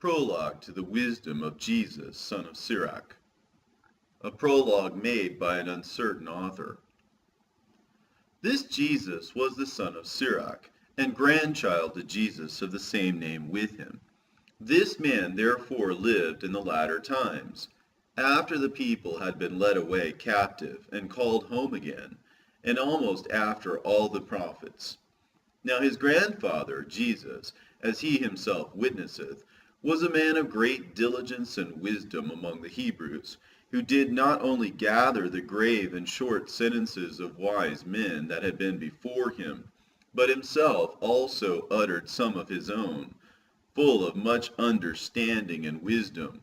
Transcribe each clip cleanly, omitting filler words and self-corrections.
Prologue to the Wisdom of Jesus, son of Sirach. A prologue made by an uncertain author. This Jesus was the son of Sirach, and grandchild to Jesus of the same name with him. This man therefore lived in the latter times, after the people had been led away captive and called home again, and almost after all the prophets. Now his grandfather, Jesus, as he himself witnesseth, was a man of great diligence and wisdom among the Hebrews, who did not only gather the grave and short sentences of wise men that had been before him, but himself also uttered some of his own, full of much understanding and wisdom.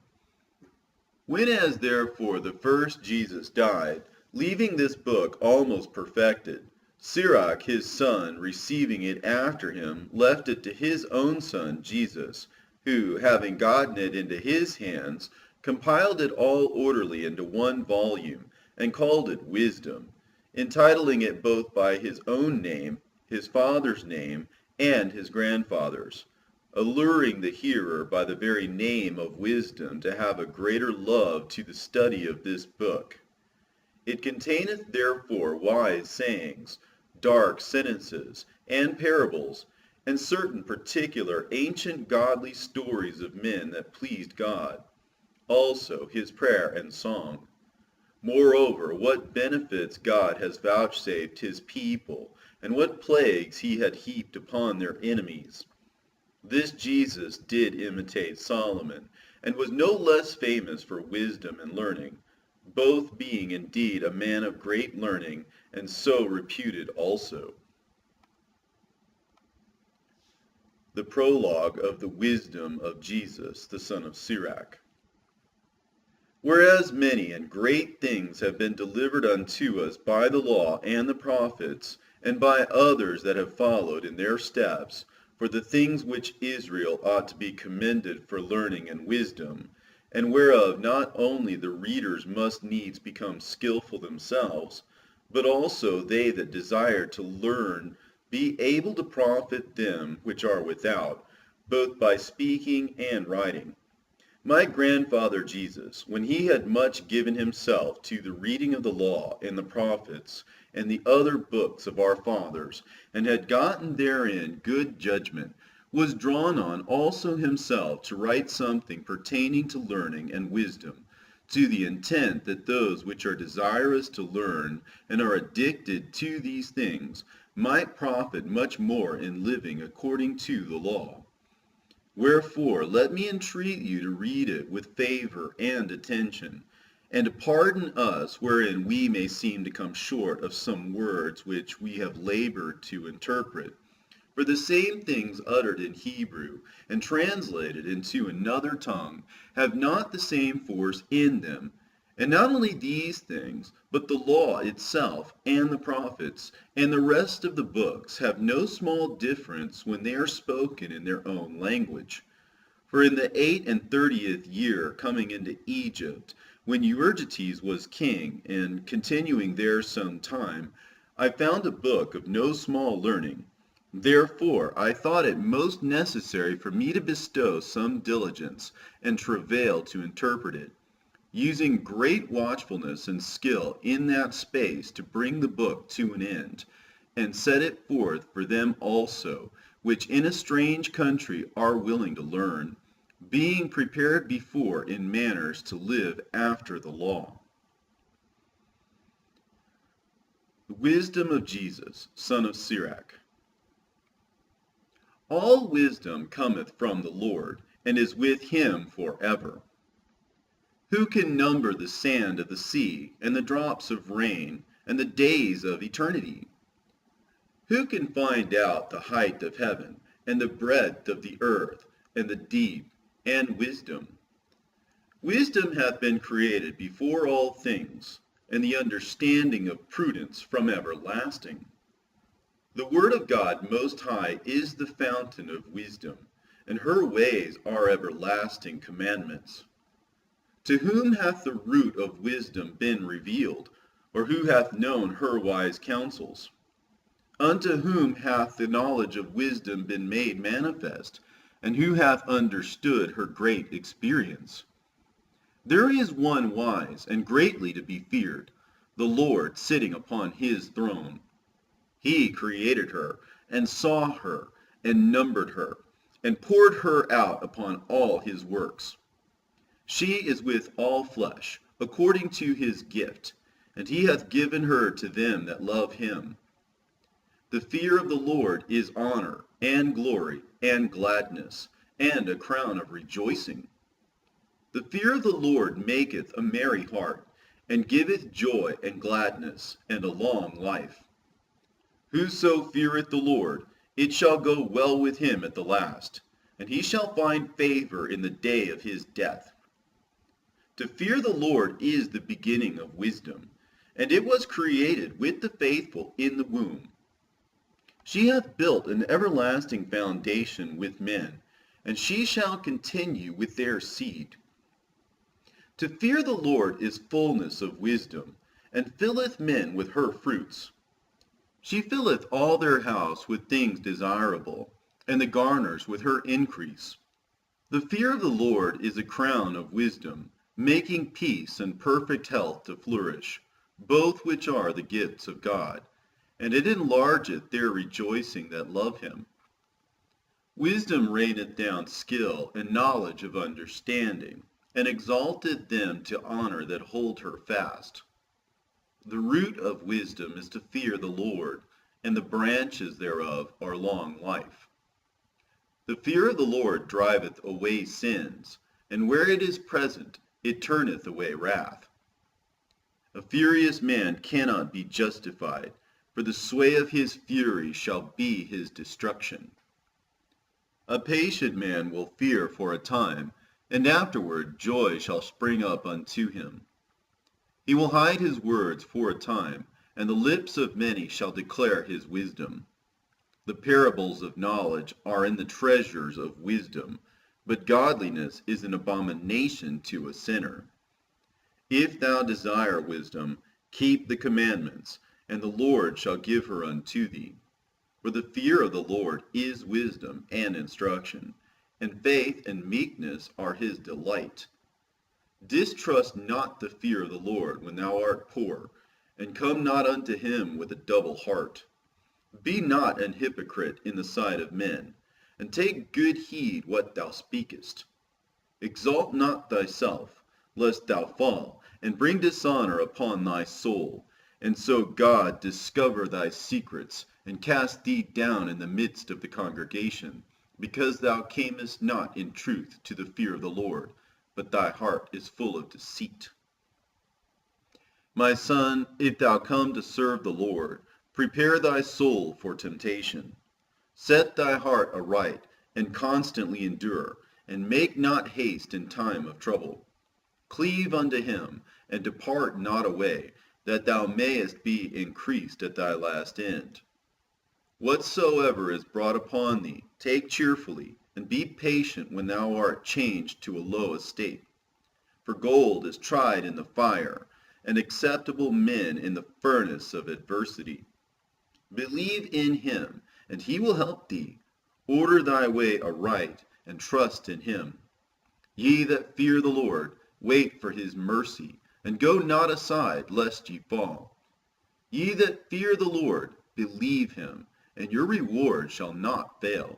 Whenas therefore the first Jesus died, leaving this book almost perfected, Sirach his son, receiving it after him, left it to his own son Jesus, who, having gotten it into his hands, compiled it all orderly into one volume, and called it Wisdom, entitling it both by his own name, his father's name, and his grandfather's, alluring the hearer by the very name of wisdom to have a greater love to the study of this book. It containeth therefore wise sayings, dark sentences, and parables, and certain particular ancient godly stories of men that pleased God, also his prayer and song. Moreover, what benefits God has vouchsafed his people, and what plagues he had heaped upon their enemies. This Jesus did imitate Solomon, and was no less famous for wisdom and learning, both being indeed a man of great learning, and so reputed also. The prologue of the wisdom of Jesus, the son of Sirach. Whereas many and great things have been delivered unto us by the law and the prophets, and by others that have followed in their steps, for the things which Israel ought to be commended for learning and wisdom, and whereof not only the readers must needs become skillful themselves, but also they that desire to learn be able to profit them which are without, both by speaking and writing. My grandfather Jesus, when he had much given himself to the reading of the law and the prophets and the other books of our fathers, and had gotten therein good judgment, was drawn on also himself to write something pertaining to learning and wisdom, to the intent that those which are desirous to learn and are addicted to these things might profit much more in living according to the law. Wherefore let me entreat you to read it with favor and attention, and to pardon us wherein we may seem to come short of some words which we have labored to interpret. For the same things uttered in Hebrew and translated into another tongue have not the same force in them. And not only these things, but the law itself and the prophets and the rest of the books have no small difference when they are spoken in their own language. For in the 38th year coming into Egypt, when Euergetes was king, and continuing there some time, I found a book of no small learning. Therefore I thought it most necessary for me to bestow some diligence and travail to interpret it, using great watchfulness and skill in that space to bring the book to an end, and set it forth for them also, which in a strange country are willing to learn, being prepared before in manners to live after the law. The wisdom of Jesus, son of Sirach. All wisdom cometh from the Lord, and is with him forever. Who can number the sand of the sea, and the drops of rain, and the days of eternity? Who can find out the height of heaven, and the breadth of the earth, and the deep, and wisdom? Wisdom hath been created before all things, and the understanding of prudence from everlasting. The word of God most high is the fountain of wisdom, and her ways are everlasting commandments. To whom hath the root of wisdom been revealed, or who hath known her wise counsels? Unto whom hath the knowledge of wisdom been made manifest, And who hath understood her great experience? There is one wise and greatly to be feared, the Lord sitting upon his throne. He created her, and saw her, and numbered her, and poured her out upon all his works. She is with all flesh, according to his gift, and he hath given her to them that love him. The fear of the Lord is honor, and glory, and gladness, and a crown of rejoicing. The fear of the Lord maketh a merry heart, and giveth joy and gladness, and a long life. Whoso feareth the Lord, it shall go well with him at the last, and he shall find favor in the day of his death. To fear the Lord is the beginning of wisdom, and it was created with the faithful in the womb. She hath built an everlasting foundation with men, and she shall continue with their seed. To fear the Lord is fullness of wisdom, and filleth men with her fruits. She filleth all their house with things desirable, and the garners with her increase. The fear of the Lord is a crown of wisdom, making peace and perfect health to flourish, both which are the gifts of God, and it enlargeth their rejoicing that love him. Wisdom raineth down skill and knowledge of understanding, and exalteth them to honor that hold her fast. The root of wisdom is to fear the Lord, and the branches thereof are long life. The fear of the Lord driveth away sins, and where it is present, it turneth away wrath. A furious man cannot be justified, for the sway of his fury shall be his destruction. A patient man will fear for a time, and afterward joy shall spring up unto him. He will hide his words for a time, and the lips of many shall declare his wisdom. The parables of knowledge are in the treasures of wisdom, but godliness is an abomination to a sinner. If thou desire wisdom, keep the commandments, and the Lord shall give her unto thee. For the fear of the Lord is wisdom and instruction, and faith and meekness are his delight. Distrust not the fear of the Lord when thou art poor, and come not unto him with a double heart. Be not an hypocrite in the sight of men, and take good heed what thou speakest. Exalt not thyself, lest thou fall, and bring dishonor upon thy soul, and so God discover thy secrets, and cast thee down in the midst of the congregation, because thou camest not in truth to the fear of the Lord, but thy heart is full of deceit. My son, if thou come to serve the Lord, prepare thy soul for temptation. Set thy heart aright, and constantly endure, and make not haste in time of trouble. Cleave unto him, and depart not away, that thou mayest be increased at thy last end. Whatsoever is brought upon thee, take cheerfully, and be patient when thou art changed to a low estate. For gold is tried in the fire, and acceptable men in the furnace of adversity. Believe in him, and he will help thee. Order thy way aright, and trust in him. Ye that fear the Lord, wait for his mercy, and go not aside, lest ye fall. Ye that fear the Lord, believe him, and your reward shall not fail.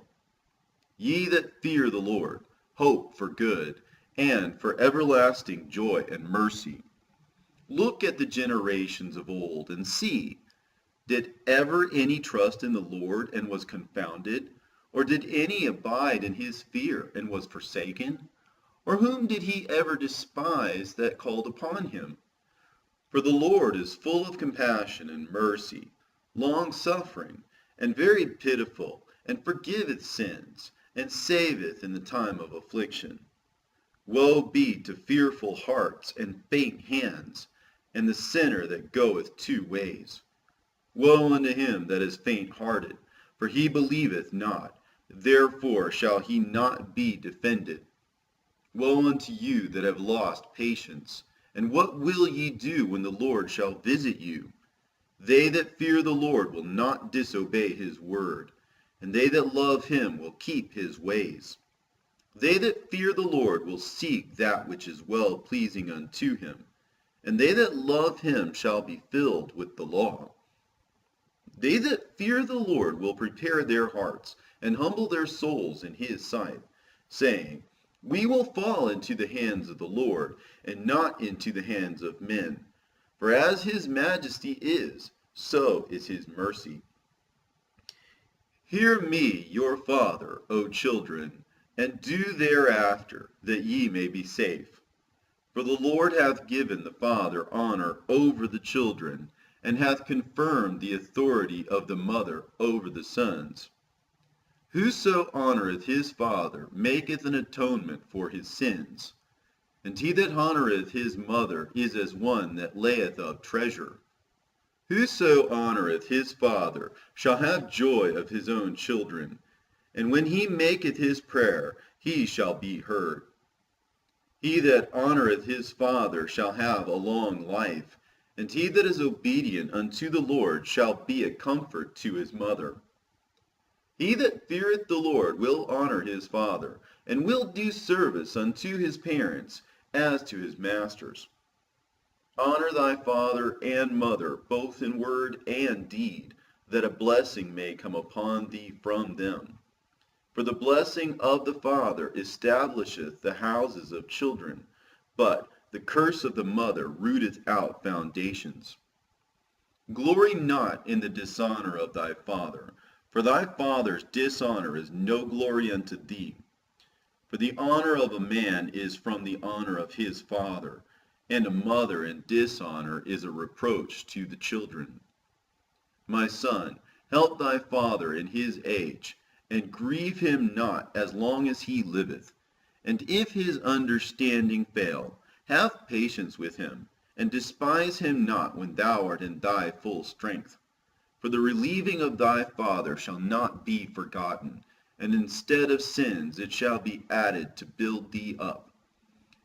Ye that fear the Lord, hope for good, and for everlasting joy and mercy. Look at the generations of old, and see, did ever any trust in the Lord, and was confounded? Or did any abide in his fear, and was forsaken? Or whom did he ever despise that called upon him? For the Lord is full of compassion and mercy, long-suffering, and very pitiful, and forgiveth sins, and saveth in the time of affliction. Woe be to fearful hearts and faint hands, and the sinner that goeth two ways. Woe unto him that is faint-hearted, for he believeth not, therefore shall he not be defended. Woe unto you that have lost patience, and what will ye do when the Lord shall visit you? They that fear the Lord will not disobey his word, and they that love him will keep his ways. They that fear the Lord will seek that which is well pleasing unto him, and they that love him shall be filled with the law. They that fear the Lord will prepare their hearts, and humble their souls in his sight, saying, We will fall into the hands of the Lord, and not into the hands of men. For as his majesty is, so is his mercy. Hear me, your father, O children, and do thereafter, that ye may be safe. For the Lord hath given the father honor over the children, and hath confirmed the authority of the mother over the sons. Whoso honoureth his father maketh an atonement for his sins, and he that honoureth his mother is as one that layeth up treasure. Whoso honoureth his father shall have joy of his own children, and when he maketh his prayer, he shall be heard. He that honoureth his father shall have a long life, and he that is obedient unto the Lord shall be a comfort to his mother. He that feareth the Lord will honour his father, and will do service unto his parents as to his masters. Honour thy father and mother, both in word and deed, that a blessing may come upon thee from them. For the blessing of the father establisheth the houses of children, but the curse of the mother rooteth out foundations. Glory not in the dishonour of thy father, for thy father's dishonour is no glory unto thee. For the honour of a man is from the honour of his father, and a mother in dishonour is a reproach to the children. My son, help thy father in his age, and grieve him not as long as he liveth. And if his understanding fail, have patience with him, and despise him not when thou art in thy full strength. For the relieving of thy father shall not be forgotten, and instead of sins it shall be added to build thee up.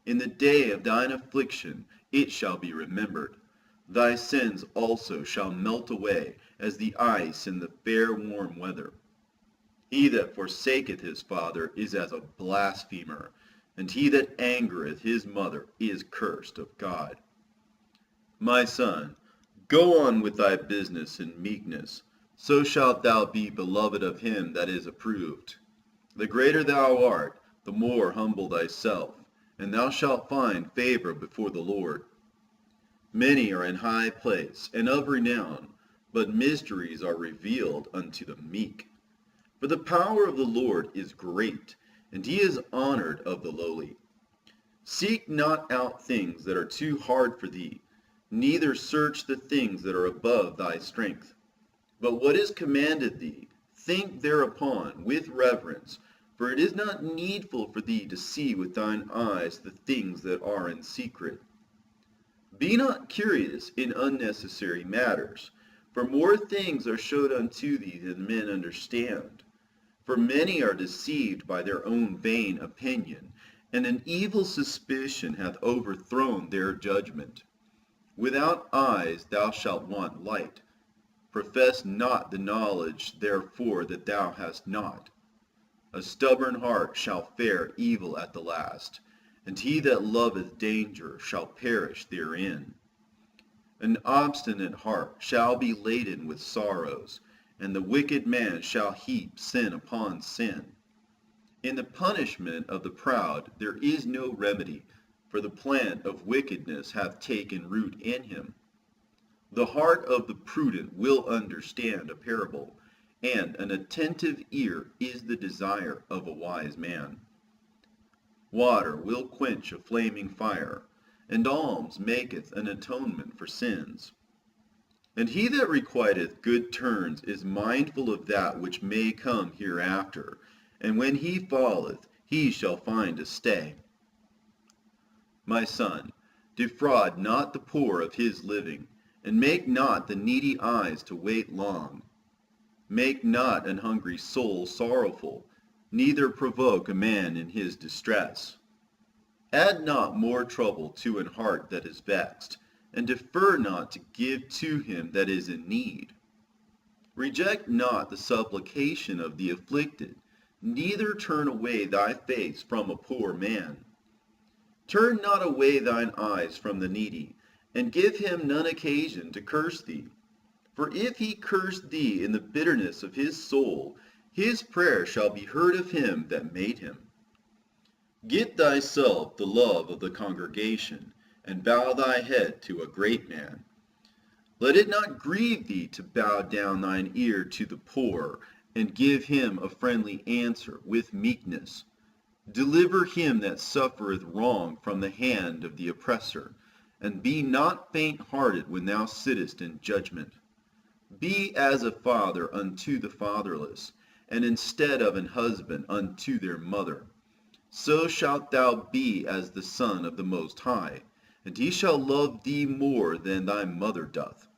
In the day of thine affliction it shall be remembered. Thy sins also shall melt away as the ice in the fair warm weather. He that forsaketh his father is as a blasphemer, and he that angereth his mother is cursed of God. My son, go on with thy business in meekness, so shalt thou be beloved of him that is approved. The greater thou art, the more humble thyself, and thou shalt find favor before the Lord. Many are in high place, and of renown, but mysteries are revealed unto the meek. For the power of the Lord is great, and he is honored of the lowly. Seek not out things that are too hard for thee, neither search the things that are above thy strength. But what is commanded thee, think thereupon with reverence, for it is not needful for thee to see with thine eyes the things that are in secret. Be not curious in unnecessary matters, for more things are showed unto thee than men understand. For many are deceived by their own vain opinion, and an evil suspicion hath overthrown their judgment. Without eyes thou shalt want light. Profess not the knowledge therefore that thou hast not. A stubborn heart shall fare evil at the last, and he that loveth danger shall perish therein. An obstinate heart shall be laden with sorrows, and the wicked man shall heap sin upon sin. In the punishment of the proud there is no remedy, for the plant of wickedness hath taken root in him. The heart of the prudent will understand a parable, and an attentive ear is the desire of a wise man. Water will quench a flaming fire, and alms maketh an atonement for sins. And he that requiteth good turns is mindful of that which may come hereafter, and when he falleth, he shall find a stay. My son, defraud not the poor of his living, and make not the needy eyes to wait long. Make not an hungry soul sorrowful, neither provoke a man in his distress. Add not more trouble to an heart that is vexed, and defer not to give to him that is in need. Reject not the supplication of the afflicted, neither turn away thy face from a poor man. Turn not away thine eyes from the needy, and give him none occasion to curse thee. For if he curse thee in the bitterness of his soul, his prayer shall be heard of him that made him. Get thyself the love of the congregation, and bow thy head to a great man. Let it not grieve thee to bow down thine ear to the poor, and give him a friendly answer with meekness. Deliver him that suffereth wrong from the hand of the oppressor, and be not faint-hearted when thou sittest in judgment. Be as a father unto the fatherless, and instead of an husband unto their mother. So shalt thou be as the Son of the Most High, and he shall love thee more than thy mother doth.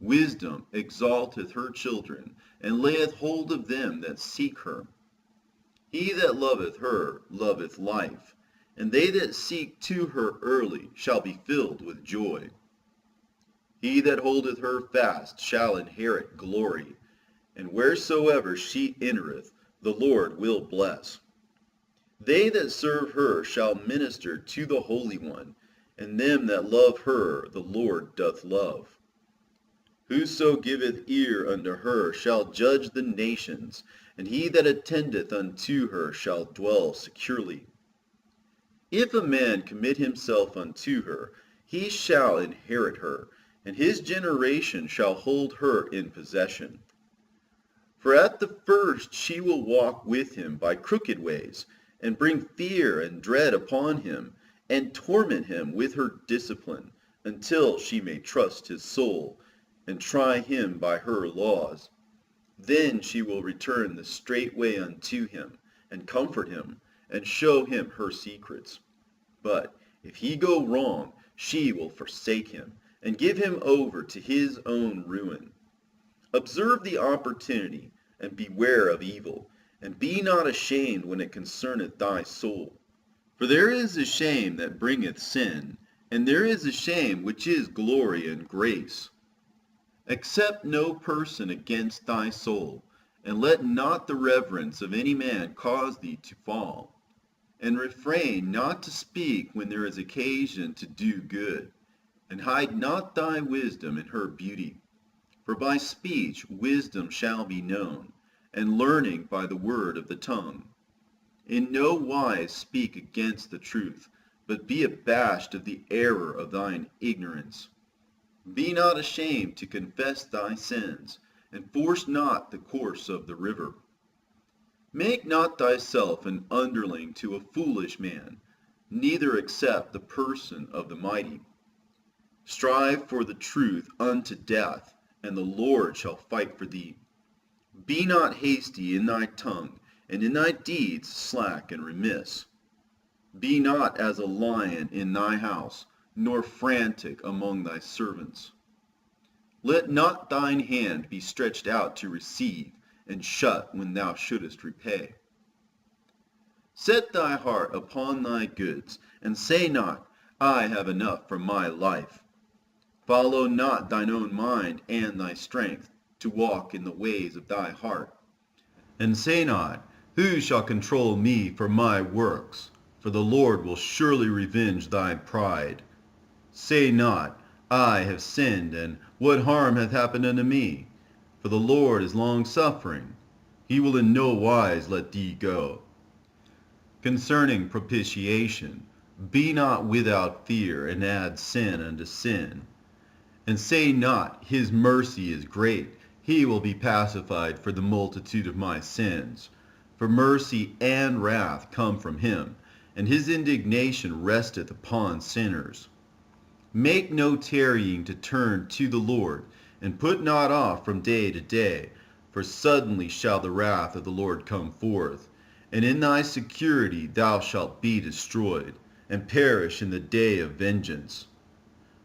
Wisdom exalteth her children, and layeth hold of them that seek her. He that loveth her loveth life, and they that seek to her early shall be filled with joy. He that holdeth her fast shall inherit glory, and wheresoever she entereth, the Lord will bless. They that serve her shall minister to the Holy One, and them that love her the Lord doth love. Whoso giveth ear unto her shall judge the nations, and he that attendeth unto her shall dwell securely. If a man commit himself unto her, he shall inherit her, and his generation shall hold her in possession. For at the first she will walk with him by crooked ways, and bring fear and dread upon him, and torment him with her discipline, until she may trust his soul, and try him by her laws. Then she will return the straight way unto him, and comfort him, and show him her secrets. But if he go wrong, she will forsake him, and give him over to his own ruin. Observe the opportunity, and beware of evil, and be not ashamed when it concerneth thy soul. For there is a shame that bringeth sin, and there is a shame which is glory and grace. Accept no person against thy soul, and let not the reverence of any man cause thee to fall. And refrain not to speak when there is occasion to do good, and hide not thy wisdom in her beauty. For by speech wisdom shall be known, and learning by the word of the tongue. In no wise speak against the truth, but be abashed of the error of thine ignorance. Be not ashamed to confess thy sins, and force not the course of the river. Make not thyself an underling to a foolish man, neither accept the person of the mighty. Strive for the truth unto death, and the Lord shall fight for thee. Be not hasty in thy tongue, and in thy deeds slack and remiss. Be not as a lion in thy house, nor frantic among thy servants. Let not thine hand be stretched out to receive, and shut when thou shouldest repay. Set thy heart upon thy goods, and say not, I have enough for my life. Follow not thine own mind and thy strength, to walk in the ways of thy heart. And say not, who shall control me for my works? For the Lord will surely revenge thy pride. Say not, I have sinned, and what harm hath happened unto me? For the Lord is long-suffering. He will in no wise let thee go. Concerning propitiation, be not without fear, and add sin unto sin. And say not, his mercy is great, he will be pacified for the multitude of my sins. For mercy and wrath come from him, and his indignation resteth upon sinners. Make no tarrying to turn to the Lord, and put not off from day to day, for suddenly shall the wrath of the Lord come forth, and in thy security thou shalt be destroyed, and perish in the day of vengeance.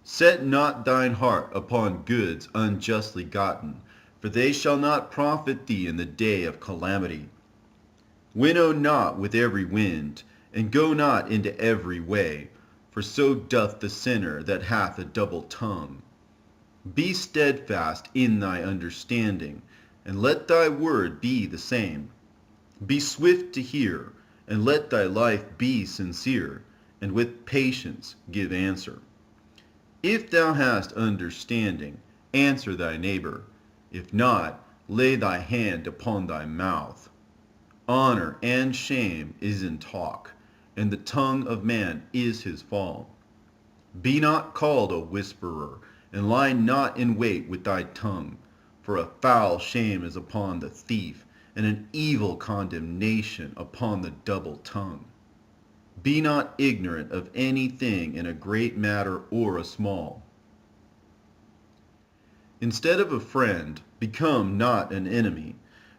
Set not thine heart upon goods unjustly gotten, for they shall not profit thee in the day of calamity. Winnow not with every wind, and go not into every way, for so doth the sinner that hath a double tongue. Be steadfast in thy understanding, and let thy word be the same. Be swift to hear, and let thy life be sincere, and with patience give answer. If thou hast understanding, answer thy neighbor. If not, lay thy hand upon thy mouth. Honor and shame is in talk, and the tongue of man is his fall. Be not called a whisperer, and lie not in wait with thy tongue. For a foul shame is upon the thief, and an evil condemnation upon the double tongue. Be not ignorant of anything in a great matter or a small. Instead of a friend, become not an enemy,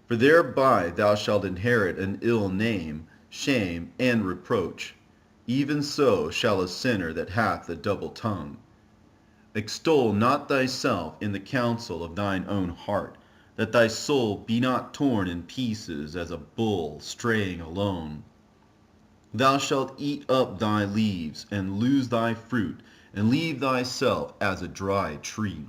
for thereby thou shalt inherit an ill name, shame, and reproach. Even so shall a sinner that hath a double tongue. Extol not thyself in the counsel of thine own heart, that thy soul be not torn in pieces as a bull straying alone. Thou shalt eat up thy leaves, and lose thy fruit, and leave thyself as a dry tree.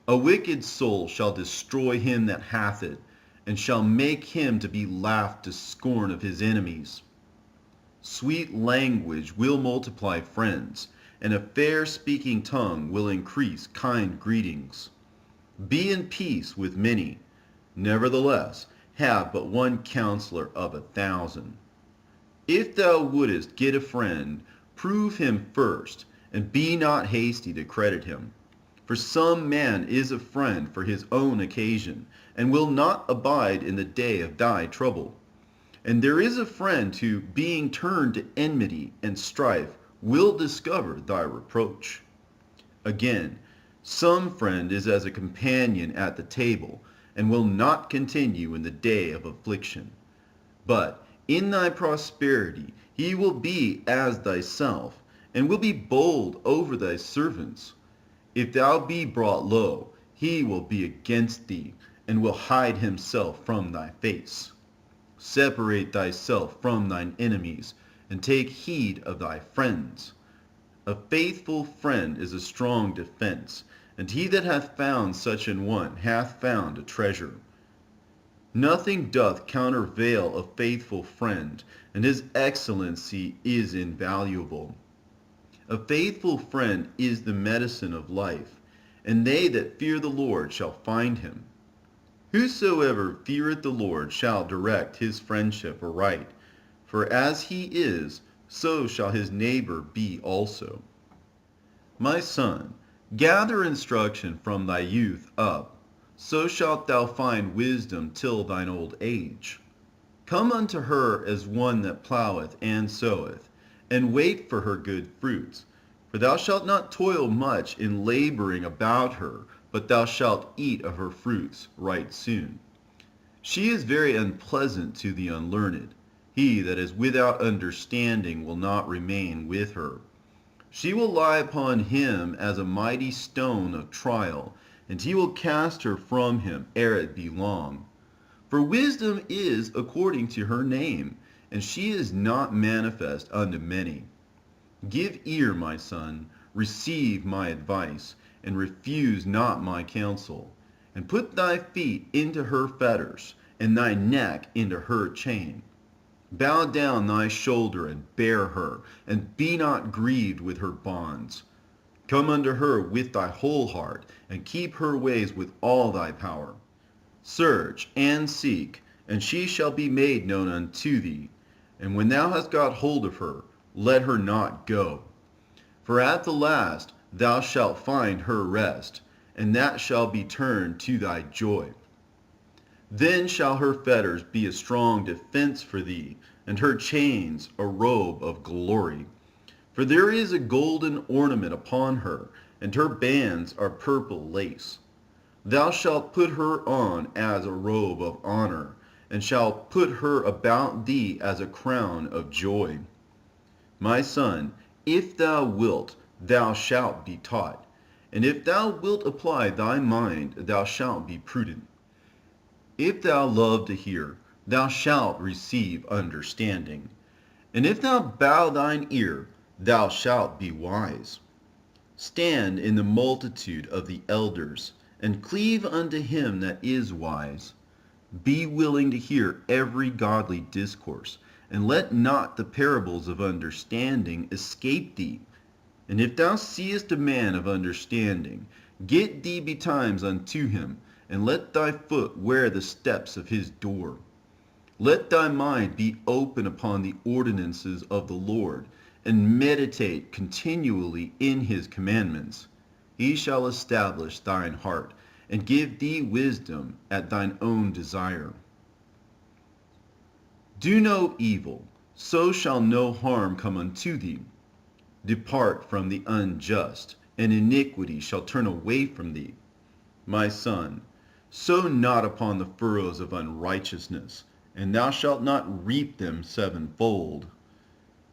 A wicked soul shall destroy him that hath it, and shall make him to be laughed to scorn of his enemies. Sweet language will multiply friends, and a fair-speaking tongue will increase kind greetings. Be in peace with many, nevertheless have but one counselor of 1,000. If thou wouldest get a friend, prove him first, and be not hasty to credit him. For some man is a friend for his own occasion, and will not abide in the day of thy trouble. And there is a friend who, being turned to enmity and strife, will discover thy reproach. Again, some friend is as a companion at the table, and will not continue in the day of affliction. But in thy prosperity he will be as thyself, and will be bold over thy servants. If thou be brought low, he will be against thee, and will hide himself from thy face. Separate thyself from thine enemies, and take heed of thy friends. A faithful friend is a strong defense, and he that hath found such an one hath found a treasure. Nothing doth countervail a faithful friend, and his excellency is invaluable. A faithful friend is the medicine of life, and they that fear the Lord shall find him. Whosoever feareth the Lord shall direct his friendship aright, for as he is, so shall his neighbor be also. My son, gather instruction from thy youth up, so shalt thou find wisdom till thine old age. Come unto her as one that ploweth and soweth, and wait for her good fruits. For thou shalt not toil much in laboring about her, but thou shalt eat of her fruits right soon. She is very unpleasant to the unlearned. He that is without understanding will not remain with her. She will lie upon him as a mighty stone of trial, and he will cast her from him ere it be long. For wisdom is according to her name, and she is not manifest unto many. Give ear, my son, receive my advice, and refuse not my counsel. And put thy feet into her fetters, and thy neck into her chain. Bow down thy shoulder and bear her, and be not grieved with her bonds. Come unto her with thy whole heart, and keep her ways with all thy power. Search and seek, and she shall be made known unto thee. And when thou hast got hold of her, let her not go. For at the last thou shalt find her rest, and that shall be turned to thy joy. Then shall her fetters be a strong defense for thee, and her chains a robe of glory. For there is a golden ornament upon her, and her bands are purple lace. Thou shalt put her on as a robe of honor, and shalt put her about thee as a crown of joy. My son, if thou wilt, thou shalt be taught, and if thou wilt apply thy mind, thou shalt be prudent. If thou love to hear, thou shalt receive understanding, and if thou bow thine ear, thou shalt be wise. Stand in the multitude of the elders, and cleave unto him that is wise. Be willing to hear every godly discourse, and let not the parables of understanding escape thee. And if thou seest a man of understanding, get thee betimes unto him, and let thy foot wear the steps of his door. Let thy mind be open upon the ordinances of the Lord, and meditate continually in his commandments. He shall establish thine heart, and give thee wisdom at thine own desire. Do no evil, so shall no harm come unto thee. Depart from the unjust, and iniquity shall turn away from thee. My son, sow not upon the furrows of unrighteousness, and thou shalt not reap them sevenfold.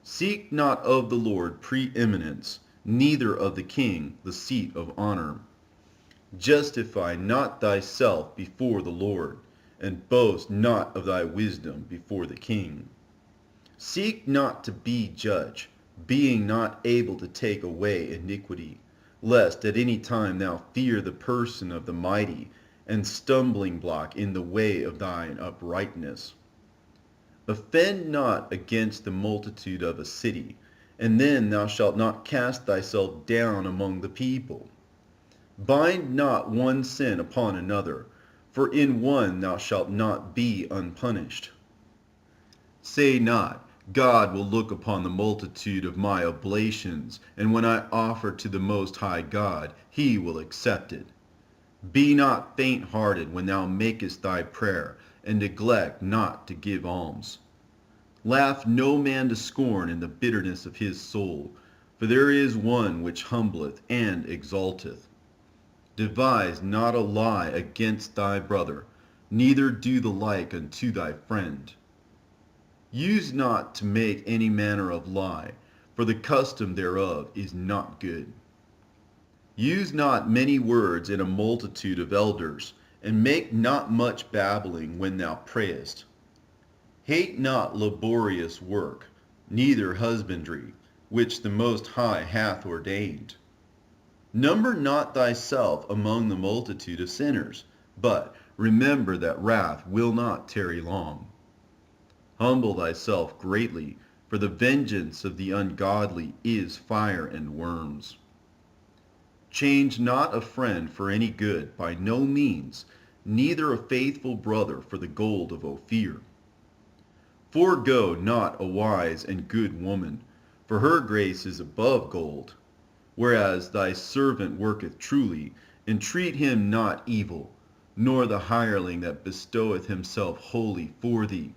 Seek not of the Lord preeminence, neither of the king the seat of honor. Justify not thyself before the Lord, and boast not of thy wisdom before the king. Seek not to be judge, being not able to take away iniquity, lest at any time thou fear the person of the mighty, and stumbling block in the way of thine uprightness. Offend not against the multitude of a city, and then thou shalt not cast thyself down among the people. Bind not one sin upon another, for in one thou shalt not be unpunished. Say not, God will look upon the multitude of my oblations, and when I offer to the Most High God, he will accept it. Be not faint-hearted when thou makest thy prayer, and neglect not to give alms. Laugh no man to scorn in the bitterness of his soul, for there is one which humbleth and exalteth. Devise not a lie against thy brother, neither do the like unto thy friend. Use not to make any manner of lie, for the custom thereof is not good. Use not many words in a multitude of elders, and make not much babbling when thou prayest. Hate not laborious work, neither husbandry, which the Most High hath ordained. Number not thyself among the multitude of sinners, but remember that wrath will not tarry long. Humble thyself greatly, for the vengeance of the ungodly is fire and worms. Change not a friend for any good, by no means, neither a faithful brother for the gold of Ophir. Forego not a wise and good woman, for her grace is above gold. Whereas thy servant worketh truly, entreat him not evil, nor the hireling that bestoweth himself wholly for thee.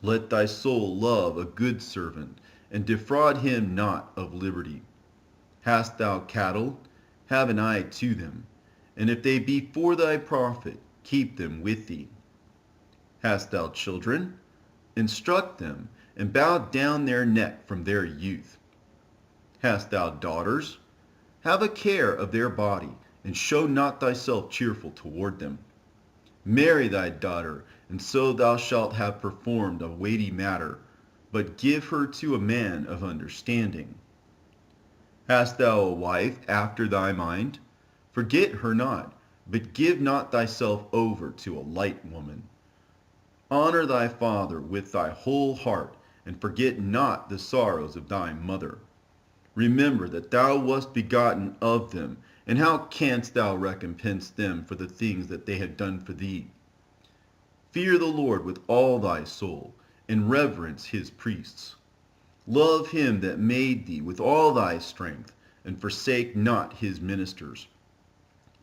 Let thy soul love a good servant, and defraud him not of liberty. Hast thou cattle? Have an eye to them, and if they be for thy profit, keep them with thee. Hast thou children? Instruct them, and bow down their neck from their youth. Hast thou daughters? Have a care of their body, and show not thyself cheerful toward them. Marry thy daughter, and so thou shalt have performed a weighty matter, but give her to a man of understanding. Hast thou a wife after thy mind? Forget her not, but give not thyself over to a light woman. Honor thy father with thy whole heart, and forget not the sorrows of thy mother. Remember that thou wast begotten of them, and how canst thou recompense them for the things that they have done for thee? Fear the Lord with all thy soul, and reverence his priests. Love him that made thee with all thy strength, and forsake not his ministers.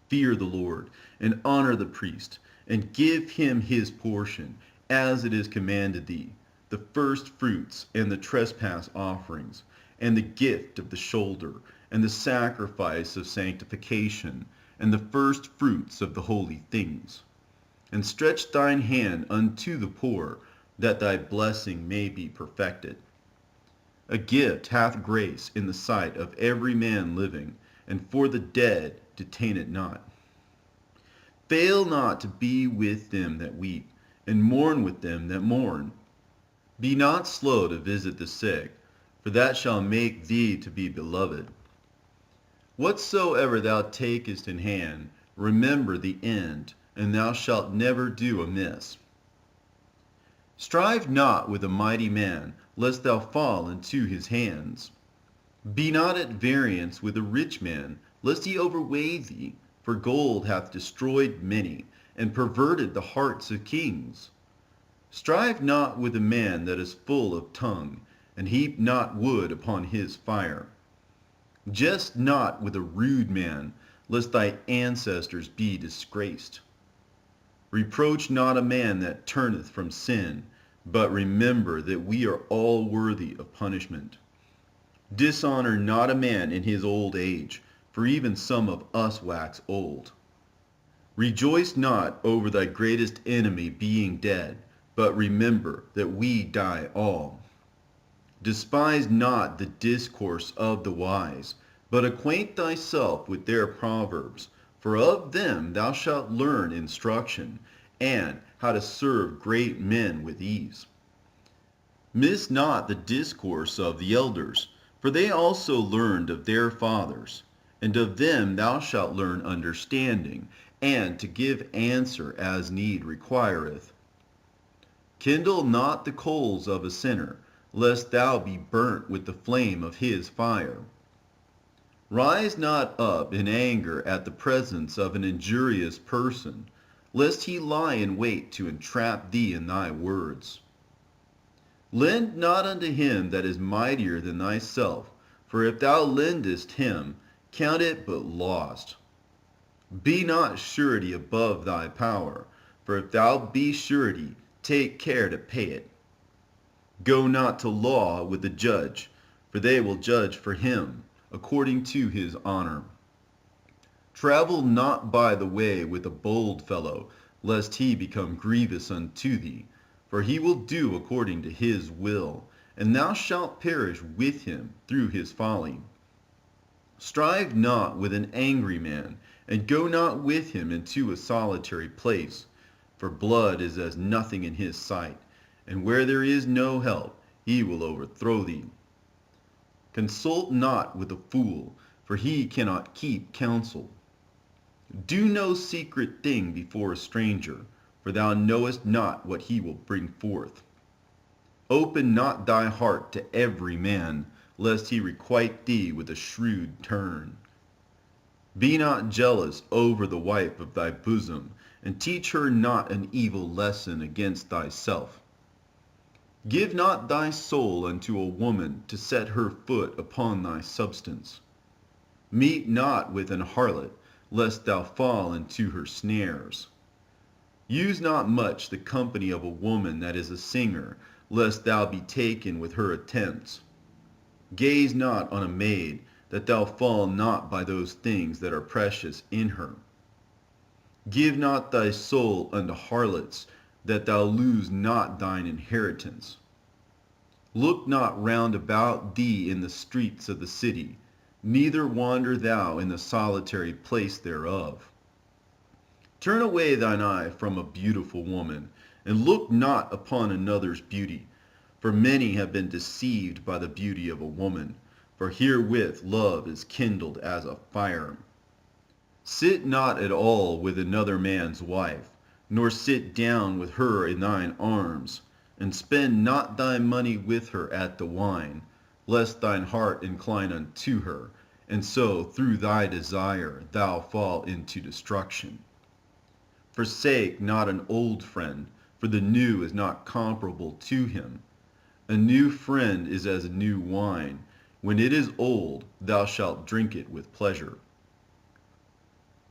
Fear the Lord, and honor the priest, and give him his portion, as it is commanded thee, the first fruits and the trespass offerings, and the gift of the shoulder, and the sacrifice of sanctification, and the first fruits of the holy things. And stretch thine hand unto the poor, that thy blessing may be perfected. A gift hath grace in the sight of every man living, and for the dead detain it not. Fail not to be with them that weep, and mourn with them that mourn. Be not slow to visit the sick, for that shall make thee to be beloved. Whatsoever thou takest in hand, remember the end, and thou shalt never do amiss. Strive not with a mighty man, lest thou fall into his hands. Be not at variance with a rich man, lest he overweigh thee, for gold hath destroyed many, and perverted the hearts of kings. Strive not with a man that is full of tongue, and heap not wood upon his fire. Jest not with a rude man, lest thy ancestors be disgraced. Reproach not a man that turneth from sin, but remember that we are all worthy of punishment. Dishonor not a man in his old age, for even some of us wax old. Rejoice not over thy greatest enemy being dead, but remember that we die all. Despise not the discourse of the wise, but acquaint thyself with their proverbs, for of them thou shalt learn instruction, and how to serve great men with ease. Miss not the discourse of the elders, for they also learned of their fathers, and of them thou shalt learn understanding, and to give answer as need requireth. Kindle not the coals of a sinner, lest thou be burnt with the flame of his fire. Rise not up in anger at the presence of an injurious person, lest he lie in wait to entrap thee in thy words. Lend not unto him that is mightier than thyself, for if thou lendest him, count it but lost. Be not surety above thy power, for if thou be surety, take care to pay it. Go not to law with the judge, for they will judge for him, according to his honor. Travel not by the way with a bold fellow, lest he become grievous unto thee, for he will do according to his will, and thou shalt perish with him through his folly. Strive not with an angry man, and go not with him into a solitary place, for blood is as nothing in his sight, and where there is no help, he will overthrow thee. Consult not with a fool, for he cannot keep counsel. Do no secret thing before a stranger, for thou knowest not what he will bring forth. Open not thy heart to every man, lest he requite thee with a shrewd turn. Be not jealous over the wife of thy bosom, and teach her not an evil lesson against thyself. Give not thy soul unto a woman to set her foot upon thy substance. Meet not with an harlot, lest thou fall into her snares. Use not much the company of a woman that is a singer, lest thou be taken with her attempts. Gaze not on a maid, that thou fall not by those things that are precious in her. Give not thy soul unto harlots, that thou lose not thine inheritance. Look not round about thee in the streets of the city, neither wander thou in the solitary place thereof. Turn away thine eye from a beautiful woman, and look not upon another's beauty, for many have been deceived by the beauty of a woman, for herewith love is kindled as a fire. Sit not at all with another man's wife, nor sit down with her in thine arms, and spend not thy money with her at the wine, lest thine heart incline unto her, and so through thy desire thou fall into destruction. Forsake not an old friend, for the new is not comparable to him. A new friend is as a new wine. When it is old, thou shalt drink it with pleasure.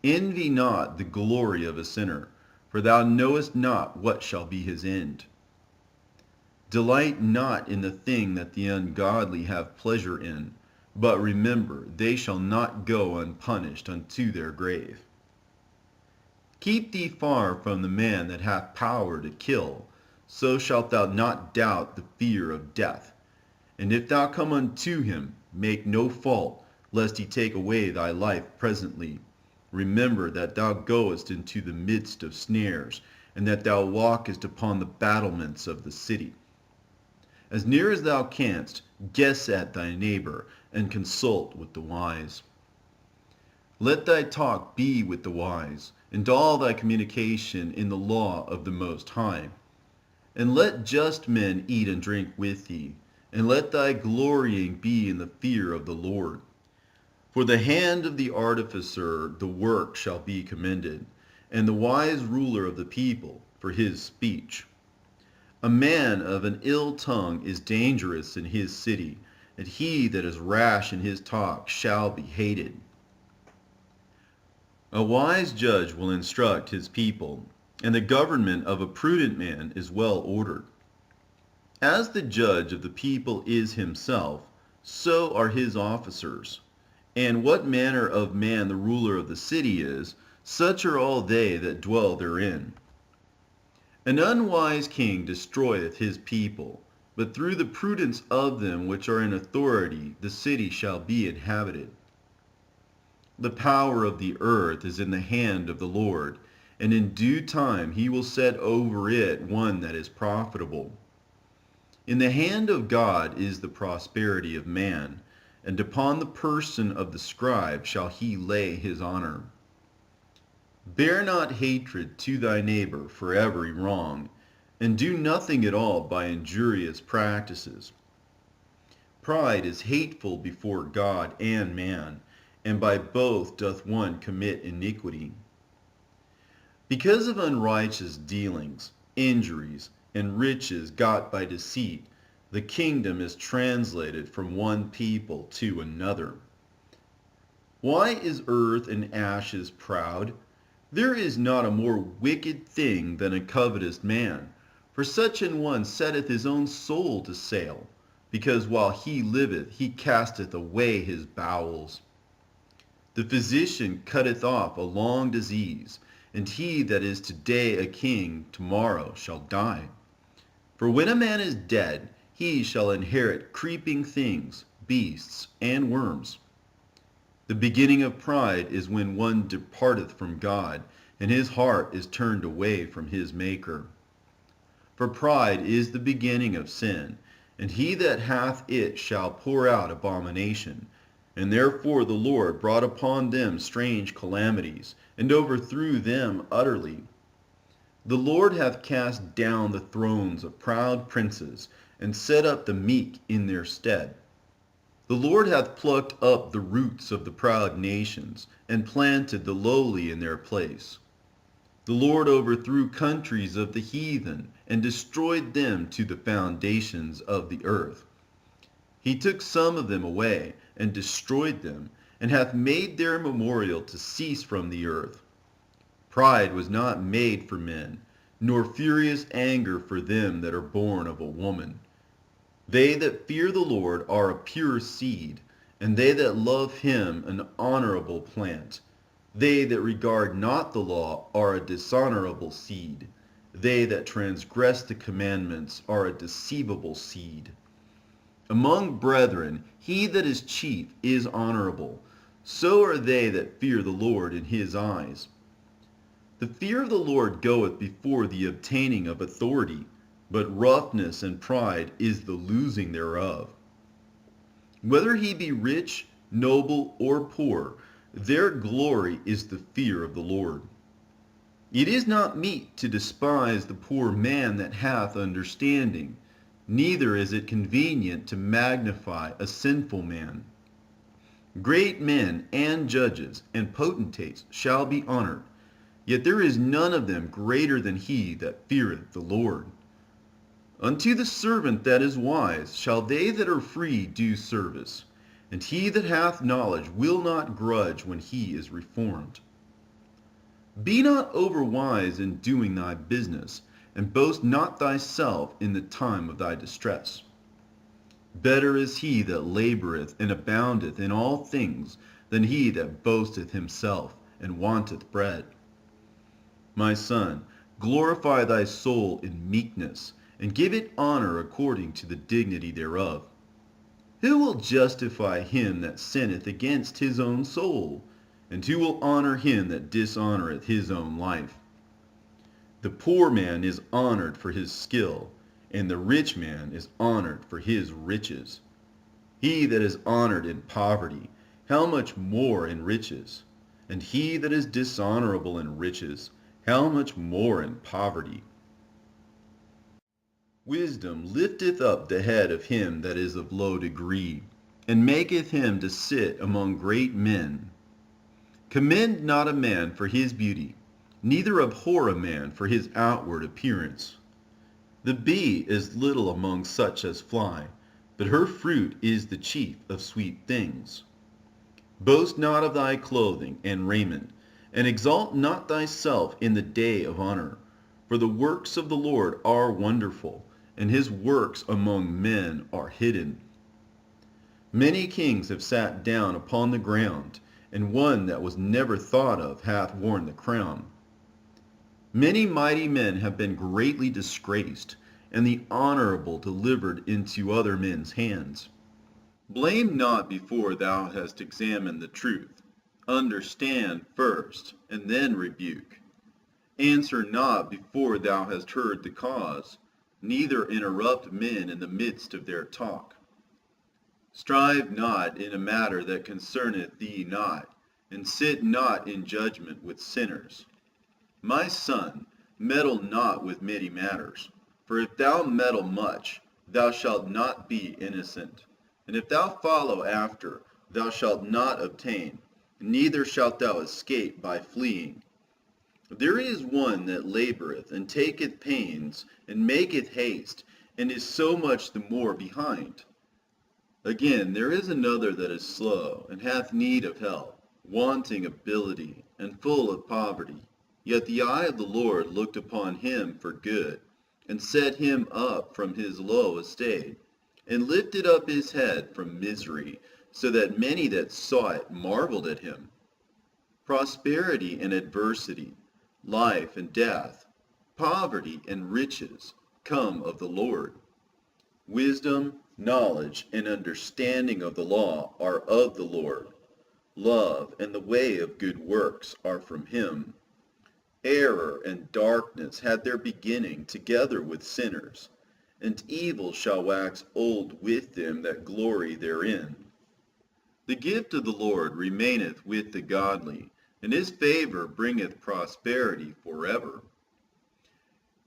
Envy not the glory of a sinner, for thou knowest not what shall be his end. Delight not in the thing that the ungodly have pleasure in, but remember they shall not go unpunished unto their grave. Keep thee far from the man that hath power to kill, so shalt thou not doubt the fear of death. And if thou come unto him, make no fault, lest he take away thy life presently. Remember that thou goest into the midst of snares, and that thou walkest upon the battlements of the city. As near as thou canst, guess at thy neighbor, and consult with the wise. Let thy talk be with the wise, and all thy communication in the law of the Most High. And let just men eat and drink with thee, and let thy glorying be in the fear of the Lord. For the hand of the artificer the work shall be commended, and the wise ruler of the people for his speech. A man of an ill tongue is dangerous in his city, and he that is rash in his talk shall be hated. A wise judge will instruct his people, and the government of a prudent man is well ordered. As the judge of the people is himself, so are his officers. And what manner of man the ruler of the city is, such are all they that dwell therein. An unwise king destroyeth his people, but through the prudence of them which are in authority the city shall be inhabited. The power of the earth is in the hand of the Lord, and in due time he will set over it one that is profitable. In the hand of God is the prosperity of man, and upon the person of the scribe shall he lay his honor. Bear not hatred to thy neighbor for every wrong, and do nothing at all by injurious practices. Pride is hateful before God and man, and by both doth one commit iniquity. Because of unrighteous dealings, injuries, and riches got by deceit, the kingdom is translated from one people to another. Why is earth and ashes proud? There is not a more wicked thing than a covetous man, for such an one setteth his own soul to sale, because while he liveth he casteth away his bowels. The physician cutteth off a long disease, and he that is today a king tomorrow shall die. For when a man is dead, he shall inherit creeping things, beasts, and worms. The beginning of pride is when one departeth from God, and his heart is turned away from his Maker. For pride is the beginning of sin, and he that hath it shall pour out abomination. And therefore the Lord brought upon them strange calamities, and overthrew them utterly. The Lord hath cast down the thrones of proud princes, and set up the meek in their stead. The Lord hath plucked up the roots of the proud nations, and planted the lowly in their place. The Lord overthrew countries of the heathen, and destroyed them to the foundations of the earth. He took some of them away, and destroyed them, and hath made their memorial to cease from the earth. Pride was not made for men, nor furious anger for them that are born of a woman. They that fear the Lord are a pure seed, and they that love him an honorable plant. They that regard not the law are a dishonorable seed. They that transgress the commandments are a deceivable seed. Among brethren, he that is chief is honorable. So are they that fear the Lord in his eyes. The fear of the Lord goeth before the obtaining of authority, but roughness and pride is the losing thereof. Whether he be rich, noble, or poor, their glory is the fear of the Lord. It is not meet to despise the poor man that hath understanding, neither is it convenient to magnify a sinful man. Great men and judges and potentates shall be honored, yet there is none of them greater than he that feareth the Lord. Unto the servant that is wise shall they that are free do service, and he that hath knowledge will not grudge when he is reformed. Be not overwise in doing thy business, and boast not thyself in the time of thy distress. Better is he that laboureth and aboundeth in all things, than he that boasteth himself and wanteth bread. My son, glorify thy soul in meekness, and give it honor according to the dignity thereof. Who will justify him that sinneth against his own soul? And who will honor him that dishonoureth his own life? The poor man is honored for his skill, and the rich man is honored for his riches. He that is honored in poverty, how much more in riches? And he that is dishonorable in riches, how much more in poverty? Wisdom lifteth up the head of him that is of low degree, and maketh him to sit among great men. Commend not a man for his beauty, neither abhor a man for his outward appearance. The bee is little among such as fly, but her fruit is the chief of sweet things. Boast not of thy clothing and raiment, and exalt not thyself in the day of honor. For the works of the Lord are wonderful, and his works among men are hidden. Many kings have sat down upon the ground, and one that was never thought of hath worn the crown. Many mighty men have been greatly disgraced, and the honorable delivered into other men's hands. Blame not before thou hast examined the truth. Understand first, and then rebuke. Answer not before thou hast heard the cause, neither interrupt men in the midst of their talk. Strive not in a matter that concerneth thee not, and sit not in judgment with sinners. My son, meddle not with many matters, for if thou meddle much, thou shalt not be innocent. And if thou follow after, thou shalt not obtain, neither shalt thou escape by fleeing. There is one that laboreth, and taketh pains, and maketh haste, and is so much the more behind. Again, there is another that is slow, and hath need of help, wanting ability, and full of poverty. Yet the eye of the Lord looked upon him for good, and set him up from his low estate, and lifted up his head from misery, so that many that saw it marveled at him. Prosperity and adversity, life and death, poverty and riches come of the Lord. Wisdom, knowledge, and understanding of the law are of the Lord. Love and the way of good works are from him. Error and darkness had their beginning together with sinners, and evil shall wax old with them that glory therein. The gift of the Lord remaineth with the godly, and his favor bringeth prosperity forever.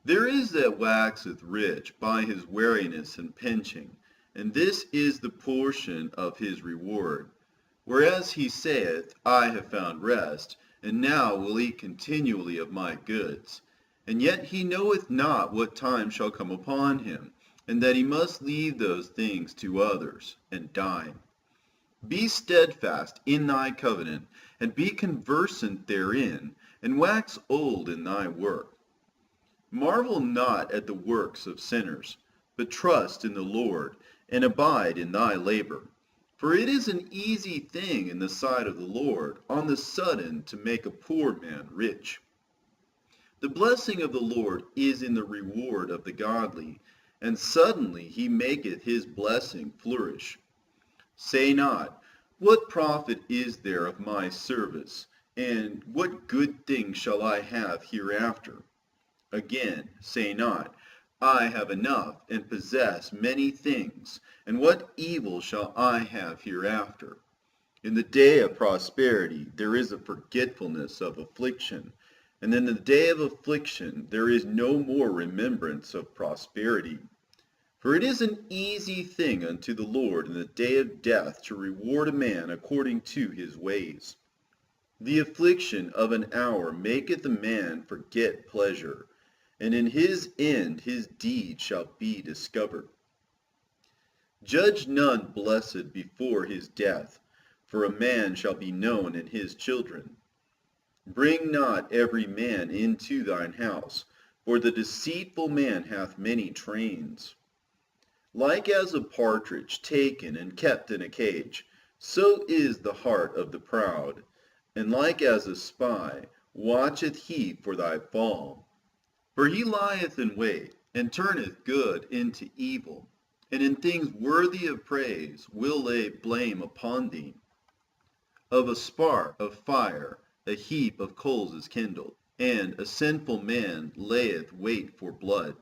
There is that waxeth rich by his wariness and pinching, and this is the portion of his reward. Whereas he saith, I have found rest, and now will eat continually of my goods. And yet he knoweth not what time shall come upon him, and that he must leave those things to others, and die. Be steadfast in thy covenant, and be conversant therein, and wax old in thy work. Marvel not at the works of sinners, but trust in the Lord, and abide in thy labor. For it is an easy thing in the sight of the Lord on the sudden to make a poor man rich. The blessing of the Lord is in the reward of the godly, and suddenly he maketh his blessing flourish. Say not, what profit is there of my service, and what good thing shall I have hereafter? Again, say not, I have enough, and possess many things, and what evil shall I have hereafter? In the day of prosperity there is a forgetfulness of affliction, and in the day of affliction there is no more remembrance of prosperity. For it is an easy thing unto the Lord in the day of death to reward a man according to his ways. The affliction of an hour maketh a man forget pleasure, and in his end his deed shall be discovered. Judge none blessed before his death, for a man shall be known in his children. Bring not every man into thine house, for the deceitful man hath many trains. Like as a partridge taken and kept in a cage, so is the heart of the proud, and like as a spy watcheth he for thy fall. For he lieth in wait, and turneth good into evil, and in things worthy of praise will lay blame upon thee. Of a spark of fire a heap of coals is kindled, and a sinful man layeth wait for blood.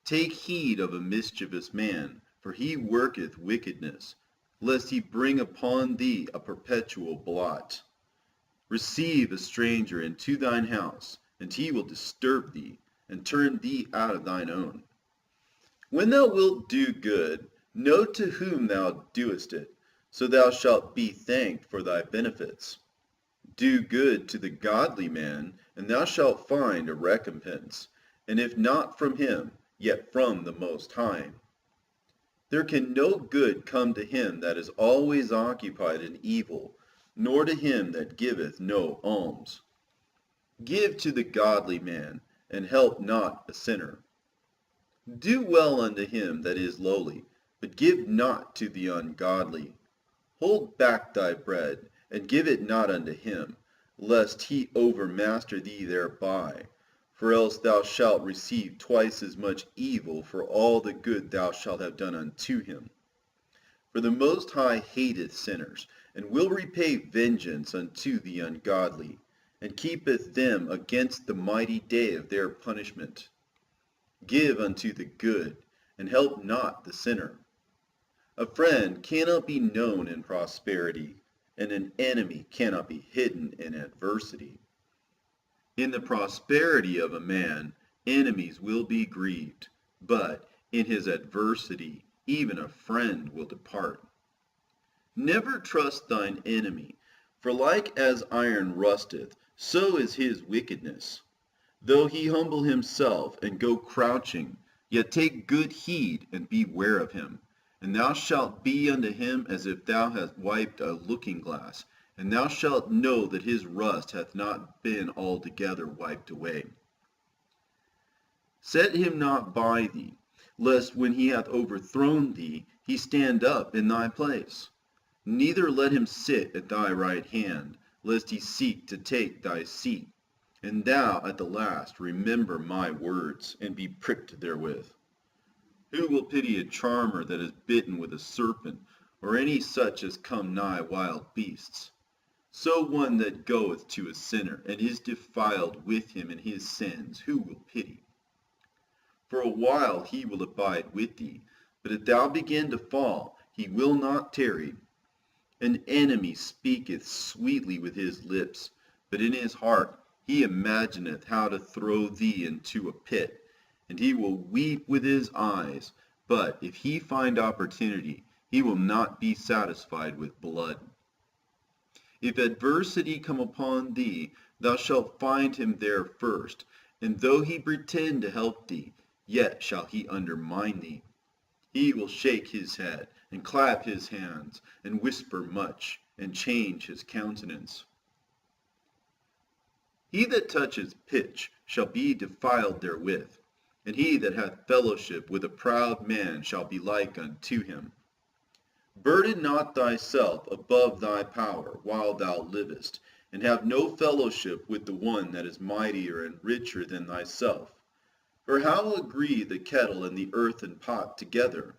Take heed of a mischievous man, for he worketh wickedness, lest he bring upon thee a perpetual blot. Receive a stranger into thine house, and he will disturb thee, and turn thee out of thine own. When thou wilt do good, know to whom thou doest it, so thou shalt be thanked for thy benefits. Do good to the godly man, and thou shalt find a recompense, and if not from him, yet from the Most High. There can no good come to him that is always occupied in evil, nor to him that giveth no alms. Give to the godly man, and help not a sinner. Do well unto him that is lowly, but give not to the ungodly. Hold back thy bread, and give it not unto him, lest he overmaster thee thereby. For else thou shalt receive twice as much evil for all the good thou shalt have done unto him. For the Most High hateth sinners, and will repay vengeance unto the ungodly, and keepeth them against the mighty day of their punishment. Give unto the good, and help not the sinner. A friend cannot be known in prosperity, and an enemy cannot be hidden in adversity. In the prosperity of a man, enemies will be grieved, but in his adversity, even a friend will depart. Never trust thine enemy, for like as iron rusteth, so is his wickedness. Though he humble himself and go crouching, yet take good heed and beware of him. And thou shalt be unto him as if thou hadst wiped a looking glass, and thou shalt know that his rust hath not been altogether wiped away. Set him not by thee, lest when he hath overthrown thee, he stand up in thy place. Neither let him sit at thy right hand, lest he seek to take thy seat. And thou at the last remember my words, and be pricked therewith. Who will pity a charmer that is bitten with a serpent, or any such as come nigh wild beasts? So one that goeth to a sinner, and is defiled with him in his sins, who will pity? For a while he will abide with thee, but if thou begin to fall, he will not tarry. An enemy speaketh sweetly with his lips, but in his heart he imagineth how to throw thee into a pit. And he will weep with his eyes, but if he find opportunity, he will not be satisfied with blood. If adversity come upon thee, thou shalt find him there first, and though he pretend to help thee, yet shall he undermine thee. He will shake his head, and clap his hands, and whisper much, and change his countenance. He that touches pitch shall be defiled therewith, and he that hath fellowship with a proud man shall be like unto him. Burden not thyself above thy power while thou livest, and have no fellowship with the one that is mightier and richer than thyself. For how agree the kettle and the earthen pot together?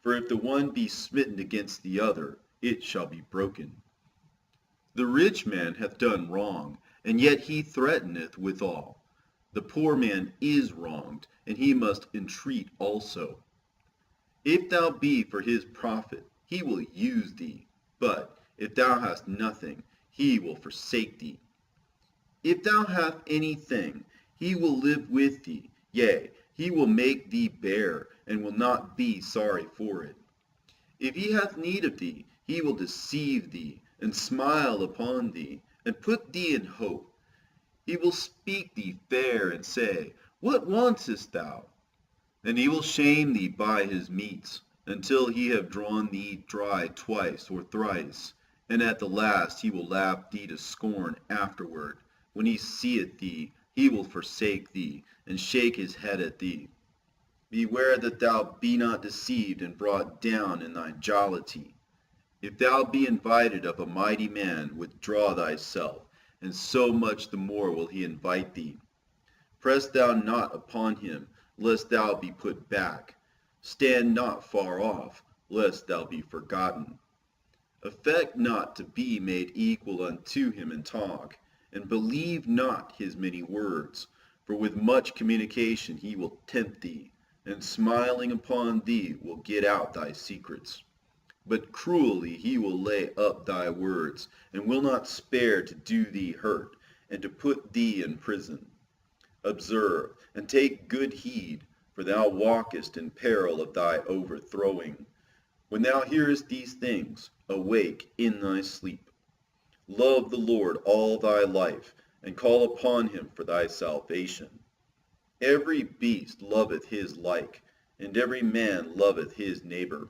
For if the one be smitten against the other, it shall be broken. The rich man hath done wrong, and yet he threateneth withal. The poor man is wronged, and he must entreat also. If thou be for his profit, he will use thee, but if thou hast nothing, he will forsake thee. If thou hast anything, he will live with thee, yea, he will make thee bear, and will not be sorry for it. If he hath need of thee, he will deceive thee, and smile upon thee, and put thee in hope. He will speak thee fair, and say, What wantest thou? And he will shame thee by his meats, until he have drawn thee dry twice or thrice, and at the last he will laugh thee to scorn afterward. When he seeth thee, he will forsake thee, and shake his head at thee. Beware that thou be not deceived and brought down in thy jollity. If thou be invited of a mighty man, withdraw thyself, and so much the more will he invite thee. Press thou not upon him, lest thou be put back. Stand not far off, lest thou be forgotten. Affect not to be made equal unto him in talk, and believe not his many words, for with much communication he will tempt thee, and smiling upon thee will get out thy secrets. But cruelly he will lay up thy words, and will not spare to do thee hurt, and to put thee in prison. Observe, and take good heed, for thou walkest in peril of thy overthrowing. When thou hearest these things, awake in thy sleep. Love the Lord all thy life, and call upon him for thy salvation. Every beast loveth his like, and every man loveth his neighbor.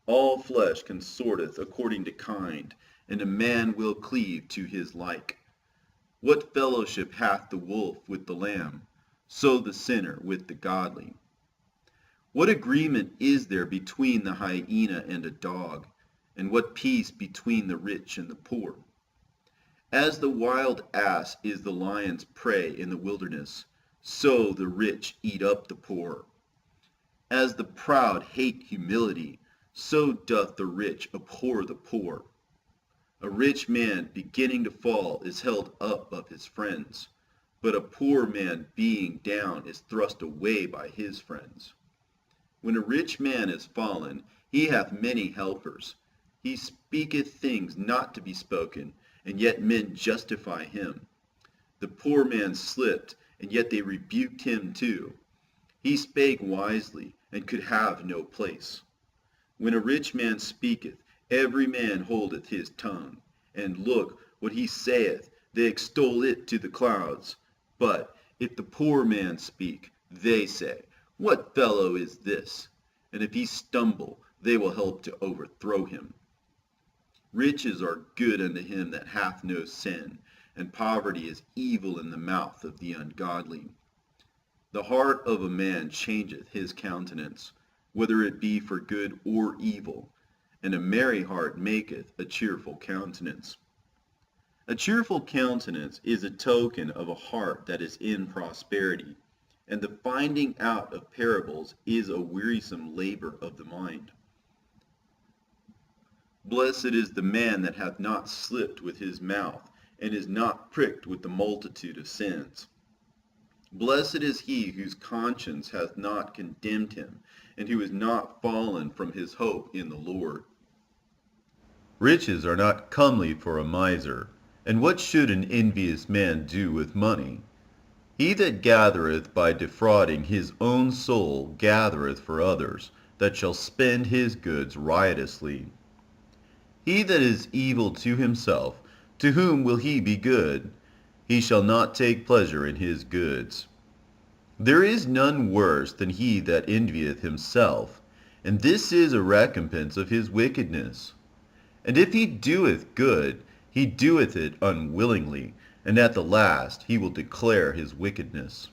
All flesh consorteth according to kind, and a man will cleave to his like. What fellowship hath the wolf with the lamb? So the sinner with the godly. What agreement is there between the hyena and a dog? And what peace between the rich and the poor? As the wild ass is the lion's prey in the wilderness, so the rich eat up the poor. As the proud hate humility, so doth the rich abhor the poor. A rich man beginning to fall is held up of his friends, but a poor man being down is thrust away by his friends. When a rich man is fallen, he hath many helpers. He speaketh things not to be spoken, and yet men justify him. The poor man slipped, and yet they rebuked him too. He spake wisely, and could have no place. When a rich man speaketh, every man holdeth his tongue. And look, what he saith, they extol it to the clouds. But if the poor man speak, they say, What fellow is this? And if he stumble, they will help to overthrow him. Riches are good unto him that hath no sin, and poverty is evil in the mouth of the ungodly. The heart of a man changeth his countenance, whether it be for good or evil, and a merry heart maketh a cheerful countenance. A cheerful countenance is a token of a heart that is in prosperity, and the finding out of parables is a wearisome labor of the mind. Blessed is the man that hath not slipped with his mouth, and is not pricked with the multitude of sins. Blessed is he whose conscience hath not condemned him, and who is not fallen from his hope in the Lord. Riches are not comely for a miser, and what should an envious man do with money? He that gathereth by defrauding his own soul gathereth for others, that shall spend his goods riotously. He that is evil to himself, to whom will he be good? He shall not take pleasure in his goods. There is none worse than he that envieth himself, and this is a recompense of his wickedness. And if he doeth good, he doeth it unwillingly, and at the last he will declare his wickedness.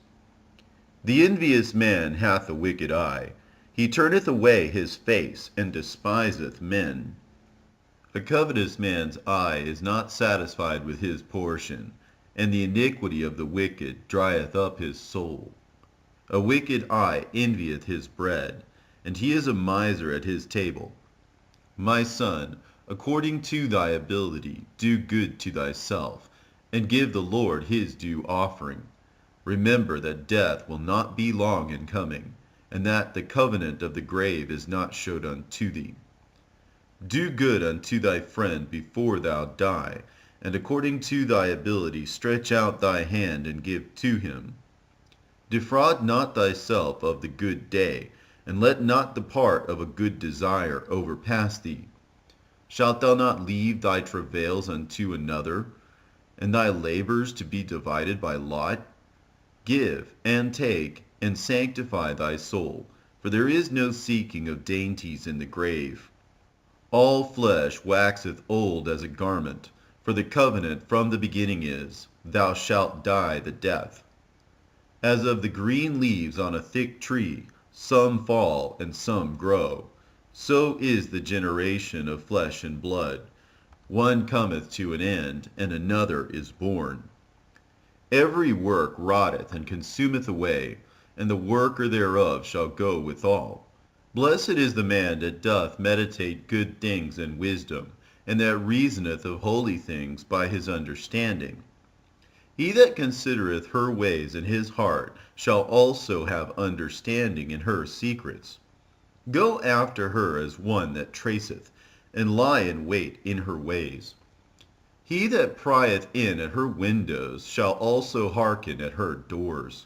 The envious man hath a wicked eye. He turneth away his face, and despiseth men. A covetous man's eye is not satisfied with his portion, and the iniquity of the wicked drieth up his soul. A wicked eye envieth his bread, and he is a miser at his table. My son, according to thy ability, do good to thyself, and give the Lord his due offering. Remember that death will not be long in coming, and that the covenant of the grave is not showed unto thee. Do good unto thy friend before thou die, and according to thy ability stretch out thy hand and give to him. Defraud not thyself of the good day, and let not the part of a good desire overpass thee. Shalt thou not leave thy travails unto another, and thy labors to be divided by lot? Give, and take, and sanctify thy soul, for there is no seeking of dainties in the grave. All flesh waxeth old as a garment, for the covenant from the beginning is, Thou shalt die the death. As of the green leaves on a thick tree, some fall and some grow, so is the generation of flesh and blood. One cometh to an end, and another is born. Every work rotteth and consumeth away, and the worker thereof shall go withal. Blessed is the man that doth meditate good things in wisdom, and that reasoneth of holy things by his understanding. He that considereth her ways in his heart shall also have understanding in her secrets. Go after her as one that traceth, and lie in wait in her ways. He that prieth in at her windows shall also hearken at her doors.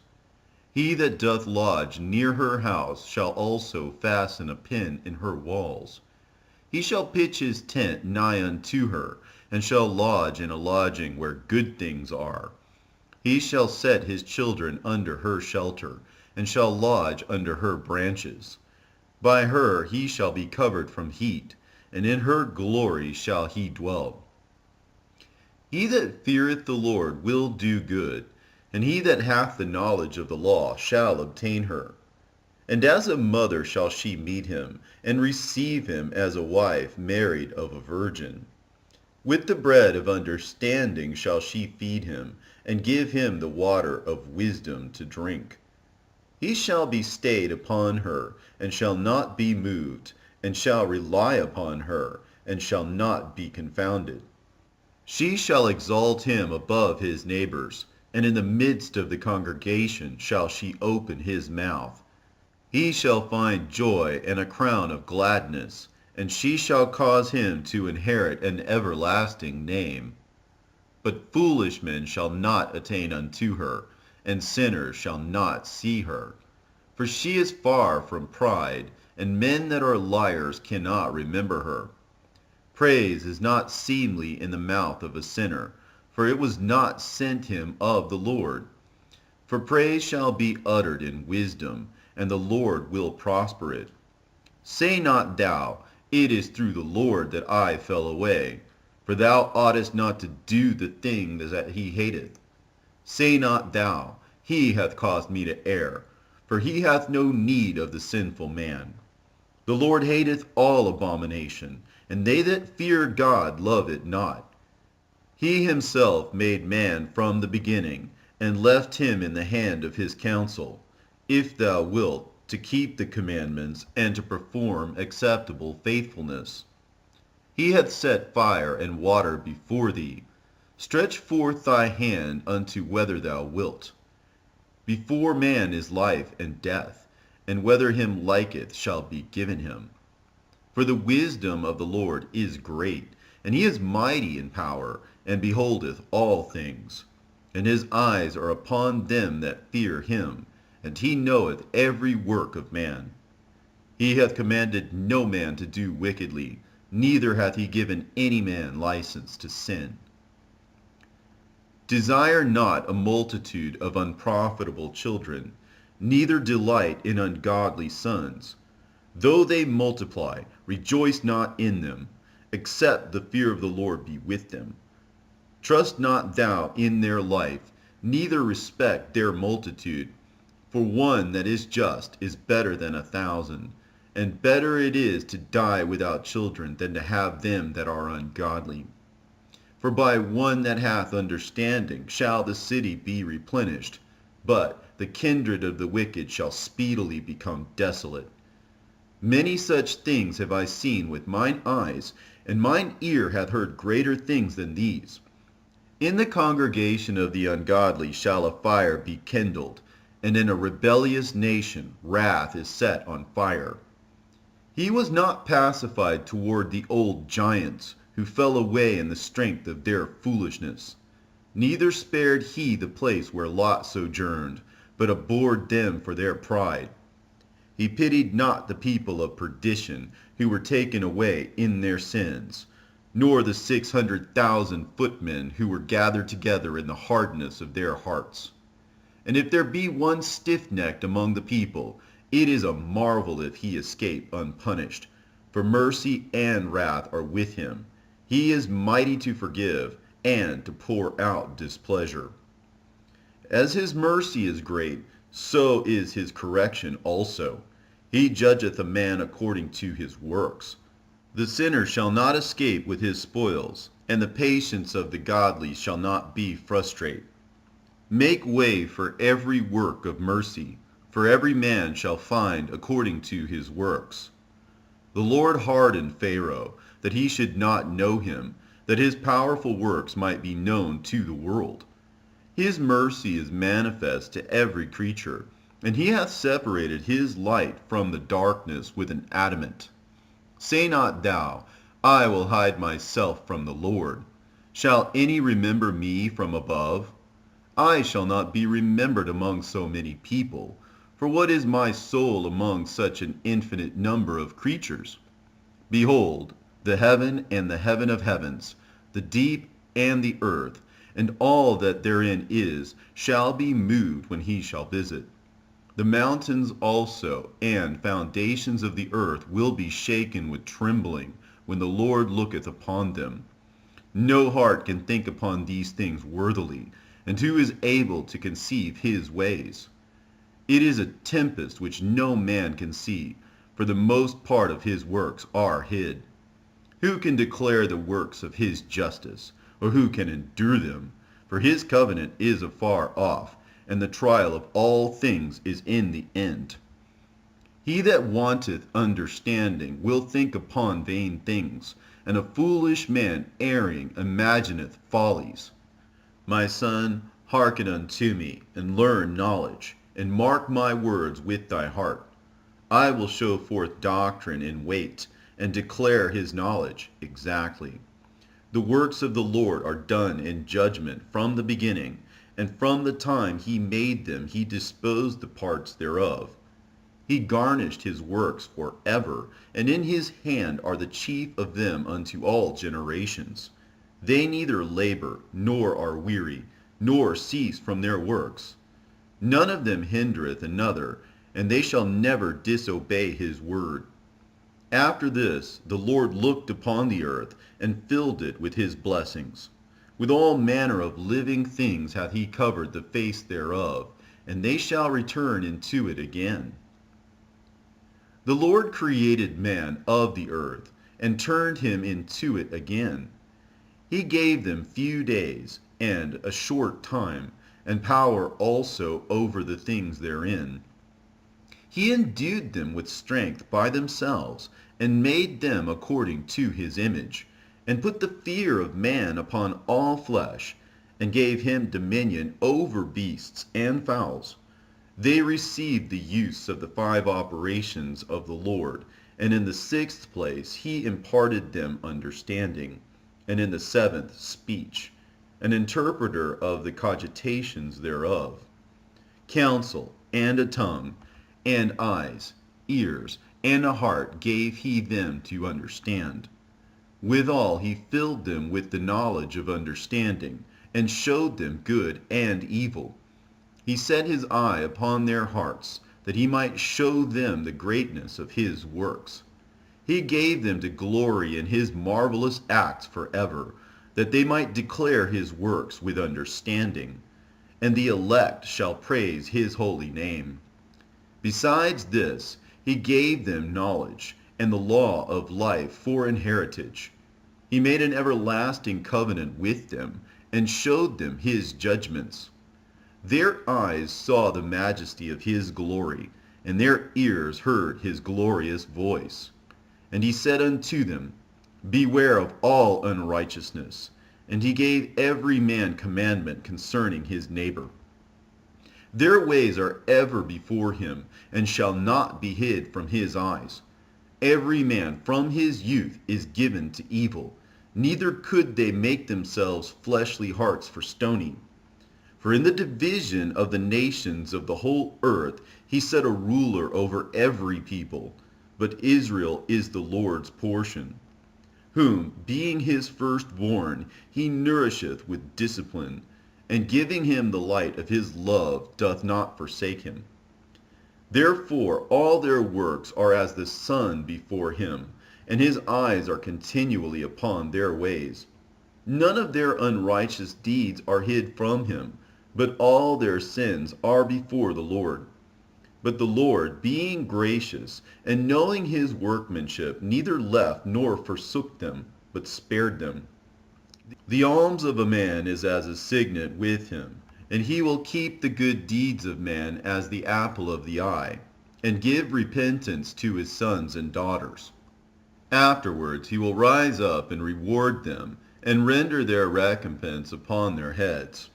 He that doth lodge near her house shall also fasten a pin in her walls. He shall pitch his tent nigh unto her, and shall lodge in a lodging where good things are. He shall set his children under her shelter, and shall lodge under her branches. By her he shall be covered from heat, and in her glory shall he dwell. He that feareth the Lord will do good, and he that hath the knowledge of the law shall obtain her. And as a mother shall she meet him, and receive him as a wife married of a virgin. With the bread of understanding shall she feed him, and give him the water of wisdom to drink. He shall be stayed upon her, and shall not be moved, and shall rely upon her, and shall not be confounded. She shall exalt him above his neighbors, and in the midst of the congregation shall she open his mouth. He shall find joy and a crown of gladness, and she shall cause him to inherit an everlasting name. But foolish men shall not attain unto her, and sinners shall not see her. For she is far from pride, and men that are liars cannot remember her. Praise is not seemly in the mouth of a sinner, for it was not sent him of the Lord. For praise shall be uttered in wisdom, and the Lord will prosper it. Say not thou, it is through the Lord that I fell away, for thou oughtest not to do the thing that he hateth. Say not thou, he hath caused me to err, for he hath no need of the sinful man. The Lord hateth all abomination, and they that fear God love it not. He himself made man from the beginning, and left him in the hand of his counsel, if thou wilt, to keep the commandments, and to perform acceptable faithfulness. He hath set fire and water before thee. Stretch forth thy hand unto whether thou wilt. Before man is life and death, and whether him liketh shall be given him. For the wisdom of the Lord is great, and he is mighty in power, and beholdeth all things. And his eyes are upon them that fear him, and he knoweth every work of man. He hath commanded no man to do wickedly, neither hath he given any man license to sin. Desire not a multitude of unprofitable children, neither delight in ungodly sons. Though they multiply, rejoice not in them, except the fear of the Lord be with them. Trust not thou in their life, neither respect their multitude. For one that is just is better than 1,000, and better it is to die without children than to have them that are ungodly. For by one that hath understanding shall the city be replenished, but the kindred of the wicked shall speedily become desolate. Many such things have I seen with mine eyes, and mine ear hath heard greater things than these. In the congregation of the ungodly shall a fire be kindled, and in a rebellious nation wrath is set on fire. He was not pacified toward the old giants, who fell away in the strength of their foolishness. Neither spared he the place where Lot sojourned, but abhorred them for their pride. He pitied not the people of perdition, who were taken away in their sins, nor the 600,000 footmen who were gathered together in the hardness of their hearts. And if there be one stiff-necked among the people, it is a marvel if he escape unpunished, for mercy and wrath are with him. He is mighty to forgive, and to pour out displeasure. As his mercy is great, so is his correction also. He judgeth a man according to his works. The sinner shall not escape with his spoils, and the patience of the godly shall not be frustrate. Make way for every work of mercy, for every man shall find according to his works. The Lord hardened Pharaoh, that he should not know him, that his powerful works might be known to the world. His mercy is manifest to every creature, and he hath separated his light from the darkness with an adamant. Say not thou, I will hide myself from the Lord. Shall any remember me from above? I shall not be remembered among so many people. For what is my soul among such an infinite number of creatures? Behold, the heaven and the heaven of heavens, the deep and the earth, and all that therein is, shall be moved when he shall visit. The mountains also and foundations of the earth will be shaken with trembling when the Lord looketh upon them. No heart can think upon these things worthily, and who is able to conceive his ways? It is a tempest which no man can see, for the most part of his works are hid. Who can declare the works of his justice, or who can endure them? For his covenant is afar off, and the trial of all things is in the end. He that wanteth understanding will think upon vain things, and a foolish man erring imagineth follies. My son, hearken unto me, and learn knowledge, and mark my words with thy heart. I will show forth doctrine in weight, and declare his knowledge exactly. The works of the Lord are done in judgment from the beginning, and from the time he made them he disposed the parts thereof. He garnished his works for ever, and in his hand are the chief of them unto all generations. They neither labor, nor are weary, nor cease from their works. None of them hindereth another, and they shall never disobey his word. After this the Lord looked upon the earth, and filled it with his blessings. With all manner of living things hath he covered the face thereof, and they shall return into it again. The Lord created man of the earth, and turned him into it again. He gave them few days, and a short time, and power also over the things therein. He endued them with strength by themselves, and made them according to his image, and put the fear of man upon all flesh, and gave him dominion over beasts and fowls. They received the use of the 5 operations of the Lord, and in the 6th place he imparted them understanding, and in the 7th speech, an interpreter of the cogitations thereof. Counsel, and a tongue, and eyes, ears, and a heart gave he them to understand. Withal he filled them with the knowledge of understanding, and showed them good and evil. He set his eye upon their hearts, that he might show them the greatness of his works. He gave them to glory in his marvelous acts forever, that they might declare his works with understanding. And the elect shall praise his holy name. Besides this, he gave them knowledge, and the law of life for an heritage. He made an everlasting covenant with them, and showed them his judgments. Their eyes saw the majesty of his glory, and their ears heard his glorious voice. And he said unto them, Beware of all unrighteousness. And he gave every man commandment concerning his neighbor. Their ways are ever before him, and shall not be hid from his eyes. Every man from his youth is given to evil, neither could they make themselves fleshly hearts for stoning. For in the division of the nations of the whole earth he set a ruler over every people, but Israel is the Lord's portion, whom, being his firstborn, he nourisheth with discipline, and giving him the light of his love doth not forsake him. Therefore all their works are as the sun before him, and his eyes are continually upon their ways. None of their unrighteous deeds are hid from him, but all their sins are before the Lord. But the Lord, being gracious, and knowing his workmanship, neither left nor forsook them, but spared them. The alms of a man is as a signet with him, and he will keep the good deeds of man as the apple of the eye, and give repentance to his sons and daughters. Afterwards he will rise up and reward them, and render their recompense upon their heads.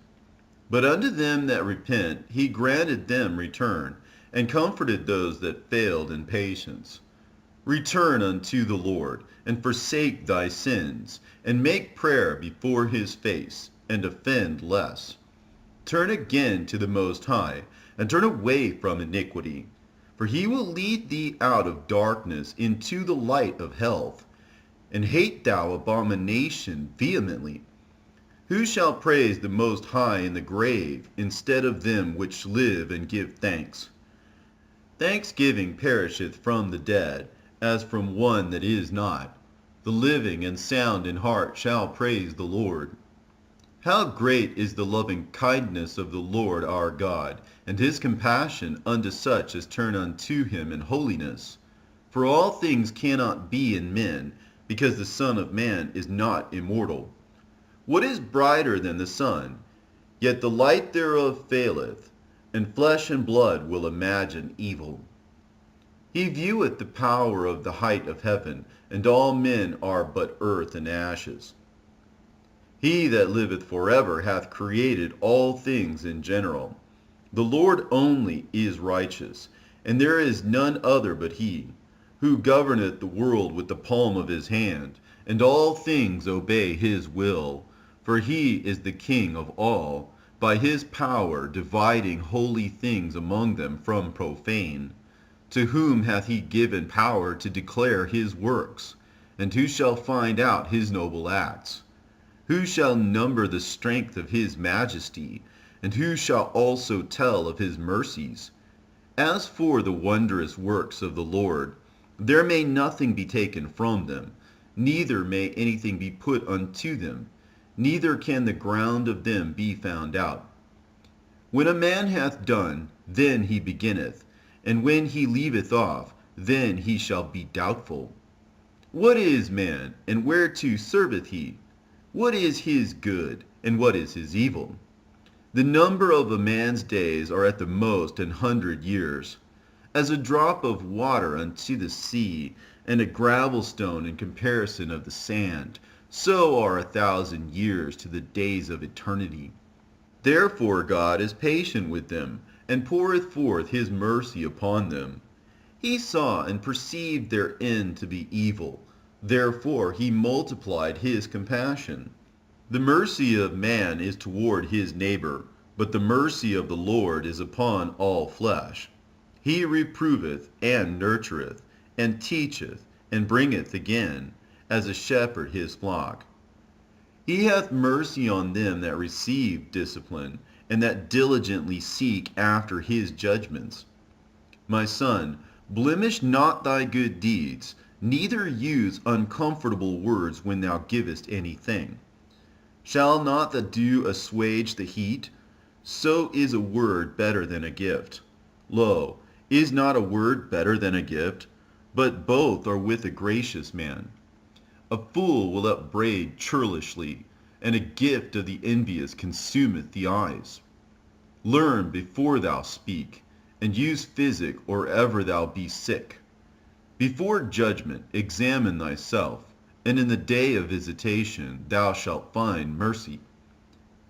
But unto them that repent he granted them return, and comforted those that failed in patience. Return unto the Lord, and forsake thy sins, and make prayer before his face, and offend less. Turn again to the Most High, and turn away from iniquity. For he will lead thee out of darkness into the light of health. And hate thou abomination vehemently. Who shall praise the Most High in the grave, instead of them which live and give thanks? Thanksgiving perisheth from the dead, as from one that is not. The living and sound in heart shall praise the Lord. How great is the loving kindness of the Lord our God, and his compassion unto such as turn unto him in holiness. For all things cannot be in men, because the Son of Man is not immortal. What is brighter than the sun? Yet the light thereof faileth, and flesh and blood will imagine evil. He vieweth the power of the height of heaven, and all men are but earth and ashes. He that liveth forever hath created all things in general. The Lord only is righteous, and there is none other but he, who governeth the world with the palm of his hand, and all things obey his will. For he is the King of all, by his power dividing holy things among them from profane. To whom hath he given power to declare his works? And who shall find out his noble acts? Who shall number the strength of his majesty? And who shall also tell of his mercies? As for the wondrous works of the Lord, there may nothing be taken from them, neither may anything be put unto them, neither can the ground of them be found out. When a man hath done, then he beginneth, and when he leaveth off, then he shall be doubtful. What is man, and whereto serveth he? What is his good, and what is his evil? The number of a man's days are at the most 100 years. As a drop of water unto the sea, and a gravel stone in comparison of the sand, so are 1,000 years to the days of eternity. Therefore God is patient with them, and poureth forth his mercy upon them. He saw and perceived their end to be evil, therefore he multiplied his compassion. The mercy of man is toward his neighbor, but the mercy of the Lord is upon all flesh. He reproveth and nurtureth, and teacheth, and bringeth again, as a shepherd his flock. He hath mercy on them that receive discipline, and that diligently seek after his judgments. My son, blemish not thy good deeds, neither use uncomfortable words when thou givest anything. Shall not the dew assuage the heat? So is a word better than a gift. Lo, is not a word better than a gift? But both are with a gracious man. A fool will upbraid churlishly, and a gift of the envious consumeth the eyes. Learn before thou speak, and use physic or ever thou be sick. Before judgment examine thyself, and in the day of visitation thou shalt find mercy.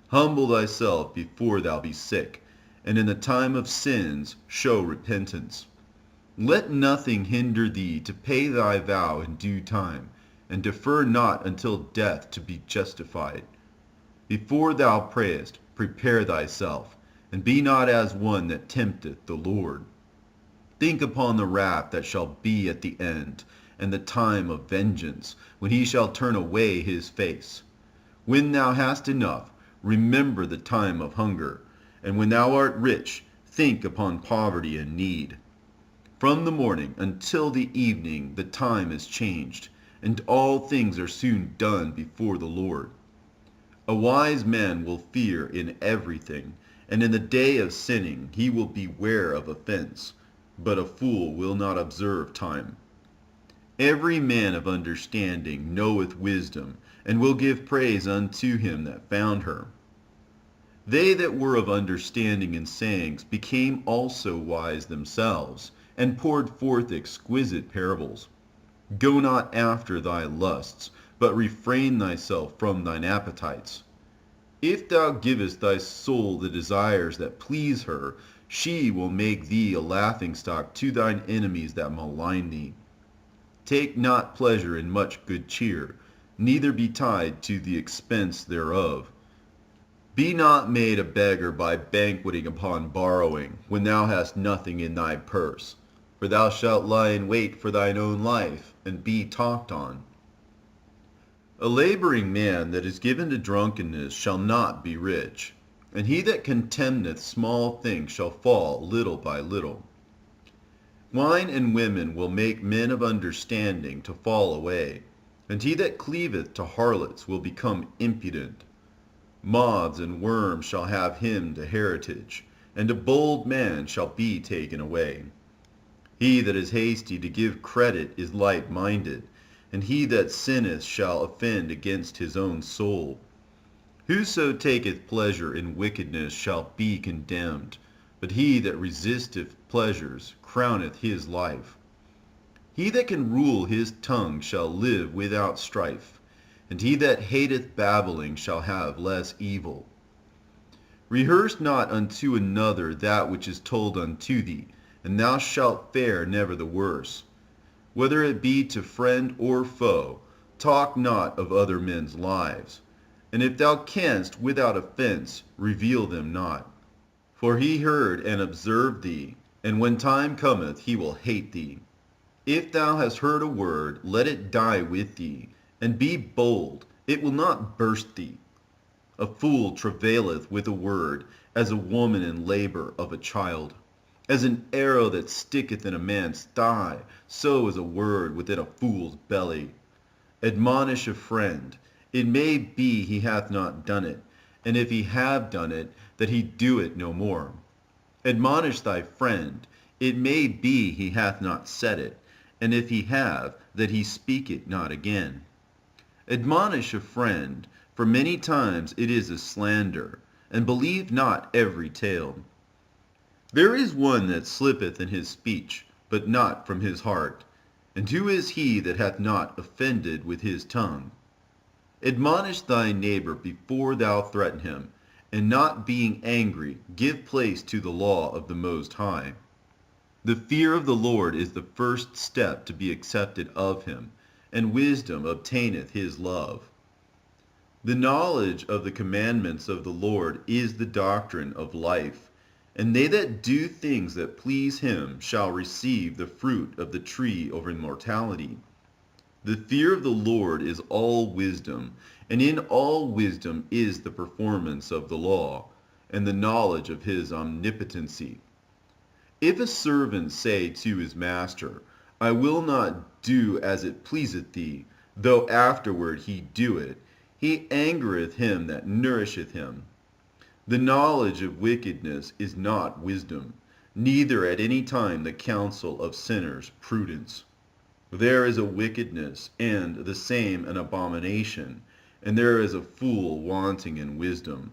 Humble thyself before thou be sick, and in the time of sins show repentance. Let nothing hinder thee to pay thy vow in due time, and defer not until death to be justified. Before thou prayest, prepare thyself, and be not as one that tempteth the Lord. Think upon the wrath that shall be at the end, and the time of vengeance, when he shall turn away his face. When thou hast enough, remember the time of hunger, and when thou art rich, think upon poverty and need. From the morning until the evening the time is changed, and all things are soon done before the Lord. A wise man will fear in everything, and in the day of sinning he will beware of offense, but a fool will not observe time. Every man of understanding knoweth wisdom, and will give praise unto him that found her. They that were of understanding in sayings became also wise themselves, and poured forth exquisite parables. Go not after thy lusts, but refrain thyself from thine appetites. If thou givest thy soul the desires that please her, She will make thee a laughingstock to thine enemies that malign thee. Take not pleasure in much good cheer, neither be tied to the expense thereof. Be not made a beggar by banqueting upon borrowing, when thou hast nothing in thy purse. For thou shalt lie in wait for thine own life, and be talked on. A laboring man that is given to drunkenness shall not be rich, and he that contemneth small things shall fall little by little. Wine and women will make men of understanding to fall away, and he that cleaveth to harlots will become impudent. Moths and worms shall have him to heritage, and a bold man shall be taken away. He that is hasty to give credit is light-minded, and he that sinneth shall offend against his own soul. Whoso taketh pleasure in wickedness shall be condemned, but he that resisteth pleasures crowneth his life. He that can rule his tongue shall live without strife, and he that hateth babbling shall have less evil. Rehearse not unto another that which is told unto thee, and thou shalt fare never the worse. Whether it be to friend or foe, talk not of other men's lives. And if thou canst without offense, reveal them not. For he heard and observed thee, and when time cometh he will hate thee. If thou hast heard a word, let it die with thee, and be bold, it will not burst thee. A fool travaileth with a word, as a woman in labor of a child. As an arrow that sticketh in a man's thigh, so is a word within a fool's belly. Admonish a friend. It may be he hath not done it, and if he have done it, that he do it no more. Admonish thy friend. It may be he hath not said it, and if he have, that he speak it not again. Admonish a friend, for many times it is a slander, and believe not every tale. There is one that slippeth in his speech, but not from his heart. And who is he that hath not offended with his tongue? Admonish thy neighbor before thou threaten him, and not being angry, give place to the law of the Most High. The fear of the Lord is the first step to be accepted of him, and wisdom obtaineth his love. The knowledge of the commandments of the Lord is the doctrine of life, and they that do things that please him shall receive the fruit of the tree of immortality. The fear of the Lord is all wisdom, and in all wisdom is the performance of the law, and the knowledge of his omnipotency. If a servant say to his master, I will not do as it pleaseth thee, though afterward he do it, he angereth him that nourisheth him. The knowledge of wickedness is not wisdom, neither at any time the counsel of sinners prudence. There is a wickedness, and the same an abomination, and there is a fool wanting in wisdom.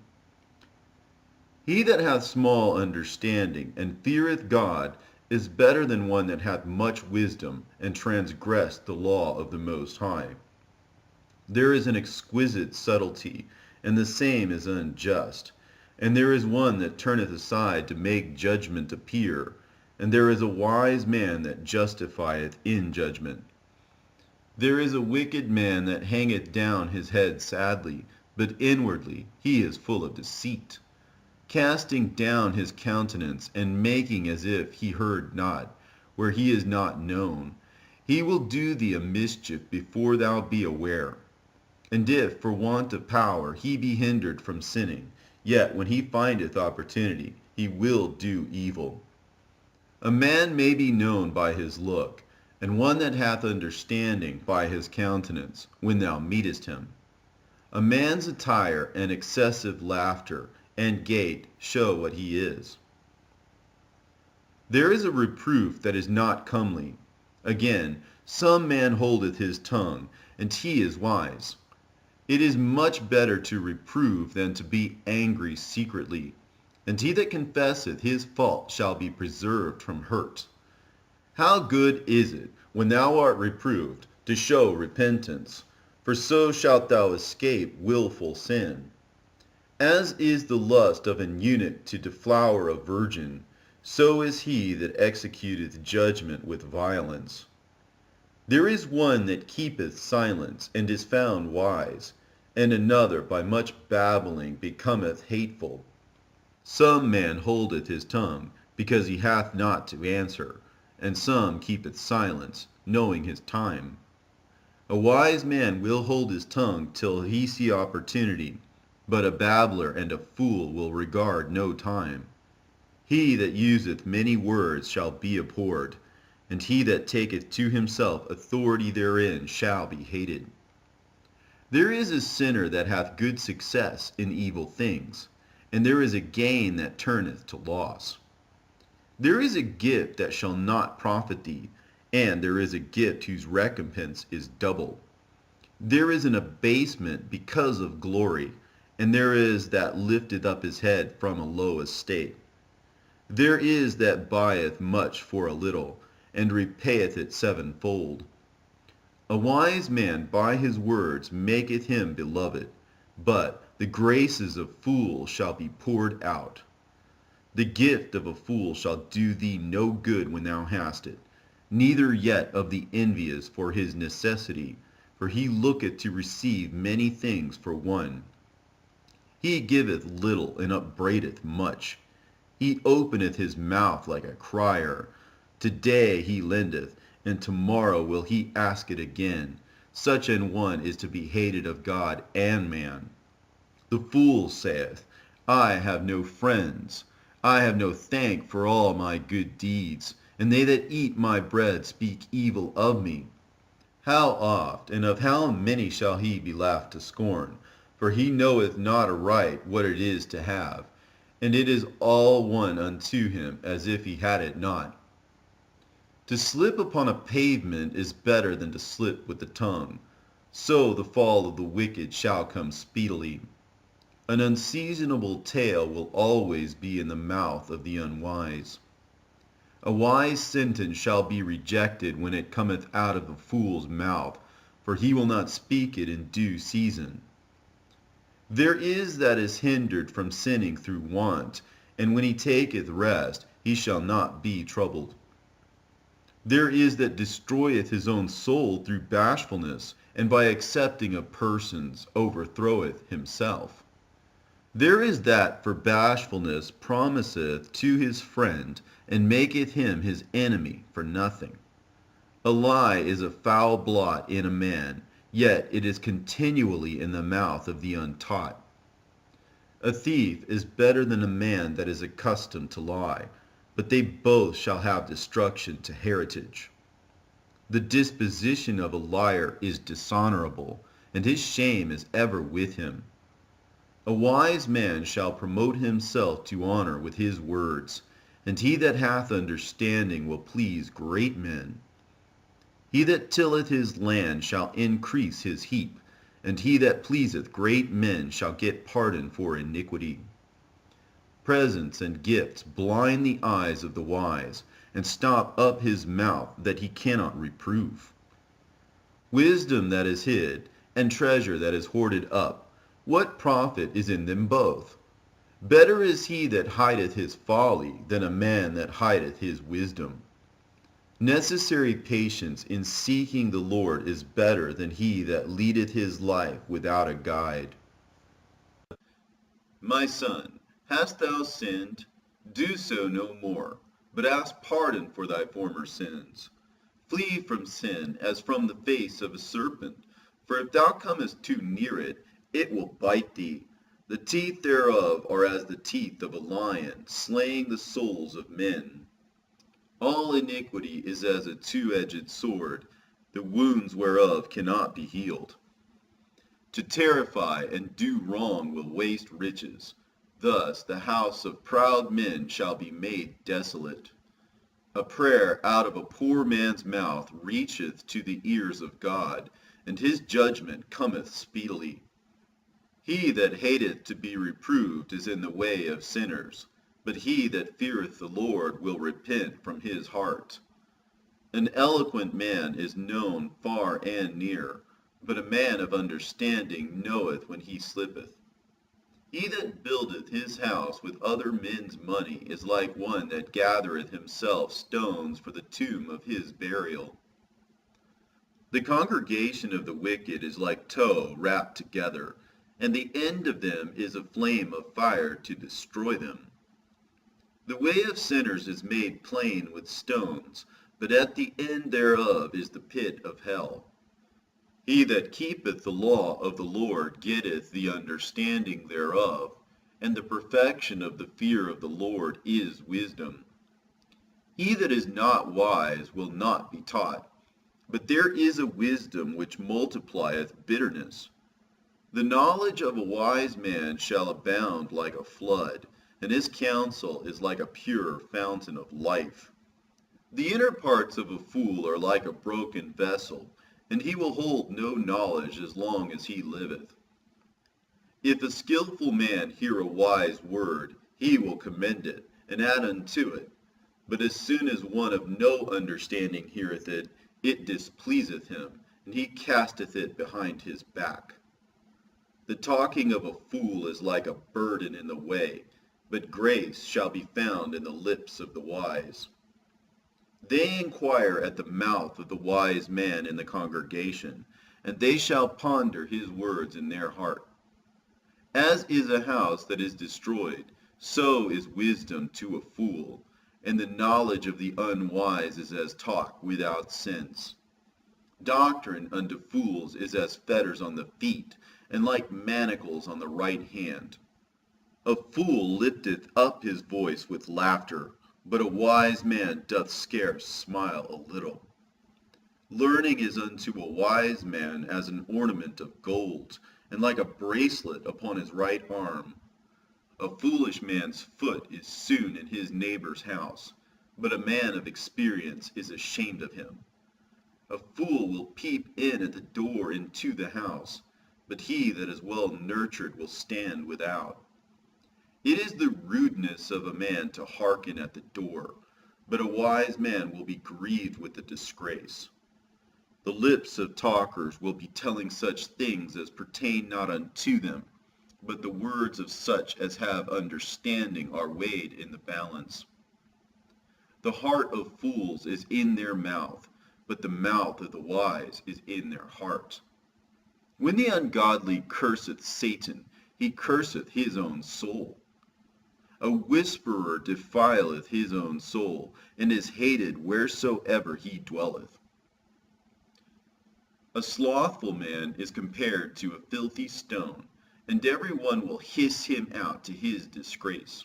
He that hath small understanding, and feareth God, is better than one that hath much wisdom, and transgressed the law of the Most High. There is an exquisite subtlety, and the same is unjust. And there is one that turneth aside to make judgment appear, and there is a wise man that justifieth in judgment. There is a wicked man that hangeth down his head sadly, but inwardly he is full of deceit, casting down his countenance, and making as if he heard not, where he is not known. He will do thee a mischief before thou be aware. And if for want of power he be hindered from sinning, yet when he findeth opportunity, he will do evil. A man may be known by his look, and one that hath understanding by his countenance, when thou meetest him. A man's attire and excessive laughter and gait show what he is. There is a reproof that is not comely. Again, some man holdeth his tongue, and he is wise. It is much better to reprove than to be angry secretly, and he that confesseth his fault shall be preserved from hurt. How good is it, when thou art reproved, to show repentance, for so shalt thou escape wilful sin. As is the lust of an eunuch to deflower a virgin, So is he that executeth judgment with violence. There is one that keepeth silence, and is found wise, and another by much babbling becometh hateful. Some man holdeth his tongue, because he hath not to answer, and some keepeth silence, knowing his time. A wise man will hold his tongue till he see opportunity, but a babbler and a fool will regard no time. He that useth many words shall be abhorred, and he that taketh to himself authority therein shall be hated. There is a sinner that hath good success in evil things, and there is a gain that turneth to loss. There is a gift that shall not profit thee, and there is a gift whose recompense is double. There is an abasement because of glory, and there is that lifteth up his head from a low estate. There is that buyeth much for a little, and repayeth it sevenfold. A wise man by his words maketh him beloved, but the graces of fools shall be poured out. The gift of a fool shall do thee no good when thou hast it, neither yet of the envious for his necessity, for he looketh to receive many things for one. He giveth little and upbraideth much. He openeth his mouth like a crier. Today he lendeth, and tomorrow will he ask it again. Such an one is to be hated of God and man. The fool saith, I have no friends. I have no thank for all my good deeds, and they that eat my bread speak evil of me. How oft, and of how many shall he be laughed to scorn? For he knoweth not aright what it is to have, and it is all one unto him as if he had it not. To slip upon a pavement is better than to slip with the tongue. So the fall of the wicked shall come speedily. An unseasonable tale will always be in the mouth of the unwise. A wise sentence shall be rejected when it cometh out of a fool's mouth, for he will not speak it in due season. There is that is hindered from sinning through want, and when he taketh rest, he shall not be troubled. There is that destroyeth his own soul through bashfulness, and by accepting of persons overthroweth himself. There is that for bashfulness promiseth to his friend, and maketh him his enemy for nothing. A lie is a foul blot in a man, yet it is continually in the mouth of the untaught. A thief is better than a man that is accustomed to lie, but they both shall have destruction to heritage. The disposition of a liar is dishonorable, and his shame is ever with him. A wise man shall promote himself to honor with his words, and he that hath understanding will please great men. He that tilleth his land shall increase his heap, and he that pleaseth great men shall get pardon for iniquity. Presents and gifts blind the eyes of the wise, and stop up his mouth that he cannot reprove. Wisdom that is hid, and treasure that is hoarded up, what profit is in them both? Better is he that hideth his folly than a man that hideth his wisdom. Necessary patience in seeking the Lord is better than he that leadeth his life without a guide. My son, hast thou sinned? Do so no more, but ask pardon for thy former sins. Flee from sin as from the face of a serpent, for if thou comest too near it, it will bite thee. The teeth thereof are as the teeth of a lion, slaying the souls of men. All iniquity is as a two-edged sword, the wounds whereof cannot be healed. To terrify and do wrong will waste riches. Thus the house of proud men shall be made desolate. A prayer out of a poor man's mouth reacheth to the ears of God, and his judgment cometh speedily. He that hateth to be reproved is in the way of sinners, but he that feareth the Lord will repent from his heart. An eloquent man is known far and near, but a man of understanding knoweth when he slippeth. He that buildeth his house with other men's money is like one that gathereth himself stones for the tomb of his burial. The congregation of the wicked is like tow wrapped together, and the end of them is a flame of fire to destroy them. The way of sinners is made plain with stones, but at the end thereof is the pit of hell. He that keepeth the law of the Lord getteth the understanding thereof, and the perfection of the fear of the Lord is wisdom. He that is not wise will not be taught, but there is a wisdom which multiplieth bitterness. The knowledge of a wise man shall abound like a flood, and his counsel is like a pure fountain of life. The inner parts of a fool are like a broken vessel, and he will hold no knowledge as long as he liveth. If a skillful man hear a wise word, he will commend it, and add unto it. But as soon as one of no understanding heareth it, it displeaseth him, and he casteth it behind his back. The talking of a fool is like a burden in the way, but grace shall be found in the lips of the wise. They inquire at the mouth of the wise man in the congregation, and they shall ponder his words in their heart. As is a house that is destroyed, so is wisdom to a fool, and the knowledge of the unwise is as talk without sense. Doctrine unto fools is as fetters on the feet, and like manacles on the right hand. A fool lifteth up his voice with laughter, but a wise man doth scarce smile a little. Learning is unto a wise man as an ornament of gold, and like a bracelet upon his right arm. A foolish man's foot is soon in his neighbor's house, but a man of experience is ashamed of him. A fool will peep in at the door into the house, but he that is well nurtured will stand without. It is the rudeness of a man to hearken at the door, but a wise man will be grieved with the disgrace. The lips of talkers will be telling such things as pertain not unto them, but the words of such as have understanding are weighed in the balance. The heart of fools is in their mouth, but the mouth of the wise is in their heart. When the ungodly curseth Satan, he curseth his own soul. A whisperer defileth his own soul, and is hated wheresoever he dwelleth. A slothful man is compared to a filthy stone, and every one will hiss him out to his disgrace.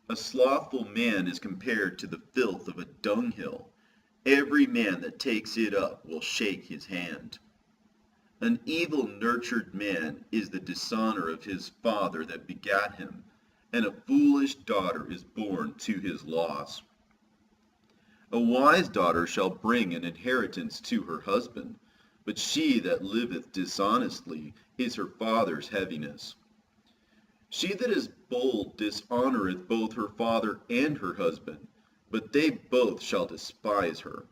A slothful man is compared to the filth of a dunghill. Every man that takes it up will shake his hand. An evil-nurtured man is the dishonor of his father that begat him, and a foolish daughter is born to his loss. A wise daughter shall bring an inheritance to her husband, but she that liveth dishonestly is her father's heaviness. She that is bold dishonoreth both her father and her husband, but they both shall despise her.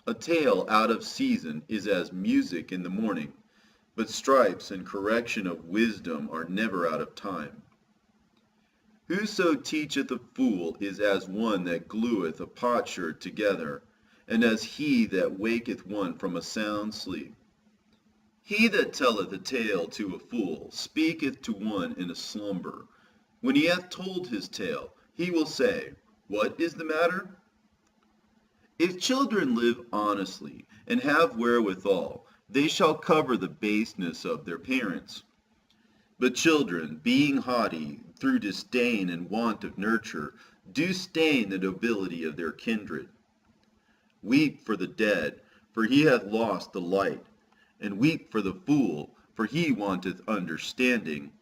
A tale out of season is as music in the morning, but stripes and correction of wisdom are never out of time. Whoso teacheth a fool is as one that glueth a potsherd together, and as he that waketh one from a sound sleep. He that telleth a tale to a fool speaketh to one in a slumber. When he hath told his tale, he will say, What is the matter? If children live honestly, and have wherewithal, they shall cover the baseness of their parents. But children, being haughty, through disdain and want of nurture, do stain the nobility of their kindred. Weep for the dead, for he hath lost the light, and weep for the fool, for he wanteth understanding.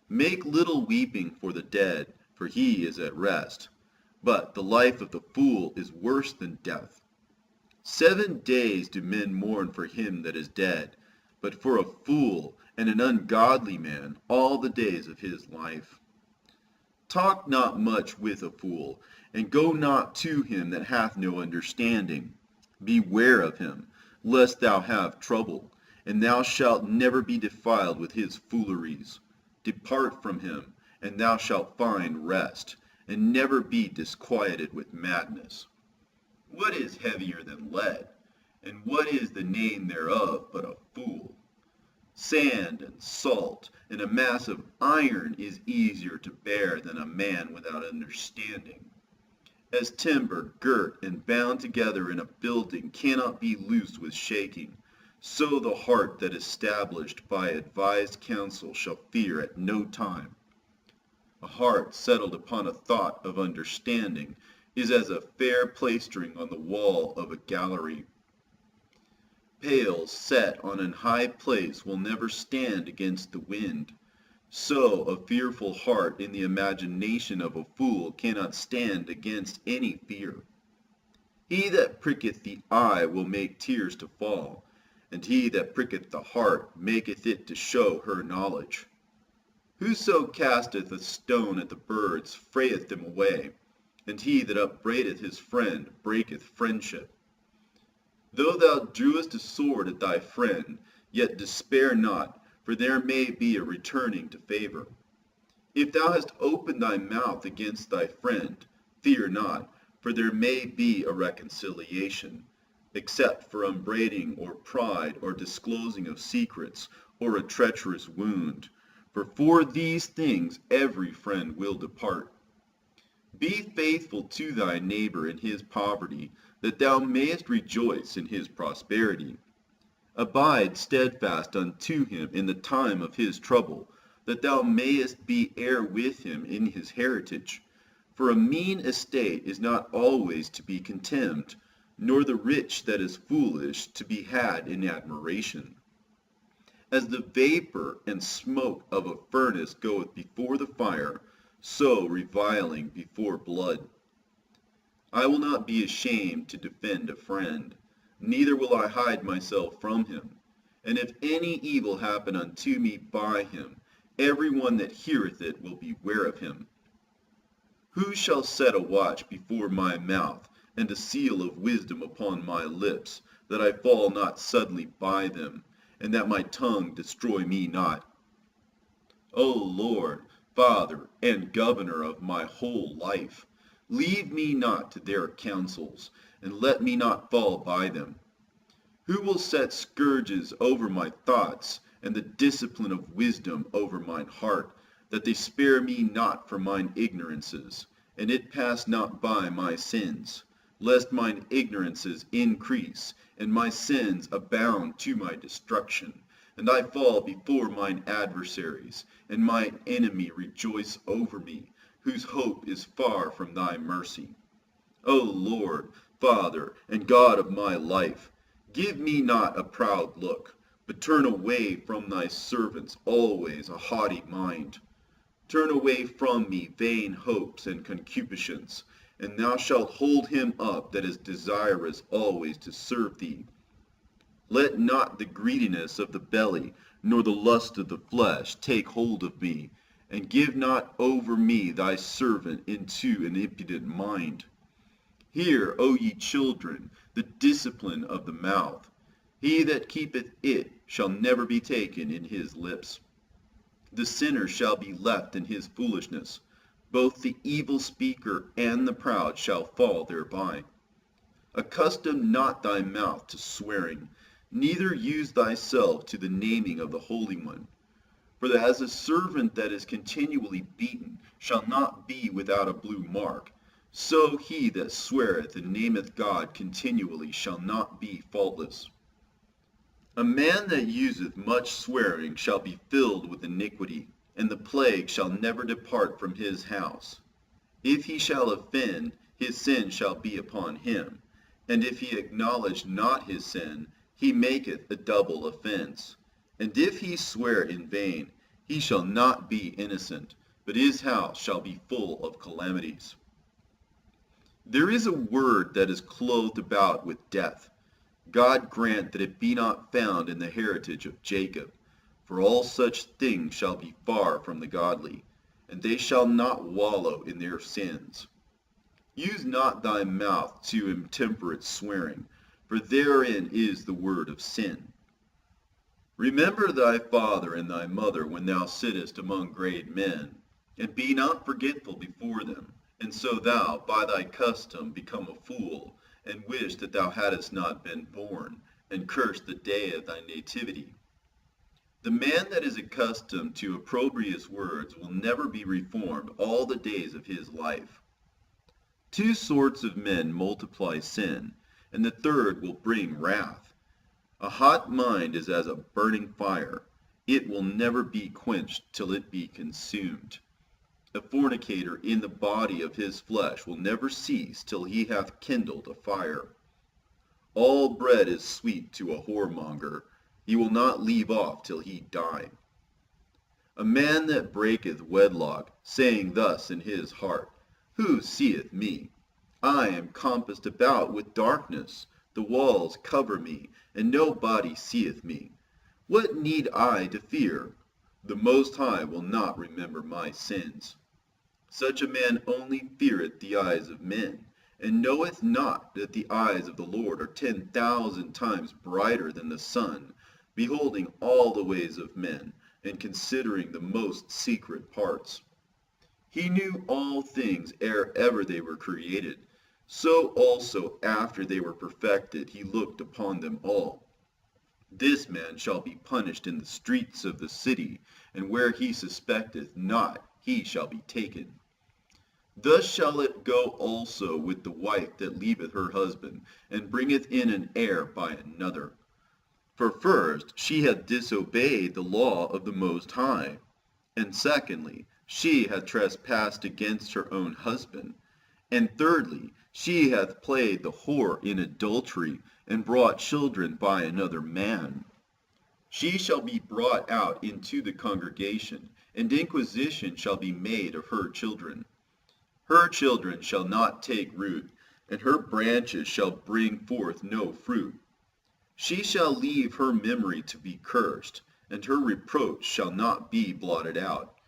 Make little weeping for the dead, for he is at rest. But the life of the fool is worse than death. 7 days do men mourn for him that is dead, but for a fool and an ungodly man all the days of his life. Talk not much with a fool, and go not to him that hath no understanding. Beware of him, lest thou have trouble, and thou shalt never be defiled with his fooleries. Depart from him, and thou shalt find rest, and never be disquieted with madness. What is heavier than lead? And what is the name thereof but a fool? Sand and salt and a mass of iron is easier to bear than a man without understanding. As timber girt and bound together in a building cannot be loosed with shaking, so the heart that is established by advised counsel shall fear at no time. A heart settled upon a thought of understanding is as a fair plastering on the wall of a gallery. Pails set on an high place will never stand against the wind. So a fearful heart in the imagination of a fool cannot stand against any fear. He that pricketh the eye will make tears to fall, and he that pricketh the heart maketh it to show her knowledge. Whoso casteth a stone at the birds frayeth them away, and he that upbraideth his friend breaketh friendship. Though thou drewest a sword at thy friend, yet despair not, for there may be a returning to favor. If thou hast opened thy mouth against thy friend, fear not, for there may be a reconciliation, except for upbraiding or pride or disclosing of secrets or a treacherous wound. For these things every friend will depart. Be faithful to thy neighbor in his poverty, that thou mayest rejoice in his prosperity. Abide steadfast unto him in the time of his trouble, that thou mayest be heir with him in his heritage. For a mean estate is not always to be contemned, nor the rich that is foolish to be had in admiration. As the vapor and smoke of a furnace goeth before the fire, so reviling before blood. I will not be ashamed to defend a friend, neither will I hide myself from him. And if any evil happen unto me by him, every one that heareth it will beware of him. Who shall set a watch before my mouth, and a seal of wisdom upon my lips, that I fall not suddenly by them, and that my tongue destroy me not? O Lord, Father and Governor of my whole life, leave me not to their counsels, and let me not fall by them. Who will set scourges over my thoughts, and the discipline of wisdom over mine heart, that they spare me not for mine ignorances, and it pass not by my sins, lest mine ignorances increase, and my sins abound to my destruction, and I fall before mine adversaries, and mine enemy rejoice over me, whose hope is far from thy mercy. O Lord, Father, and God of my life, give me not a proud look, but turn away from thy servants always a haughty mind. Turn away from me vain hopes and concupiscence, and thou shalt hold him up that is desirous always to serve thee. Let not the greediness of the belly, nor the lust of the flesh take hold of me, and give not over me thy servant into an impudent mind. Hear, O ye children, the discipline of the mouth. He that keepeth it shall never be taken in his lips. The sinner shall be left in his foolishness. Both the evil speaker and the proud shall fall thereby. Accustom not thy mouth to swearing, neither use thyself to the naming of the Holy One. For as a servant that is continually beaten shall not be without a blue mark, so he that sweareth and nameth God continually shall not be faultless. A man that useth much swearing shall be filled with iniquity, and the plague shall never depart from his house. If he shall offend, his sin shall be upon him, and if he acknowledge not his sin, he maketh a double offense. And if he swear in vain, he shall not be innocent, but his house shall be full of calamities. There is a word that is clothed about with death. God grant that it be not found in the heritage of Jacob, for all such things shall be far from the godly, and they shall not wallow in their sins. Use not thy mouth to intemperate swearing, for therein is the word of sin. Remember thy father and thy mother when thou sittest among great men, and be not forgetful before them, and so thou by thy custom become a fool, and wish that thou hadst not been born, and curse the day of thy nativity. The man that is accustomed to opprobrious words will never be reformed all the days of his life. Two sorts of men multiply sin, and the third will bring wrath. A hot mind is as a burning fire. It will never be quenched till it be consumed. A fornicator in the body of his flesh will never cease till he hath kindled a fire. All bread is sweet to a whoremonger. He will not leave off till he die. A man that breaketh wedlock, saying thus in his heart, Who seeth me? I am compassed about with darkness. The walls cover me, and nobody seeth me. What need I to fear? The Most High will not remember my sins. Such a man only feareth the eyes of men, and knoweth not that the eyes of the Lord are 10,000 times brighter than the sun, beholding all the ways of men, and considering the most secret parts. He knew all things ere ever they were created. So also after they were perfected he looked upon them all. This man shall be punished in the streets of the city, and where he suspecteth not he shall be taken. Thus shall it go also with the wife that leaveth her husband, and bringeth in an heir by another. For first, she hath disobeyed the law of the Most High, and secondly, she hath trespassed against her own husband, and thirdly, she hath played the whore in adultery, and brought children by another man. She shall be brought out into the congregation, and inquisition shall be made of her children. Her children shall not take root, and her branches shall bring forth no fruit. She shall leave her memory to be cursed, and her reproach shall not be blotted out.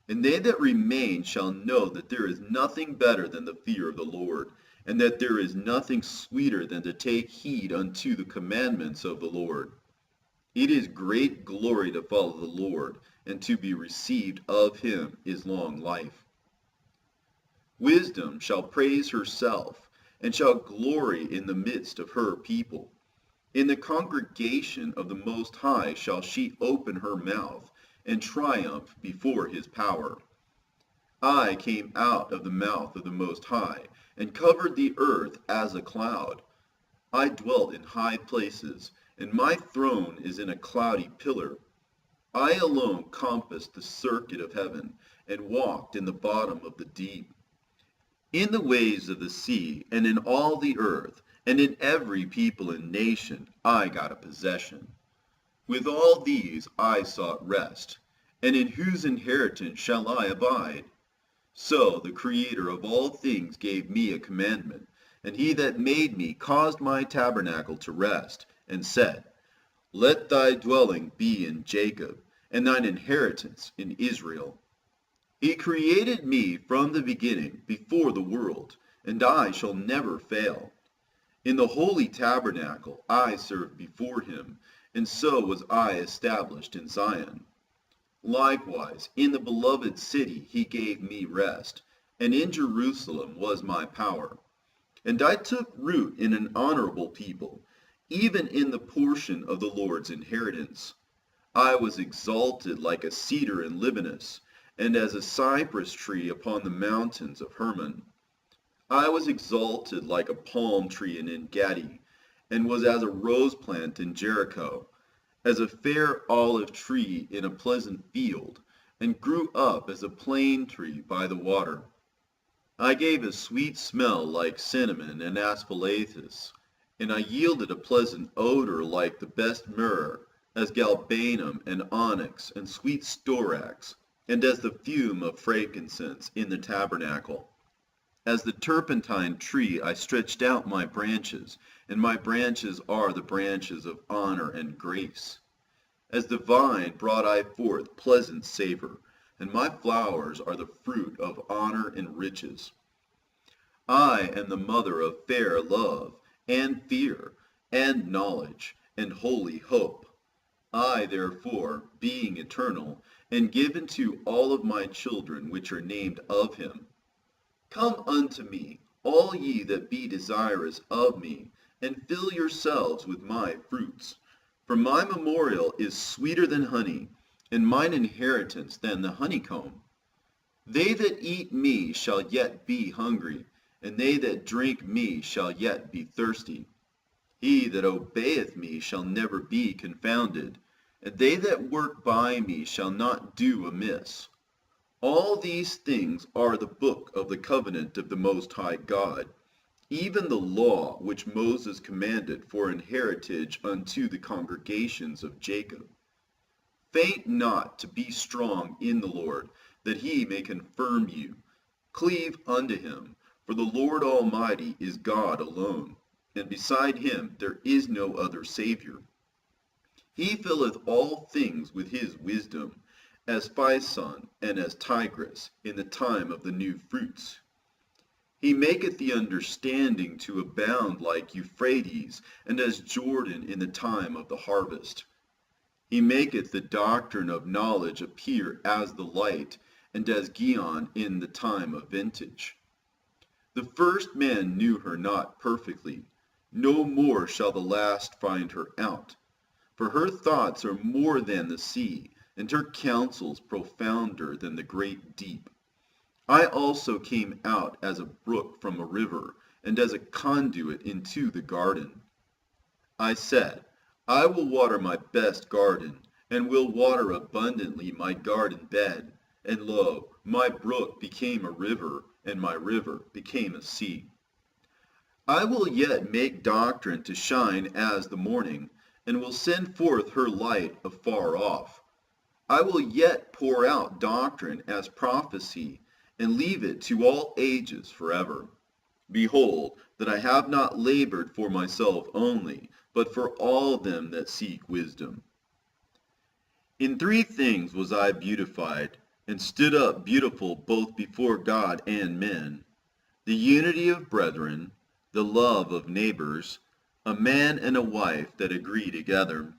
And they that remain shall know that there is nothing better than the fear of the Lord, and that there is nothing sweeter than to take heed unto the commandments of the Lord. It is great glory to follow the Lord, and to be received of him is long life. Wisdom shall praise herself, and shall glory in the midst of her people. In the congregation of the Most High shall she open her mouth, and triumph before his power. I came out of the mouth of the Most High, and covered the earth as a cloud. I dwelt in high places, and my throne is in a cloudy pillar. I alone compassed the circuit of heaven, and walked in the bottom of the deep. In the waves of the sea, and in all the earth, and in every people and nation, I got a possession. With all these I sought rest, and in whose inheritance shall I abide? So the Creator of all things gave me a commandment, and he that made me caused my tabernacle to rest, and said, Let thy dwelling be in Jacob, and thine inheritance in Israel. He created me from the beginning, before the world, and I shall never fail. In the holy tabernacle I served before him, and so was I established in Zion. Likewise, in the beloved city he gave me rest, and in Jerusalem was my power. And I took root in an honorable people, even in the portion of the Lord's inheritance. I was exalted like a cedar in Libanus, and as a cypress tree upon the mountains of Hermon. I was exalted like a palm tree in En-gedi, and was as a rose plant in Jericho, as a fair olive tree in a pleasant field, and grew up as a plane tree by the water. I gave a sweet smell like cinnamon and aspalathus, and I yielded a pleasant odor like the best myrrh, as galbanum and onyx and sweet storax, and as the fume of frankincense in the tabernacle. As the turpentine tree I stretched out my branches, and my branches are the branches of honor and grace. As the vine brought I forth pleasant savor, and my flowers are the fruit of honor and riches. I am the mother of fair love, and fear, and knowledge, and holy hope. I therefore, being eternal, and given to all of my children which are named of him, come unto me, all ye that be desirous of me, and fill yourselves with my fruits. For my memorial is sweeter than honey, and mine inheritance than the honeycomb. They that eat me shall yet be hungry, and they that drink me shall yet be thirsty. He that obeyeth me shall never be confounded, and they that work by me shall not do amiss. All these things are the book of the covenant of the Most High God, even the law which Moses commanded for an heritage unto the congregations of Jacob. Faint not to be strong in the Lord, that he may confirm you. Cleave unto him, for the Lord Almighty is God alone, and beside him there is no other Savior. He filleth all things with his wisdom, as Pison and as Tigris in the time of the new fruits. He maketh the understanding to abound like Euphrates, and as Jordan in the time of the harvest. He maketh the doctrine of knowledge appear as the light, and as Gihon in the time of vintage. The first man knew her not perfectly, no more shall the last find her out. For her thoughts are more than the sea, and her counsels profounder than the great deep. I also came out as a brook from a river, and as a conduit into the garden. I said, I will water my best garden, and will water abundantly my garden bed. And lo, my brook became a river, and my river became a sea. I will yet make doctrine to shine as the morning, and will send forth her light afar off. I will yet pour out doctrine as prophecy, and leave it to all ages forever. Behold, that I have not labored for myself only, but for all them that seek wisdom. In 3 things was I beautified, and stood up beautiful both before God and men: the unity of brethren, the love of neighbors, a man and a wife that agree together.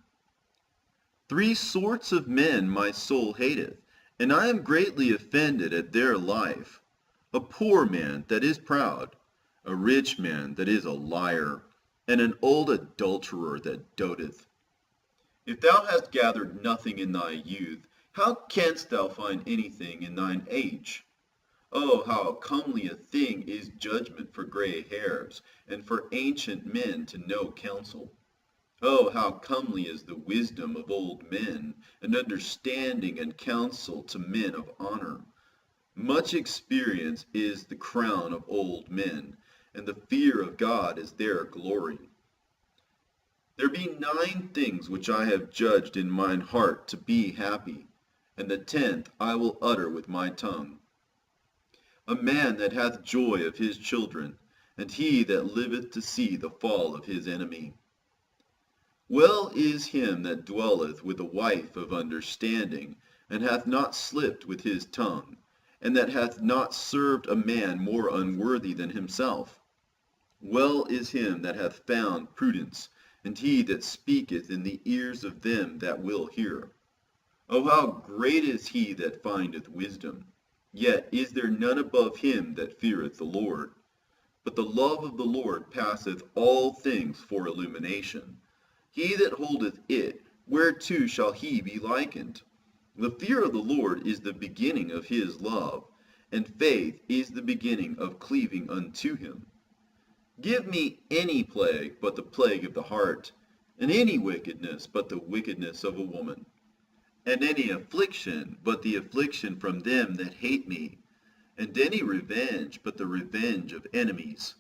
3 sorts of men my soul hateth, and I am greatly offended at their life: a poor man that is proud, a rich man that is a liar, and an old adulterer that doteth. If thou hast gathered nothing in thy youth, how canst thou find anything in thine age? Oh, how comely a thing is judgment for gray hairs, and for ancient men to know counsel. Oh, how comely is the wisdom of old men, and understanding and counsel to men of honor. Much experience is the crown of old men, and the fear of God is their glory. There be 9 things which I have judged in mine heart to be happy, and the 10th I will utter with my tongue. A man that hath joy of his children, and he that liveth to see the fall of his enemy. Well is him that dwelleth with a wife of understanding, and hath not slipped with his tongue, and that hath not served a man more unworthy than himself. Well is him that hath found prudence, and he that speaketh in the ears of them that will hear. O how great is he that findeth wisdom! Yet is there none above him that feareth the Lord. But the love of the Lord passeth all things for illumination. He that holdeth it, whereto shall he be likened? The fear of the Lord is the beginning of his love, and faith is the beginning of cleaving unto him. Give me any plague but the plague of the heart, and any wickedness but the wickedness of a woman, and any affliction but the affliction from them that hate me, and any revenge but the revenge of enemies.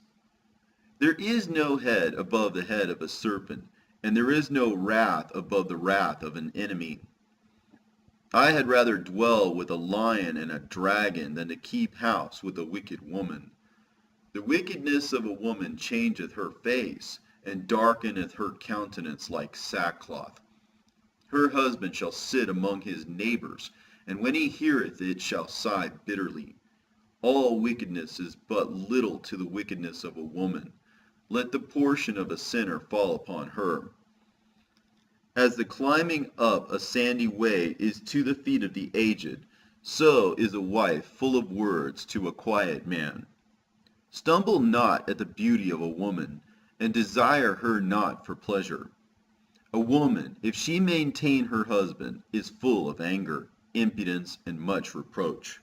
There is no head above the head of a serpent, and there is no wrath above the wrath of an enemy. I had rather dwell with a lion and a dragon than to keep house with a wicked woman. The wickedness of a woman changeth her face, and darkeneth her countenance like sackcloth. Her husband shall sit among his neighbors, and when he heareth it shall sigh bitterly. All wickedness is but little to the wickedness of a woman. Let the portion of a sinner fall upon her. As the climbing up a sandy way is to the feet of the aged, so is a wife full of words to a quiet man. Stumble not at the beauty of a woman, and desire her not for pleasure. A woman, if she maintain her husband, is full of anger, impudence, and much reproach.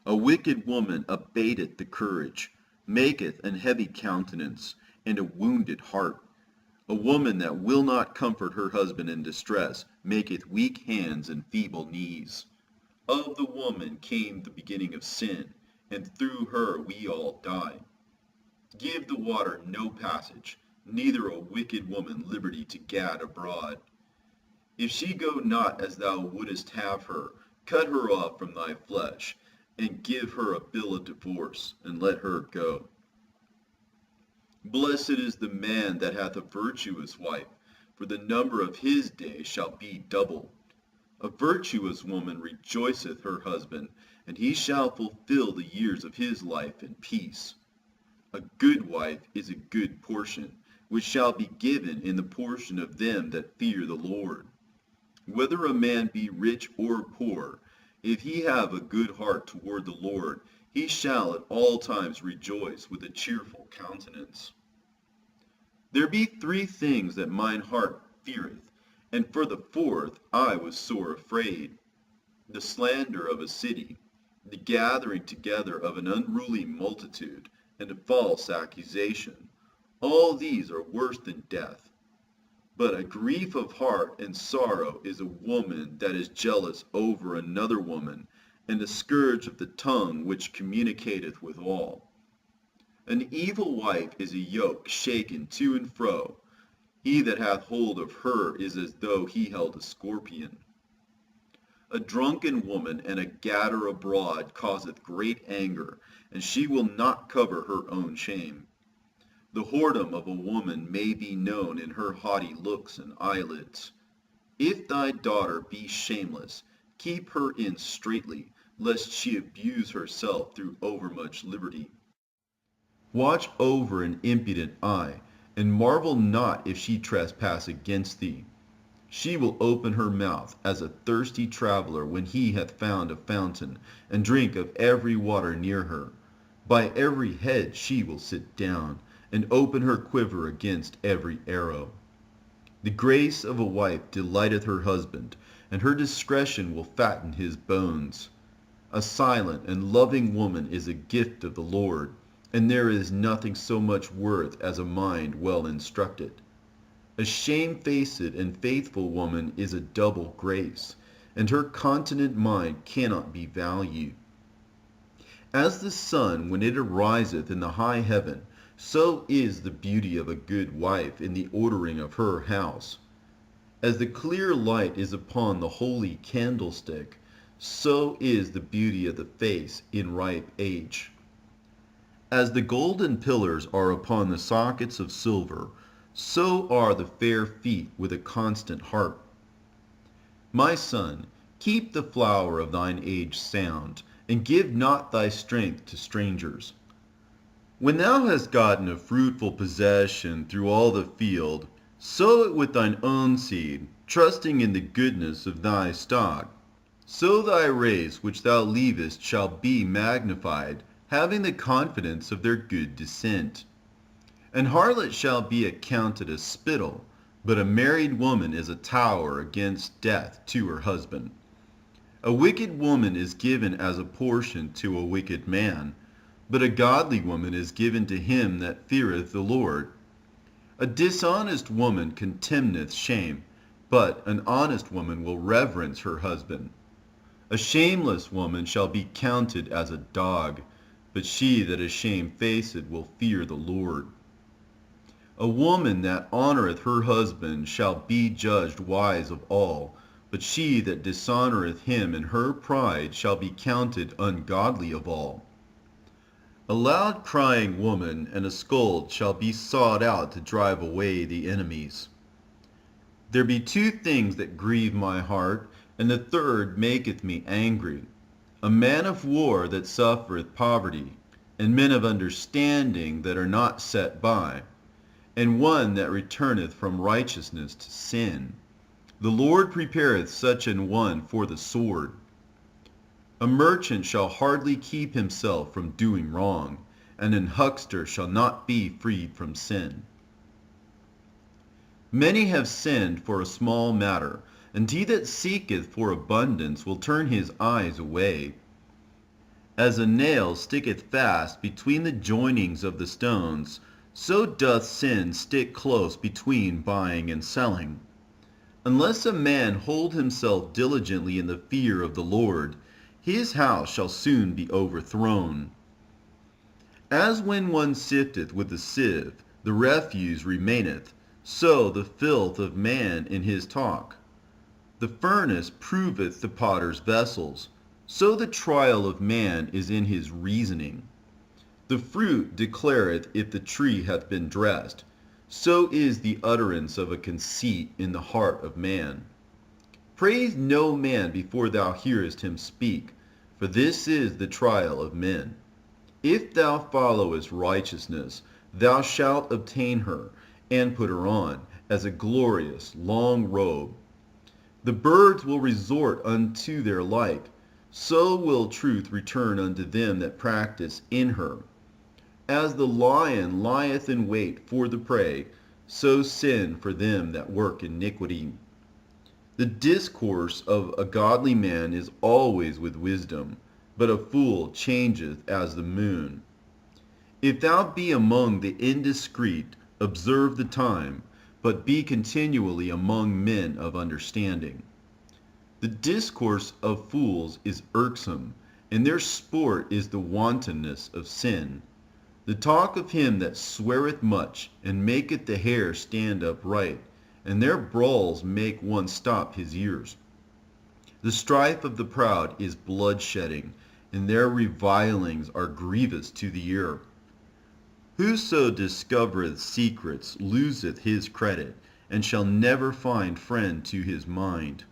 A wicked woman abateth the courage, maketh an heavy countenance, and a wounded heart. A woman that will not comfort her husband in distress maketh weak hands and feeble knees. Of the woman came the beginning of sin, and through her we all die. Give the water no passage, neither a wicked woman liberty to gad abroad. If she go not as thou wouldest have her, cut her off from thy flesh, and give her a bill of divorce, and let her go. Blessed is the man that hath a virtuous wife, for the number of his days shall be doubled. A virtuous woman rejoiceth her husband, and he shall fulfill the years of his life in peace. A good wife is a good portion, which shall be given in the portion of them that fear the Lord. Whether a man be rich or poor, if he have a good heart toward the Lord, he shall at all times rejoice with a cheerful countenance. There be 3 things that mine heart feareth, and for the 4th I was sore afraid. The slander of a city, the gathering together of an unruly multitude, and a false accusation. All these are worse than death. But a grief of heart and sorrow is a woman that is jealous over another woman, and a scourge of the tongue which communicateth with all. An evil wife is a yoke shaken to and fro. He that hath hold of her is as though he held a scorpion. A drunken woman and a gatter abroad causeth great anger, and she will not cover her own shame. The whoredom of a woman may be known in her haughty looks and eyelids. If thy daughter be shameless, keep her in straitly, lest she abuse herself through overmuch liberty. Watch over an impudent eye, and marvel not if she trespass against thee. She will open her mouth as a thirsty traveler when he hath found a fountain, and drink of every water near her. By every head she will sit down, and open her quiver against every arrow. The grace of a wife delighteth her husband, and her discretion will fatten his bones. A silent and loving woman is a gift of the Lord, and there is nothing so much worth as a mind well instructed. A shamefaced and faithful woman is a double grace, and her continent mind cannot be valued. As the sun when it ariseth in the high heaven, so is the beauty of a good wife in the ordering of her house. As the clear light is upon the holy candlestick, so is the beauty of the face in ripe age. As the golden pillars are upon the sockets of silver, so are the fair feet with a constant heart. My son, keep the flower of thine age sound, and give not thy strength to strangers. When thou hast gotten a fruitful possession through all the field, sow it with thine own seed, trusting in the goodness of thy stock. So thy race which thou leavest shall be magnified, having the confidence of their good descent. An harlot shall be accounted a spittle, but a married woman is a tower against death to her husband. A wicked woman is given as a portion to a wicked man, but a godly woman is given to him that feareth the Lord. A dishonest woman contemneth shame, but an honest woman will reverence her husband. A shameless woman shall be counted as a dog, but she that is shamefaced will fear the Lord. A woman that honoureth her husband shall be judged wise of all, but she that dishonoureth him in her pride shall be counted ungodly of all. A loud crying woman and a scold shall be sought out to drive away the enemies. There be 2 things that grieve my heart, and the third maketh me angry. A man of war that suffereth poverty, and men of understanding that are not set by, and one that returneth from righteousness to sin. The Lord prepareth such an one for the sword. A merchant shall hardly keep himself from doing wrong, and an huckster shall not be freed from sin. Many have sinned for a small matter, and he that seeketh for abundance will turn his eyes away. As a nail sticketh fast between the joinings of the stones, so doth sin stick close between buying and selling. Unless a man hold himself diligently in the fear of the Lord, his house shall soon be overthrown. As when one sifteth with a sieve, the refuse remaineth, so the filth of man in his talk. The furnace proveth the potter's vessels, so the trial of man is in his reasoning. The fruit declareth if the tree hath been dressed, so is the utterance of a conceit in the heart of man. Praise no man before thou hearest him speak, for this is the trial of men. If thou followest righteousness, thou shalt obtain her, and put her on, as a glorious long robe. The birds will resort unto their like, so will truth return unto them that practice in her. As the lion lieth in wait for the prey, so sin for them that work iniquity. The discourse of a godly man is always with wisdom, but a fool changeth as the moon. If thou be among the indiscreet, observe the time, but be continually among men of understanding. The discourse of fools is irksome, and their sport is the wantonness of sin. The talk of him that sweareth much, and maketh the hair stand upright, and their brawls make one stop his ears. The strife of the proud is bloodshedding, and their revilings are grievous to the ear. Whoso discovereth secrets loseth his credit, and shall never find friend to his mind.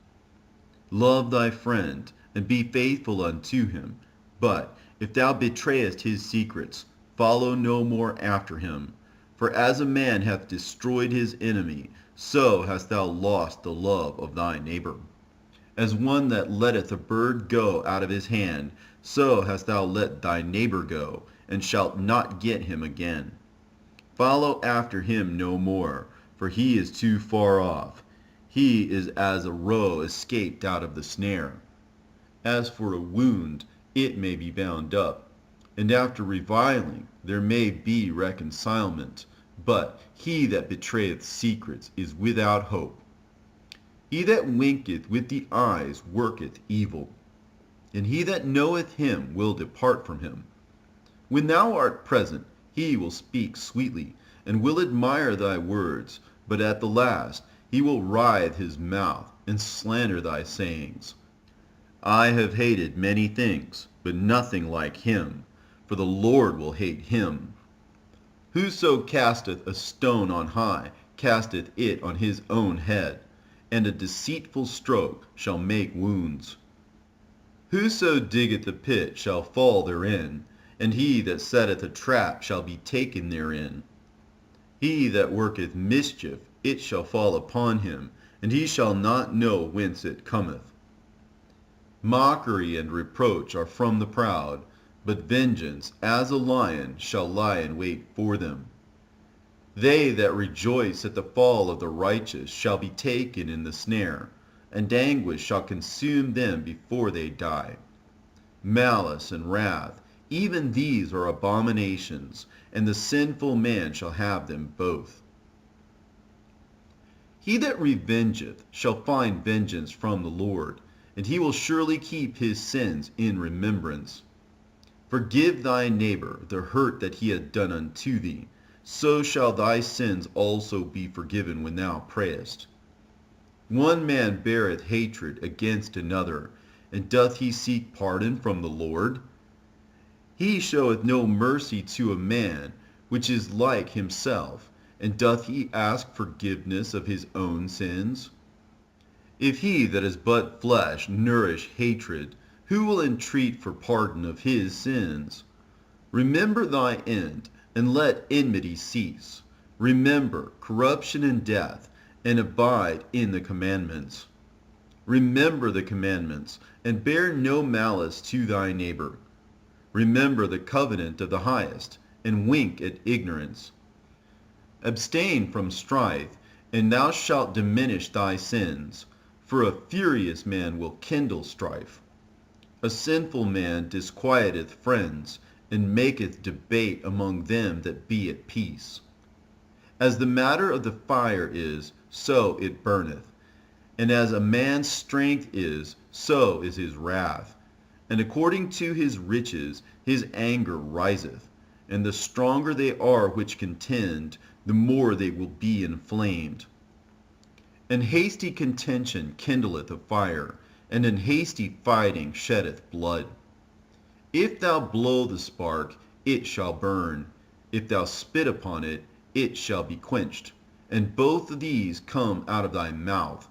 Love thy friend, and be faithful unto him. But if thou betrayest his secrets, follow no more after him. For as a man hath destroyed his enemy, so hast thou lost the love of thy neighbor. As one that letteth a bird go out of his hand, so hast thou let thy neighbor go, and shalt not get him again. Follow after him no more, for he is too far off. He is as a roe escaped out of the snare. As for a wound, it may be bound up, and after reviling there may be reconcilement, but he that betrayeth secrets is without hope. He that winketh with the eyes worketh evil, and he that knoweth him will depart from him. When thou art present, he will speak sweetly, and will admire thy words, but at the last he will writhe his mouth, and slander thy sayings. I have hated many things, but nothing like him, for the Lord will hate him. Whoso casteth a stone on high, casteth it on his own head, and a deceitful stroke shall make wounds. Whoso diggeth a pit shall fall therein, and he that setteth a trap shall be taken therein. He that worketh mischief, it shall fall upon him, and he shall not know whence it cometh. Mockery and reproach are from the proud, but vengeance, as a lion, shall lie in wait for them. They that rejoice at the fall of the righteous shall be taken in the snare, and anguish shall consume them before they die. Malice and wrath, even these are abominations, and the sinful man shall have them both. He that revengeth shall find vengeance from the Lord, and he will surely keep his sins in remembrance. Forgive thy neighbor the hurt that he hath done unto thee, so shall thy sins also be forgiven when thou prayest. One man beareth hatred against another, and doth he seek pardon from the Lord? He showeth no mercy to a man which is like himself, and doth he ask forgiveness of his own sins? If he that is but flesh nourish hatred, who will entreat for pardon of his sins? Remember thy end, and let enmity cease. Remember corruption and death, and abide in the commandments. Remember the commandments, and bear no malice to thy neighbor. Remember the covenant of the highest, and wink at ignorance. Abstain from strife, and thou shalt diminish thy sins, for a furious man will kindle strife. A sinful man disquieteth friends, and maketh debate among them that be at peace. As the matter of the fire is, so it burneth, and as a man's strength is, so is his wrath. And according to his riches his anger riseth, and the stronger they are which contend, the more they will be inflamed. And hasty contention kindleth a fire, and in hasty fighting sheddeth blood. If thou blow the spark, it shall burn. If thou spit upon it, it shall be quenched. And both of these come out of thy mouth.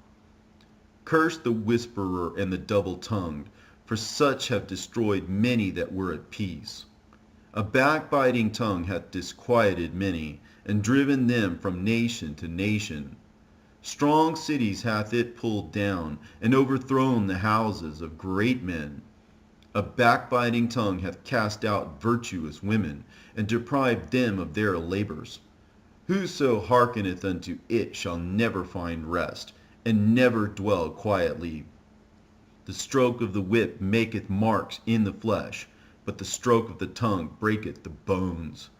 Curse the whisperer and the double-tongued, for such have destroyed many that were at peace. A backbiting tongue hath disquieted many, and driven them from nation to nation. Strong cities hath it pulled down, and overthrown the houses of great men. A backbiting tongue hath cast out virtuous women, and deprived them of their labors. Whoso hearkeneth unto it shall never find rest, and never dwell quietly. The stroke of the whip maketh marks in the flesh, but the stroke of the tongue breaketh the bones.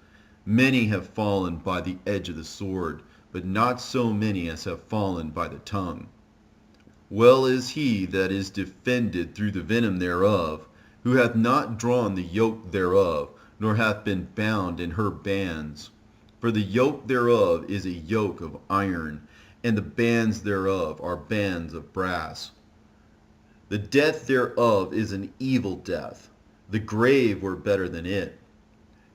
Many have fallen by the edge of the sword, but not so many as have fallen by the tongue. Well is he that is defended through the venom thereof, who hath not drawn the yoke thereof, nor hath been bound in her bands. For the yoke thereof is a yoke of iron, and the bands thereof are bands of brass. The death thereof is an evil death. The grave were better than it.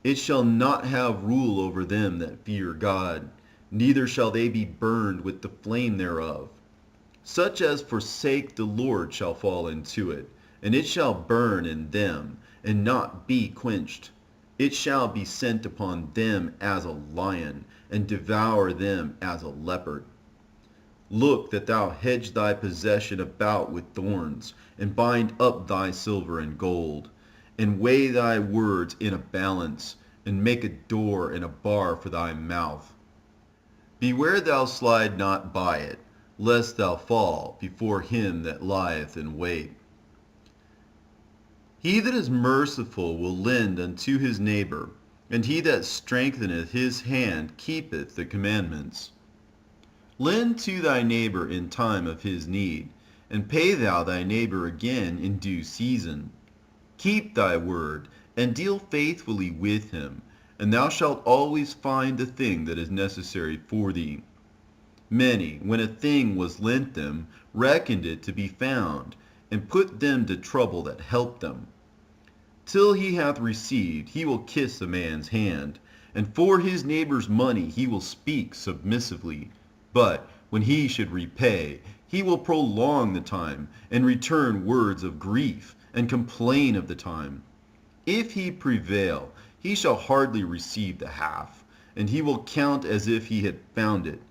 It shall not have rule over them that fear God, neither shall they be burned with the flame thereof. Such as forsake the Lord shall fall into it, and it shall burn in them, and not be quenched. It shall be sent upon them as a lion, and devour them as a leopard. Look that thou hedge thy possession about with thorns, and bind up thy silver and gold, and weigh thy words in a balance, and make a door and a bar for thy mouth. Beware thou slide not by it, lest thou fall before him that lieth in wait. He that is merciful will lend unto his neighbor, and he that strengtheneth his hand keepeth the commandments. Lend to thy neighbor in time of his need, and pay thou thy neighbor again in due season. Keep thy word, and deal faithfully with him, and thou shalt always find the thing that is necessary for thee. Many, when a thing was lent them, reckoned it to be found, and put them to trouble that helped them. Till he hath received, he will kiss a man's hand, and for his neighbor's money he will speak submissively. But when he should repay, he will prolong the time, and return words of grief, and complain of the time. If he prevail, he shall hardly receive the half, and he will count as if he had found it.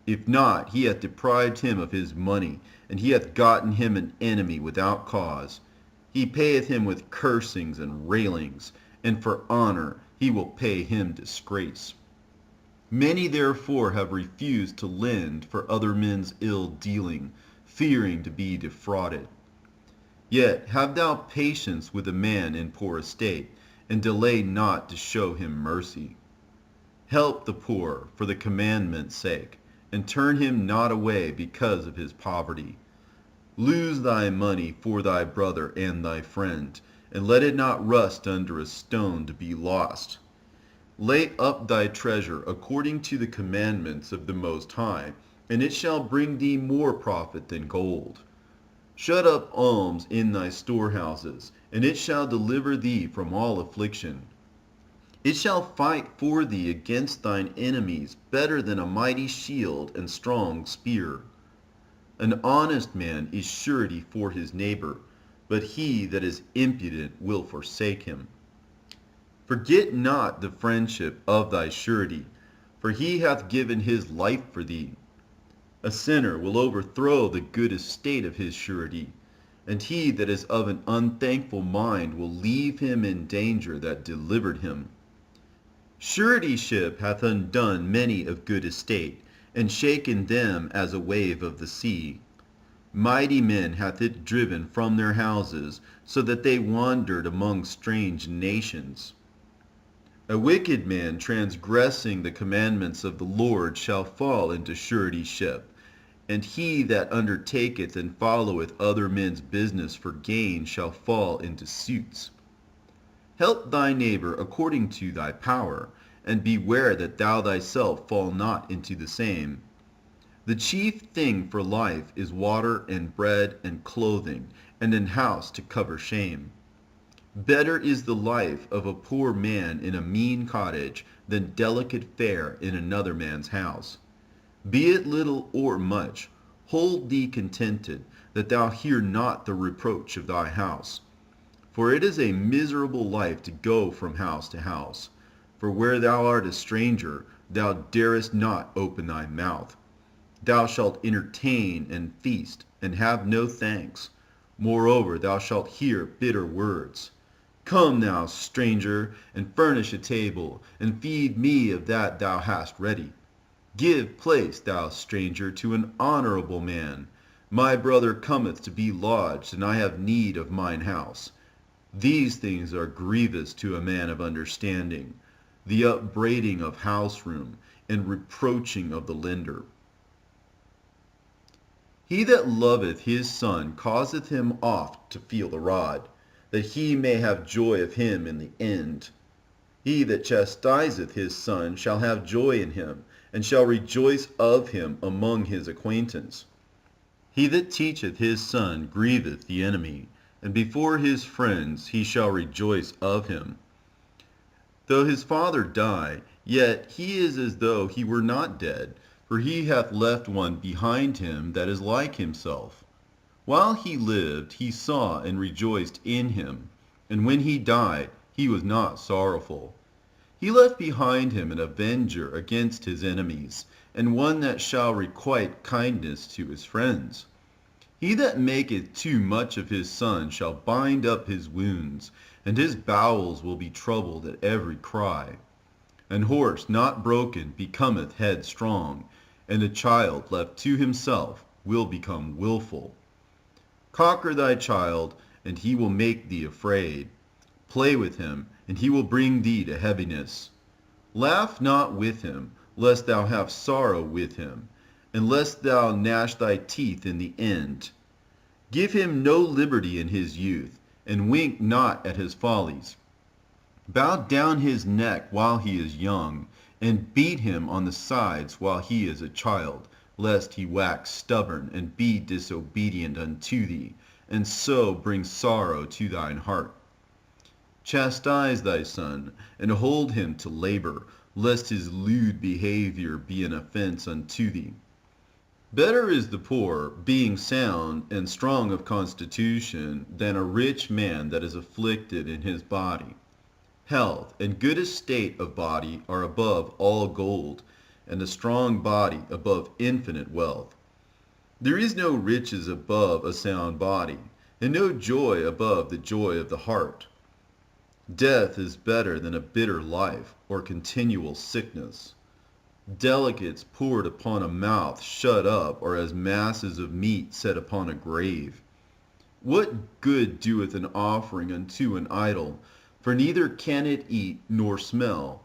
If not, he hath deprived him of his money, and he hath gotten him an enemy without cause. He payeth him with cursings and railings, and for honor he will pay him disgrace. Many therefore have refused to lend for other men's ill dealing, fearing to be defrauded. Yet have thou patience with a man in poor estate, and delay not to show him mercy. Help the poor for the commandment's sake, and turn him not away because of his poverty. Lose thy money for thy brother and thy friend, and let it not rust under a stone to be lost. Lay up thy treasure according to the commandments of the Most High, and it shall bring thee more profit than gold. Shut up alms in thy storehouses, and it shall deliver thee from all affliction. It shall fight for thee against thine enemies better than a mighty shield and strong spear. An honest man is surety for his neighbor, but he that is impudent will forsake him. Forget not the friendship of thy surety, for he hath given his life for thee. A sinner will overthrow the good estate of his surety, and he that is of an unthankful mind will leave him in danger that delivered him. Suretyship hath undone many of good estate, and shaken them as a wave of the sea. Mighty men hath it driven from their houses, so that they wandered among strange nations. A wicked man transgressing the commandments of the Lord shall fall into suretyship, and he that undertaketh and followeth other men's business for gain shall fall into suits. Help thy neighbor according to thy power, and beware that thou thyself fall not into the same. The chief thing for life is water and bread and clothing, and an house to cover shame. Better is the life of a poor man in a mean cottage than delicate fare in another man's house. Be it little or much, hold thee contented, that thou hear not the reproach of thy house. For it is a miserable life to go from house to house. For where thou art a stranger, thou darest not open thy mouth. Thou shalt entertain and feast, and have no thanks. Moreover, thou shalt hear bitter words. Come now, stranger, and furnish a table, and feed me of that thou hast ready. Give place, thou stranger, to an honorable man. My brother cometh to be lodged, and I have need of mine house. These things are grievous to a man of understanding, the upbraiding of house room, and reproaching of the lender. He that loveth his son causeth him oft to feel the rod, that he may have joy of him in the end. He that chastiseth his son shall have joy in him, and shall rejoice of him among his acquaintance. He that teacheth his son grieveth the enemy, and before his friends he shall rejoice of him. Though his father die, yet he is as though he were not dead, for he hath left one behind him that is like himself. While he lived, he saw and rejoiced in him, and when he died, he was not sorrowful. He left behind him an avenger against his enemies, and one that shall requite kindness to his friends. He that maketh too much of his son shall bind up his wounds, and his bowels will be troubled at every cry. An horse not broken becometh headstrong, and a child left to himself will become wilful. Conquer thy child, and he will make thee afraid. Play with him, and he will bring thee to heaviness. Laugh not with him, lest thou have sorrow with him, and lest thou gnash thy teeth in the end. Give him no liberty in his youth, and wink not at his follies. Bow down his neck while he is young, and beat him on the sides while he is a child, lest he wax stubborn and be disobedient unto thee, and so bring sorrow to thine heart. Chastise thy son, and hold him to labor, lest his lewd behavior be an offense unto thee. Better is the poor, being sound and strong of constitution, than a rich man that is afflicted in his body. Health and good estate of body are above all gold, and a strong body above infinite wealth. There is no riches above a sound body, and no joy above the joy of the heart. Death is better than a bitter life, or continual sickness. Delicates poured upon a mouth shut up are as masses of meat set upon a grave. What good doeth an offering unto an idol? For neither can it eat nor smell.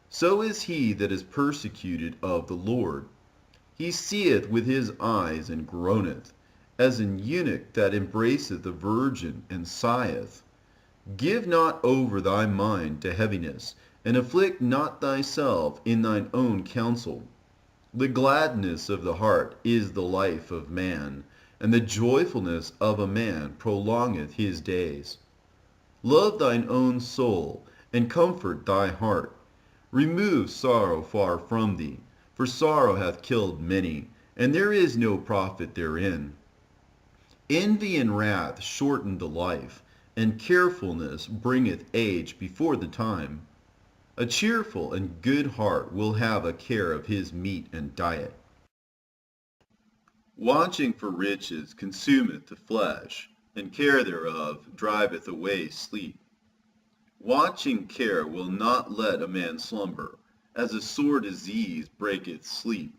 So is he that is persecuted of the Lord. He seeth with his eyes and groaneth, as an eunuch that embraceth a virgin and sigheth. Give not over thy mind to heaviness, and afflict not thyself in thine own counsel. The gladness of the heart is the life of man, and the joyfulness of a man prolongeth his days. Love thine own soul, and comfort thy heart. Remove sorrow far from thee, for sorrow hath killed many, and there is no profit therein. Envy and wrath shorten the life, and carefulness bringeth age before the time. A cheerful and good heart will have a care of his meat and diet. Watching for riches consumeth the flesh, and care thereof driveth away sleep. Watching care will not let a man slumber, as a sore disease breaketh sleep.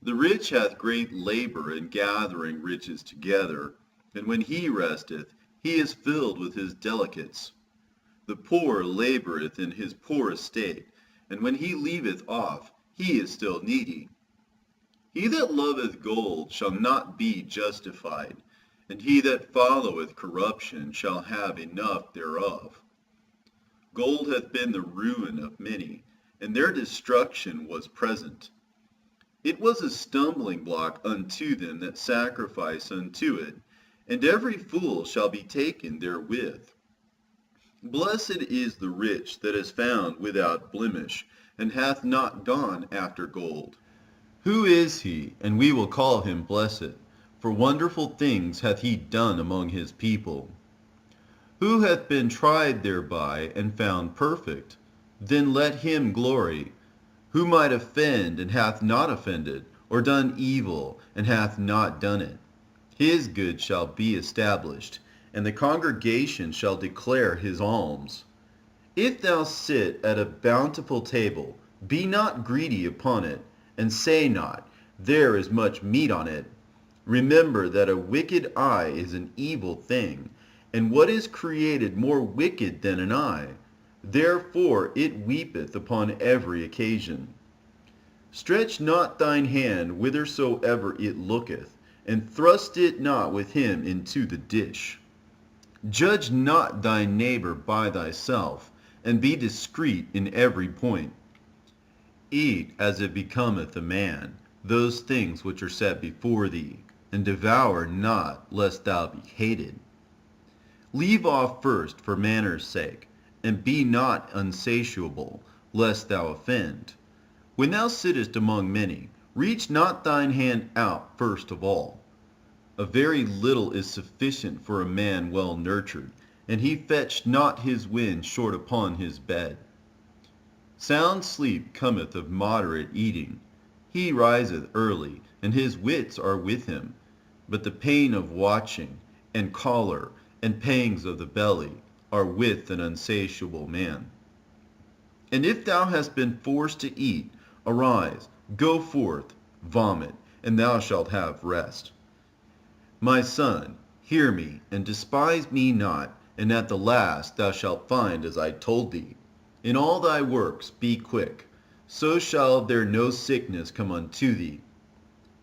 The rich hath great labor in gathering riches together, and when he resteth, he is filled with his delicates. The poor laboureth in his poor estate, and when he leaveth off, he is still needy. He that loveth gold shall not be justified, and he that followeth corruption shall have enough thereof. Gold hath been the ruin of many, and their destruction was present. It was a stumbling block unto them that sacrifice unto it, and every fool shall be taken therewith. Blessed is the rich that is found without blemish, and hath not gone after gold. Who is he, and we will call him blessed? For wonderful things hath he done among his people. Who hath been tried thereby, and found perfect? Then let him glory. Who might offend, and hath not offended, or done evil, and hath not done it? His good shall be established, and the congregation shall declare his alms. If thou sit at a bountiful table, be not greedy upon it, and say not, there is much meat on it. Remember that a wicked eye is an evil thing, and what is created more wicked than an eye? Therefore it weepeth upon every occasion. Stretch not thine hand whithersoever it looketh, and thrust it not with him into the dish. Judge not thy neighbor by thyself, and be discreet in every point. Eat as it becometh a man those things which are set before thee, and devour not, lest thou be hated. Leave off first for manners' sake, and be not unsatiable, lest thou offend. When thou sittest among many, reach not thine hand out first of all. A very little is sufficient for a man well nurtured, and he fetched not his wind short upon his bed. Sound sleep cometh of moderate eating. He riseth early, and his wits are with him. But the pain of watching, and choler, and pangs of the belly, are with an unsatiable man. And if thou hast been forced to eat, arise, go forth, vomit, and thou shalt have rest. My son, hear me, and despise me not, and at the last thou shalt find as I told thee. In all thy works be quick, so shall there no sickness come unto thee.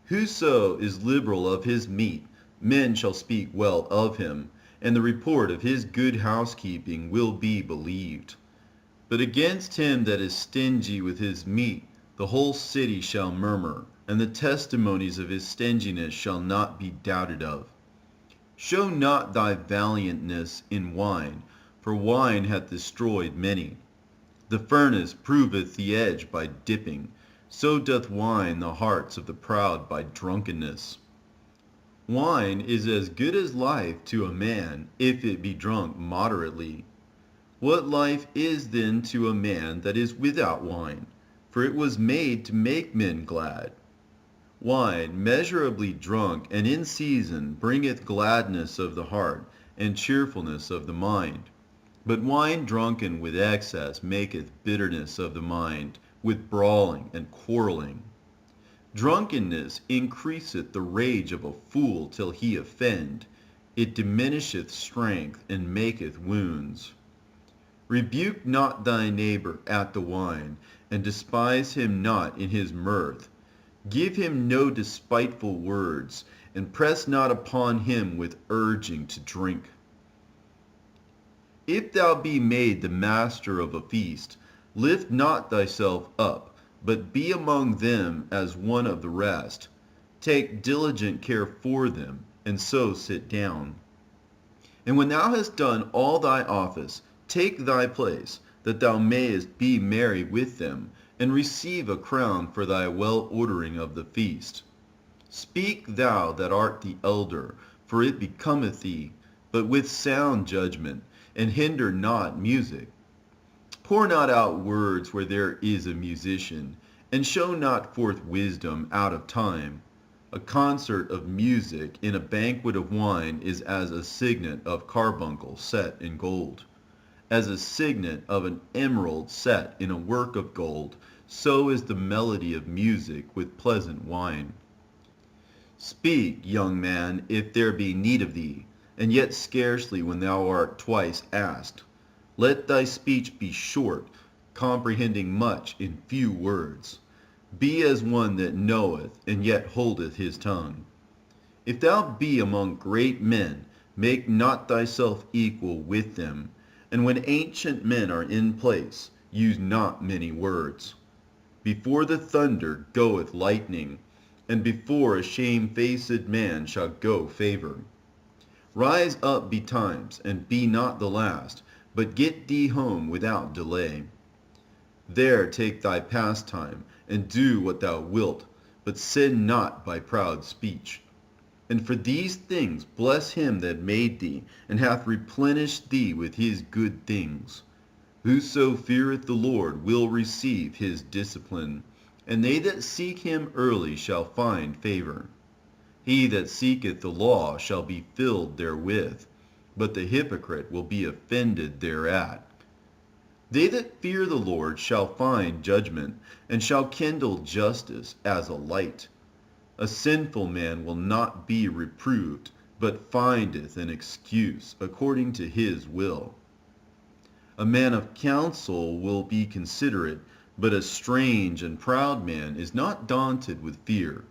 Whoso is liberal of his meat, men shall speak well of him, and the report of his good housekeeping will be believed. But against him that is stingy with his meat, the whole city shall murmur, and the testimonies of his stinginess shall not be doubted of. Show not thy valiantness in wine, for wine hath destroyed many. The furnace proveth the edge by dipping, so doth wine the hearts of the proud by drunkenness. Wine is as good as life to a man, if it be drunk moderately. What life is then to a man that is without wine? For it was made to make men glad. Wine measurably drunk and in season bringeth gladness of the heart, and cheerfulness of the mind. But wine drunken with excess maketh bitterness of the mind, with brawling and quarrelling. Drunkenness increaseth the rage of a fool till he offend. It diminisheth strength, and maketh wounds. Rebuke not thy neighbor at the wine, and despise him not in his mirth. Give him no despiteful words, and press not upon him with urging to drink. If thou be made the master of a feast, lift not thyself up, but be among them as one of the rest. Take diligent care for them, and so sit down. And when thou hast done all thy office, take thy place, that thou mayest be merry with them, and receive a crown for thy well-ordering of the feast. Speak thou that art the elder, for it becometh thee, but with sound judgment, and hinder not music. Pour not out words where there is a musician, and show not forth wisdom out of time. A concert of music in a banquet of wine is as a signet of carbuncle set in gold. As a signet of an emerald set in a work of gold, so is the melody of music with pleasant wine. Speak, young man, if there be need of thee, and yet scarcely when thou art twice asked. Let thy speech be short, comprehending much in few words. Be as one that knoweth, and yet holdeth his tongue. If thou be among great men, make not thyself equal with them, and when ancient men are in place, use not many words. Before the thunder goeth lightning, and before a shamefaced man shall go favor. Rise up betimes, and be not the last, but get thee home without delay. There take thy pastime, and do what thou wilt, but sin not by proud speech. And for these things bless him that made thee, and hath replenished thee with his good things. Whoso feareth the Lord will receive his discipline, and they that seek him early shall find favor. He that seeketh the law shall be filled therewith, but the hypocrite will be offended thereat. They that fear the Lord shall find judgment, and shall kindle justice as a light. A sinful man will not be reproved, but findeth an excuse according to his will. A man of counsel will be considerate, but a strange and proud man is not daunted with fear,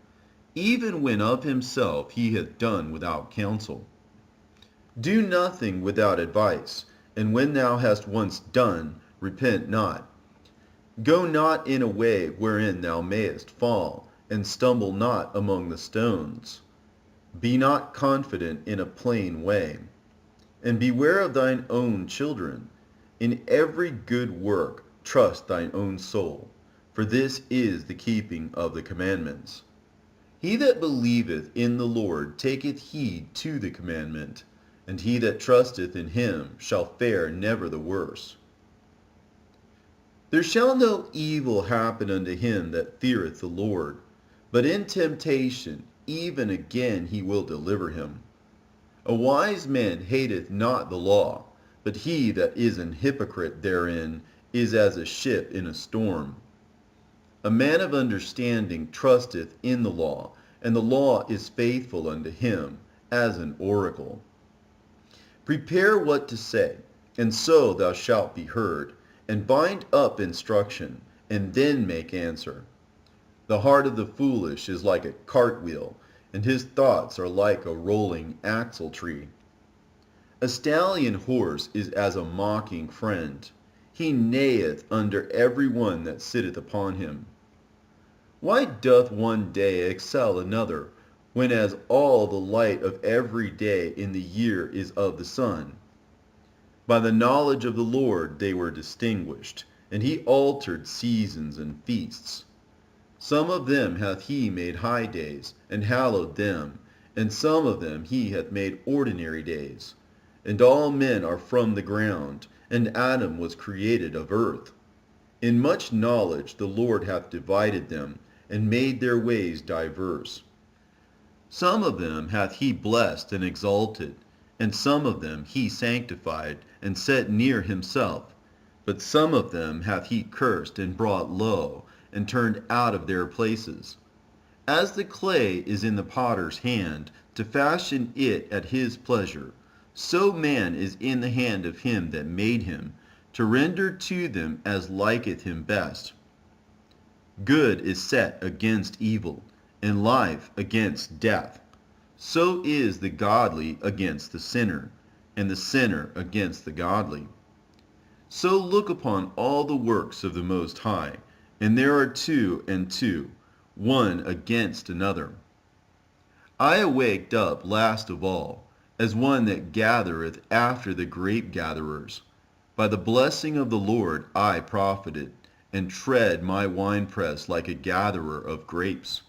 even when of himself he hath done without counsel. Do nothing without advice, and when thou hast once done, repent not. Go not in a way wherein thou mayest fall, and stumble not among the stones. Be not confident in a plain way. And beware of thine own children. In every good work trust thine own soul, for this is the keeping of the commandments. He that believeth in the Lord taketh heed to the commandment, and he that trusteth in him shall fare never the worse. There shall no evil happen unto him that feareth the Lord, but in temptation even again he will deliver him. A wise man hateth not the law, but he that is an hypocrite therein is as a ship in a storm. A man of understanding trusteth in the law, and the law is faithful unto him, as an oracle. Prepare what to say, and so thou shalt be heard, and bind up instruction, and then make answer. The heart of the foolish is like a cartwheel, and his thoughts are like a rolling axle-tree. A stallion horse is as a mocking friend. He neigheth under every one that sitteth upon him. Why doth one day excel another, when as all the light of every day in the year is of the sun? By the knowledge of the Lord they were distinguished, and he altered seasons and feasts. Some of them hath he made high days, and hallowed them, and some of them he hath made ordinary days. And all men are from the ground, and Adam was created of earth. In much knowledge the Lord hath divided them, and made their ways diverse. Some of them hath he blessed and exalted, and some of them he sanctified, and set near himself. But some of them hath he cursed and brought low, and turned out of their places. As the clay is in the potter's hand, to fashion it at his pleasure, so man is in the hand of him that made him, to render to them as liketh him best. Good is set against evil, and life against death. So is the godly against the sinner, and the sinner against the godly. So look upon all the works of the Most High, and there are two and two, one against another. I awaked up last of all, as one that gathereth after the grape-gatherers. By the blessing of the Lord I profited, and tread my winepress like a gatherer of grapes.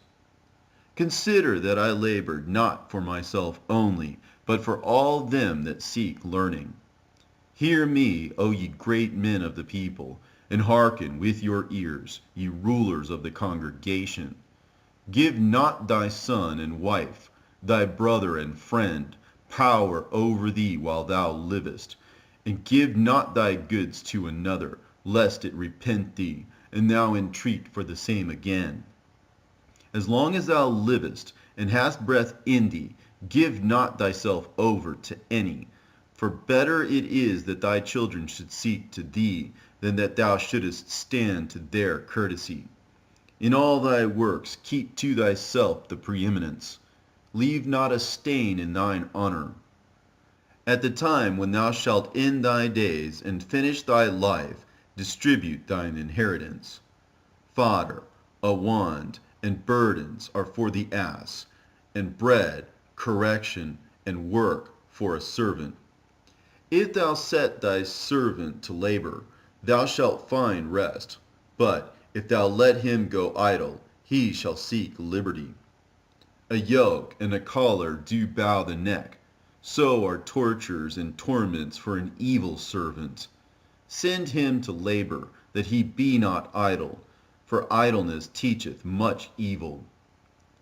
Consider that I labored not for myself only, but for all them that seek learning. Hear me, O ye great men of the people, and hearken with your ears, ye rulers of the congregation. Give not thy son and wife, thy brother and friend, power over thee while thou livest, and give not thy goods to another, lest it repent thee, and thou entreat for the same again. As long as thou livest, and hast breath in thee, give not thyself over to any. For better it is that thy children should seek to thee, than that thou shouldest stand to their courtesy. In all thy works keep to thyself the preeminence. Leave not a stain in thine honor. At the time when thou shalt end thy days, and finish thy life, distribute thine inheritance. Fodder, a wand, and burdens are for the ass, and bread, correction, and work for a servant. If thou set thy servant to labor, thou shalt find rest. But if thou let him go idle, he shall seek liberty. A yoke and a collar do bow the neck. So are tortures and torments for an evil servant. Send him to labor, that he be not idle, for idleness teacheth much evil.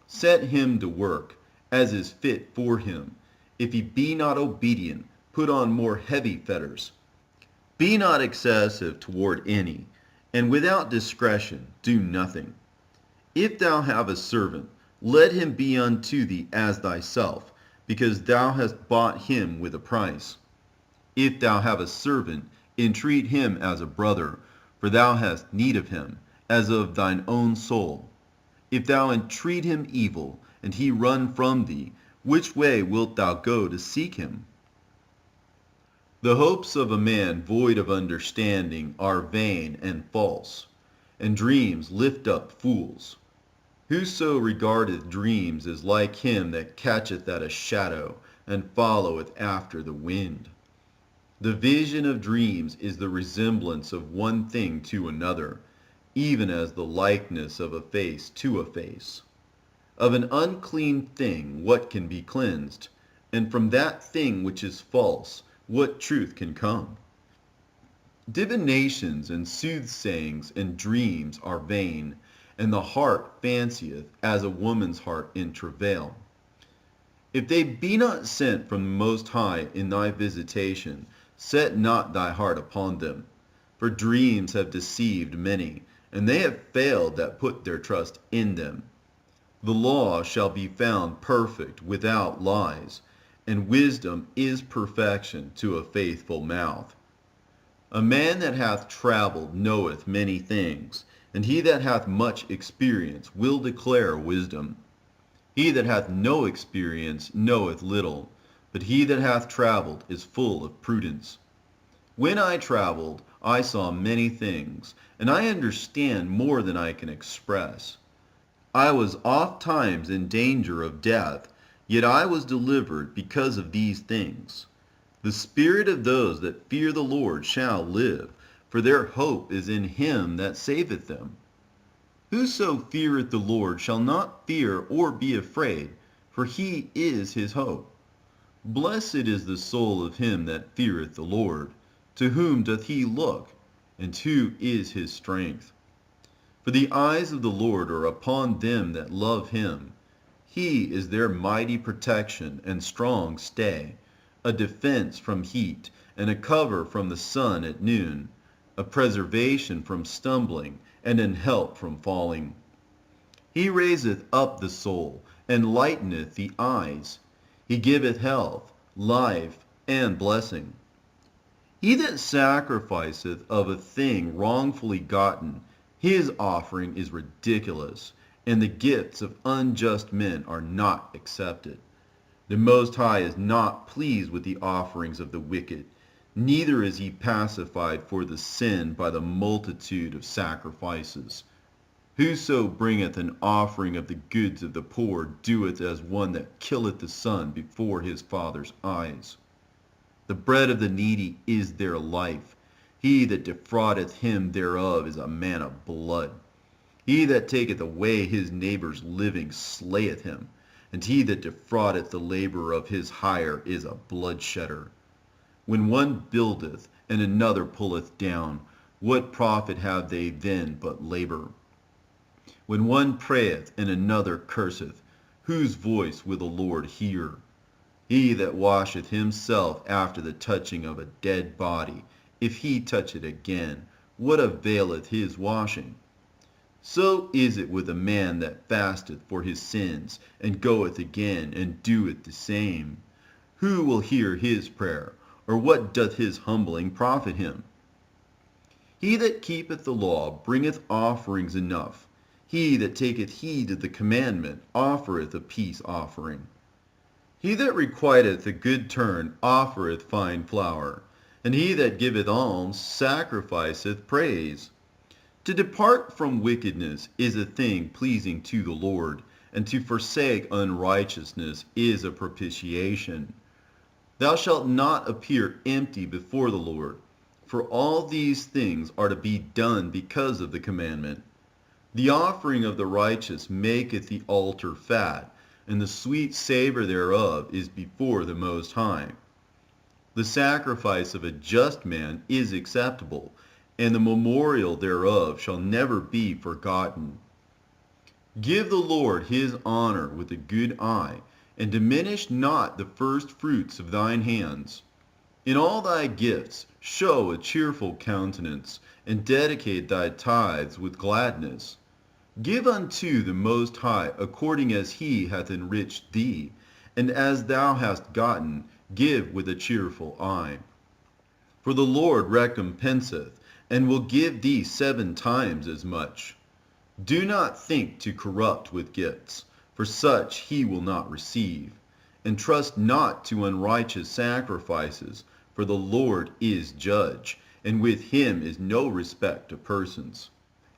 Set him to work, as is fit for him. If he be not obedient, put on more heavy fetters. Be not excessive toward any, and without discretion do nothing. If thou have a servant, let him be unto thee as thyself, because thou hast bought him with a price. If thou have a servant, entreat him as a brother, for thou hast need of him, as of thine own soul. If thou entreat him evil, and he run from thee, which way wilt thou go to seek him? The hopes of a man void of understanding are vain and false, and dreams lift up fools. Whoso regardeth dreams is like him that catcheth at a shadow, and followeth after the wind. The vision of dreams is the resemblance of one thing to another, even as the likeness of a face to a face. Of an unclean thing what can be cleansed? And from that thing which is false, what truth can come? Divinations and soothsayings and dreams are vain, and the heart fancieth as a woman's heart in travail. If they be not sent from the Most High in thy visitation, set not thy heart upon them. For dreams have deceived many, and they have failed that put their trust in them. The law shall be found perfect without lies, and wisdom is perfection to a faithful mouth. A man that hath travelled knoweth many things, and he that hath much experience will declare wisdom. He that hath no experience knoweth little, but he that hath travelled is full of prudence. When I travelled, I saw many things, and I understand more than I can express. I was oft times in danger of death, yet I was delivered because of these things. The spirit of those that fear the Lord shall live, for their hope is in him that saveth them. Whoso feareth the Lord shall not fear or be afraid, for he is his hope. Blessed is the soul of him that feareth the Lord. To whom doth he look, and who is his strength? For the eyes of the Lord are upon them that love him. He is their mighty protection and strong stay, a defense from heat, and a cover from the sun at noon, a preservation from stumbling, and an help from falling. He raiseth up the soul, and lighteneth the eyes. He giveth health, life, and blessing. He that sacrificeth of a thing wrongfully gotten, his offering is ridiculous, and the gifts of unjust men are not accepted. The Most High is not pleased with the offerings of the wicked, neither is he pacified for the sin by the multitude of sacrifices. Whoso bringeth an offering of the goods of the poor doeth as one that killeth the son before his father's eyes. The bread of the needy is their life. He that defraudeth him thereof is a man of blood. He that taketh away his neighbour's living slayeth him, and he that defraudeth the labour of his hire is a bloodshedder. When one buildeth, and another pulleth down, what profit have they then but labour? When one prayeth and another curseth, whose voice will the Lord hear? He that washeth himself after the touching of a dead body, if he touch it again, what availeth his washing? So is it with a man that fasteth for his sins, and goeth again and doeth the same. Who will hear his prayer, or what doth his humbling profit him? He that keepeth the law bringeth offerings enough. He that taketh heed to the commandment offereth a peace offering. He that requiteth a good turn offereth fine flour, and he that giveth alms sacrificeth praise. To depart from wickedness is a thing pleasing to the Lord, and to forsake unrighteousness is a propitiation. Thou shalt not appear empty before the Lord, for all these things are to be done because of the commandment. The offering of the righteous maketh the altar fat, and the sweet savor thereof is before the Most High. The sacrifice of a just man is acceptable, and the memorial thereof shall never be forgotten. Give the Lord his honor with a good eye, and diminish not the first fruits of thine hands. In all thy gifts show a cheerful countenance, and dedicate thy tithes with gladness. Give unto the Most High according as he hath enriched thee, and as thou hast gotten, give with a cheerful eye. For the Lord recompenseth, and will give thee 7 times as much. Do not think to corrupt with gifts, for such he will not receive. And trust not to unrighteous sacrifices, for the Lord is judge, and with him is no respect of persons.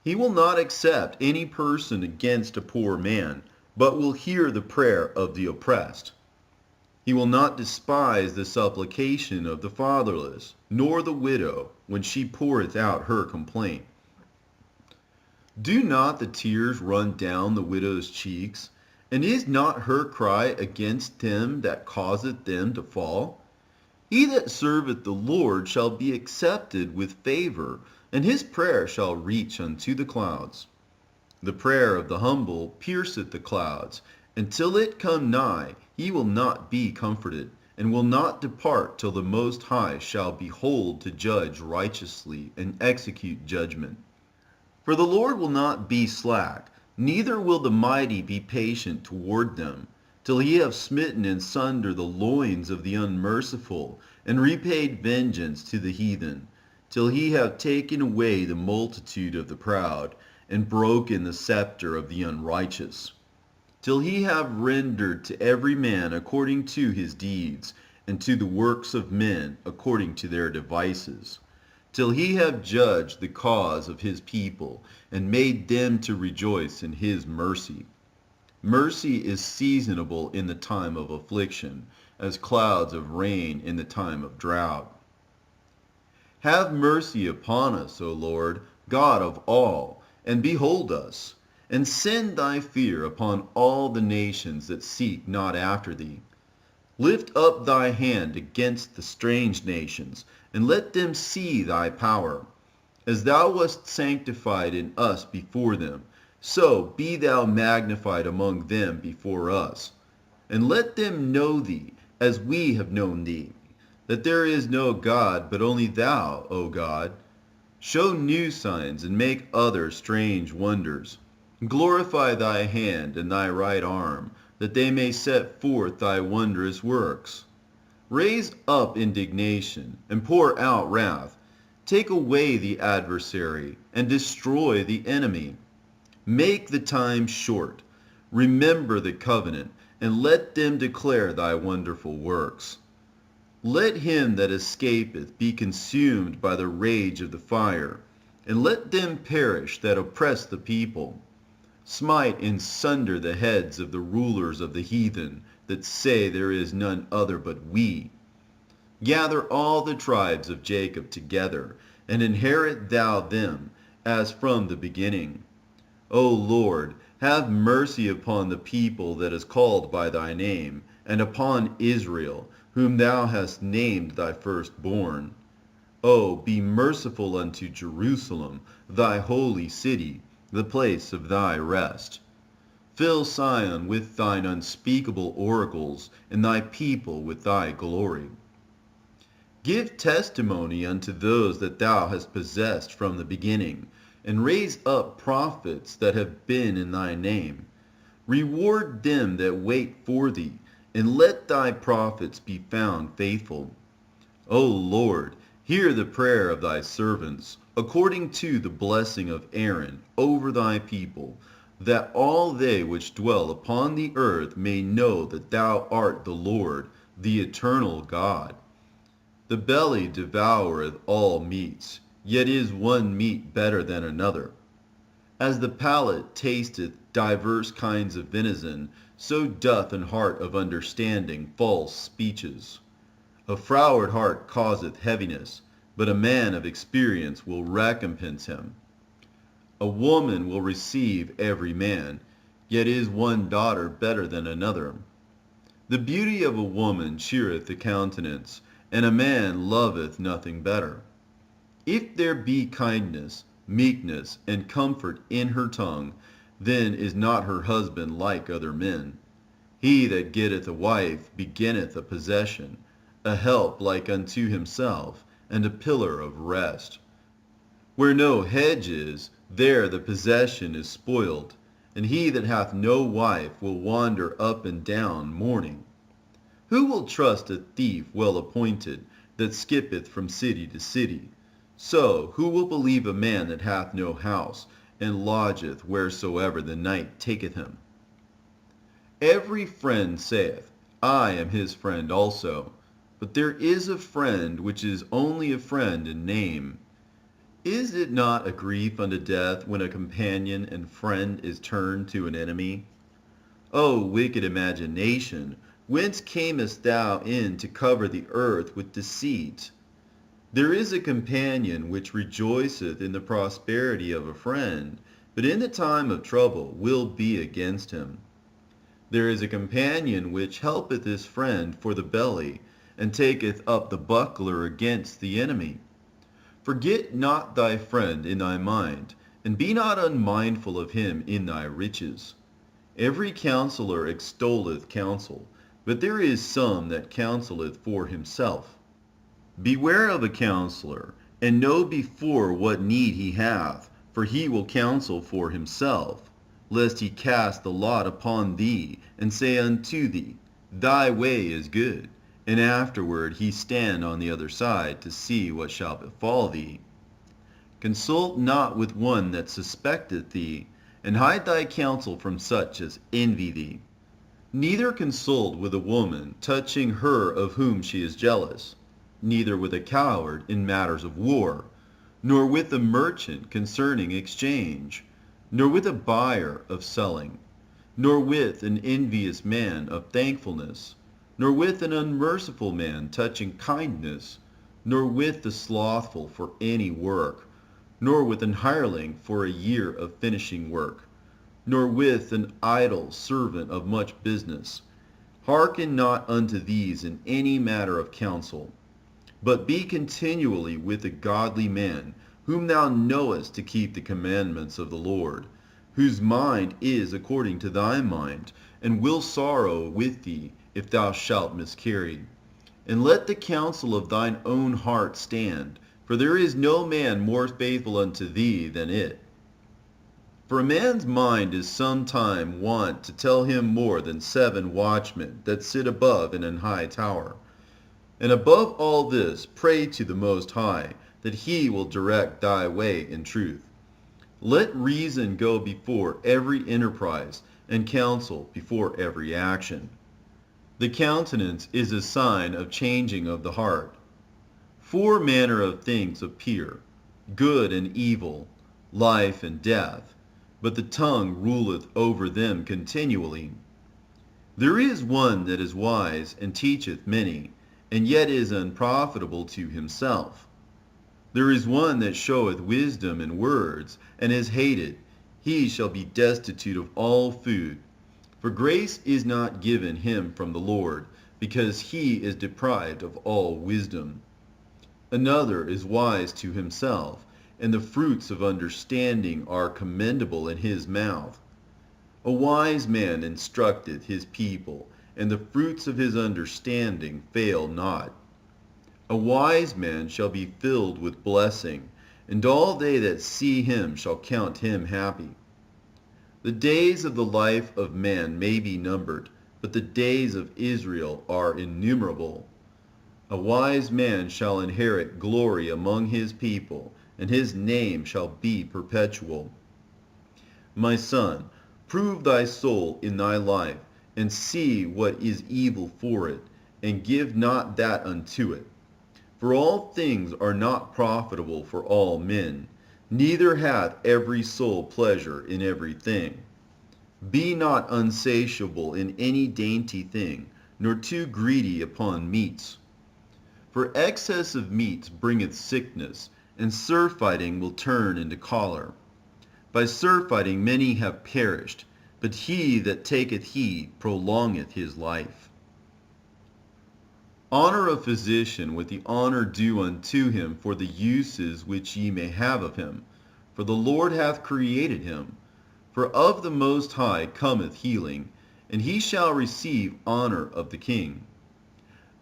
He will not accept any person against a poor man, but will hear the prayer of the oppressed. He will not despise the supplication of the fatherless, nor the widow, when she poureth out her complaint. Do not the tears run down the widow's cheeks? And is not her cry against him that causeth them to fall? He that serveth the Lord shall be accepted with favor, and his prayer shall reach unto the clouds. The prayer of the humble pierceth the clouds, and till it come nigh, he will not be comforted, and will not depart till the Most High shall behold to judge righteously and execute judgment. For the Lord will not be slack, neither will the mighty be patient toward them, till he have smitten in sunder the loins of the unmerciful, and repaid vengeance to the heathen, till he have taken away the multitude of the proud, and broken the scepter of the unrighteous, till he have rendered to every man according to his deeds, and to the works of men according to their devices, till he have judged the cause of his people, and made them to rejoice in his mercy. Mercy is seasonable in the time of affliction, as clouds of rain in the time of drought. Have mercy upon us, O Lord, God of all, and behold us, and send thy fear upon all the nations that seek not after thee. Lift up thy hand against the strange nations, and let them see thy power. As thou wast sanctified in us before them, so be thou magnified among them before us. And let them know thee, as we have known thee, that there is no God but only thou, O God. Show new signs, and make other strange wonders. Glorify thy hand and thy right arm, that they may set forth thy wondrous works. Raise up indignation, and pour out wrath. Take away the adversary, and destroy the enemy. Make the time short. Remember the covenant, and let them declare thy wonderful works. Let him that escapeth be consumed by the rage of the fire, and let them perish that oppress the people. Smite in sunder the heads of the rulers of the heathen, that say there is none other but we. Gather all the tribes of Jacob together, and inherit thou them, as from the beginning. O Lord, have mercy upon the people that is called by thy name, and upon Israel, whom thou hast named thy firstborn. O be merciful unto Jerusalem, thy holy city. the place of thy rest. Fill Sion with thine unspeakable oracles, and thy people with thy glory. Give testimony unto those that thou hast possessed from the beginning, and raise up prophets that have been in thy name. Reward them that wait for thee, and let thy prophets be found faithful. O Lord, hear the prayer of thy servants, according to the blessing of Aaron over thy people, that all they which dwell upon the earth may know that thou art the Lord, the eternal God. The belly devoureth all meats, yet is one meat better than another. As the palate tasteth divers kinds of venison, so doth an heart of understanding false speeches. A froward heart causeth heaviness, but a man of experience will recompense him. A woman will receive every man, yet is one daughter better than another. The beauty of a woman cheereth the countenance, and a man loveth nothing better. If there be kindness, meekness, and comfort in her tongue, then is not her husband like other men. He that getteth a wife begetteth a possession, a help like unto himself, and a pillar of rest. Where no hedge is, there the possession is spoiled, and he that hath no wife will wander up and down mourning. Who will trust a thief well appointed, that skippeth from city to city? So who will believe a man that hath no house, and lodgeth wheresoever the night taketh him? Every friend saith, I am his friend also. But there is a friend which is only a friend in name. Is it not a grief unto death when a companion and friend is turned to an enemy? O wicked imagination, whence camest thou in to cover the earth with deceit? There is a companion which rejoiceth in the prosperity of a friend, but in the time of trouble will be against him. There is a companion which helpeth his friend for the belly, and taketh up the buckler against the enemy. Forget not thy friend in thy mind, and be not unmindful of him in thy riches. Every counselor extolleth counsel, but there is some that counseleth for himself. Beware of a counselor, and know before what need he hath, for he will counsel for himself, lest he cast the lot upon thee, and say unto thee, Thy way is good, and afterward he stand on the other side to see what shall befall thee. Consult not with one that suspecteth thee, and hide thy counsel from such as envy thee. Neither consult with a woman touching her of whom she is jealous, neither with a coward in matters of war, nor with a merchant concerning exchange, nor with a buyer of selling, nor with an envious man of thankfulness, nor with an unmerciful man touching kindness, nor with the slothful for any work, nor with an hireling for a year of finishing work, nor with an idle servant of much business. Hearken not unto these in any matter of counsel, but be continually with a godly man, whom thou knowest to keep the commandments of the Lord, whose mind is according to thy mind, and will sorrow with thee if thou shalt miscarry. And let the counsel of thine own heart stand, for there is no man more faithful unto thee than it. For a man's mind is sometime wont to tell him more than 7 watchmen that sit above in an high tower. And above all this, pray to the Most High, that he will direct thy way in truth. Let reason go before every enterprise, and counsel before every action. The countenance is a sign of changing of the heart. 4 manner of things appear, good and evil, life and death, but the tongue ruleth over them continually. There is one that is wise and teacheth many, and yet is unprofitable to himself. There is one that showeth wisdom in words, and is hated. He shall be destitute of all food. For grace is not given him from the Lord, because he is deprived of all wisdom. Another is wise to himself, and the fruits of understanding are commendable in his mouth. A wise man instructeth his people, and the fruits of his understanding fail not. A wise man shall be filled with blessing, and all they that see him shall count him happy. The days of the life of man may be numbered, but the days of Israel are innumerable. A wise man shall inherit glory among his people, and his name shall be perpetual. My son, prove thy soul in thy life, and see what is evil for it, and give not that unto it. For all things are not profitable for all men, neither hath every soul pleasure in every thing. Be not unsatiable in any dainty thing, nor too greedy upon meats. For excess of meats bringeth sickness, and surfeiting will turn into choler. By surfeiting many have perished, but he that taketh heed prolongeth his life. Honor a physician with the honor due unto him for the uses which ye may have of him, for the Lord hath created him. For of the Most High cometh healing, and he shall receive honor of the king.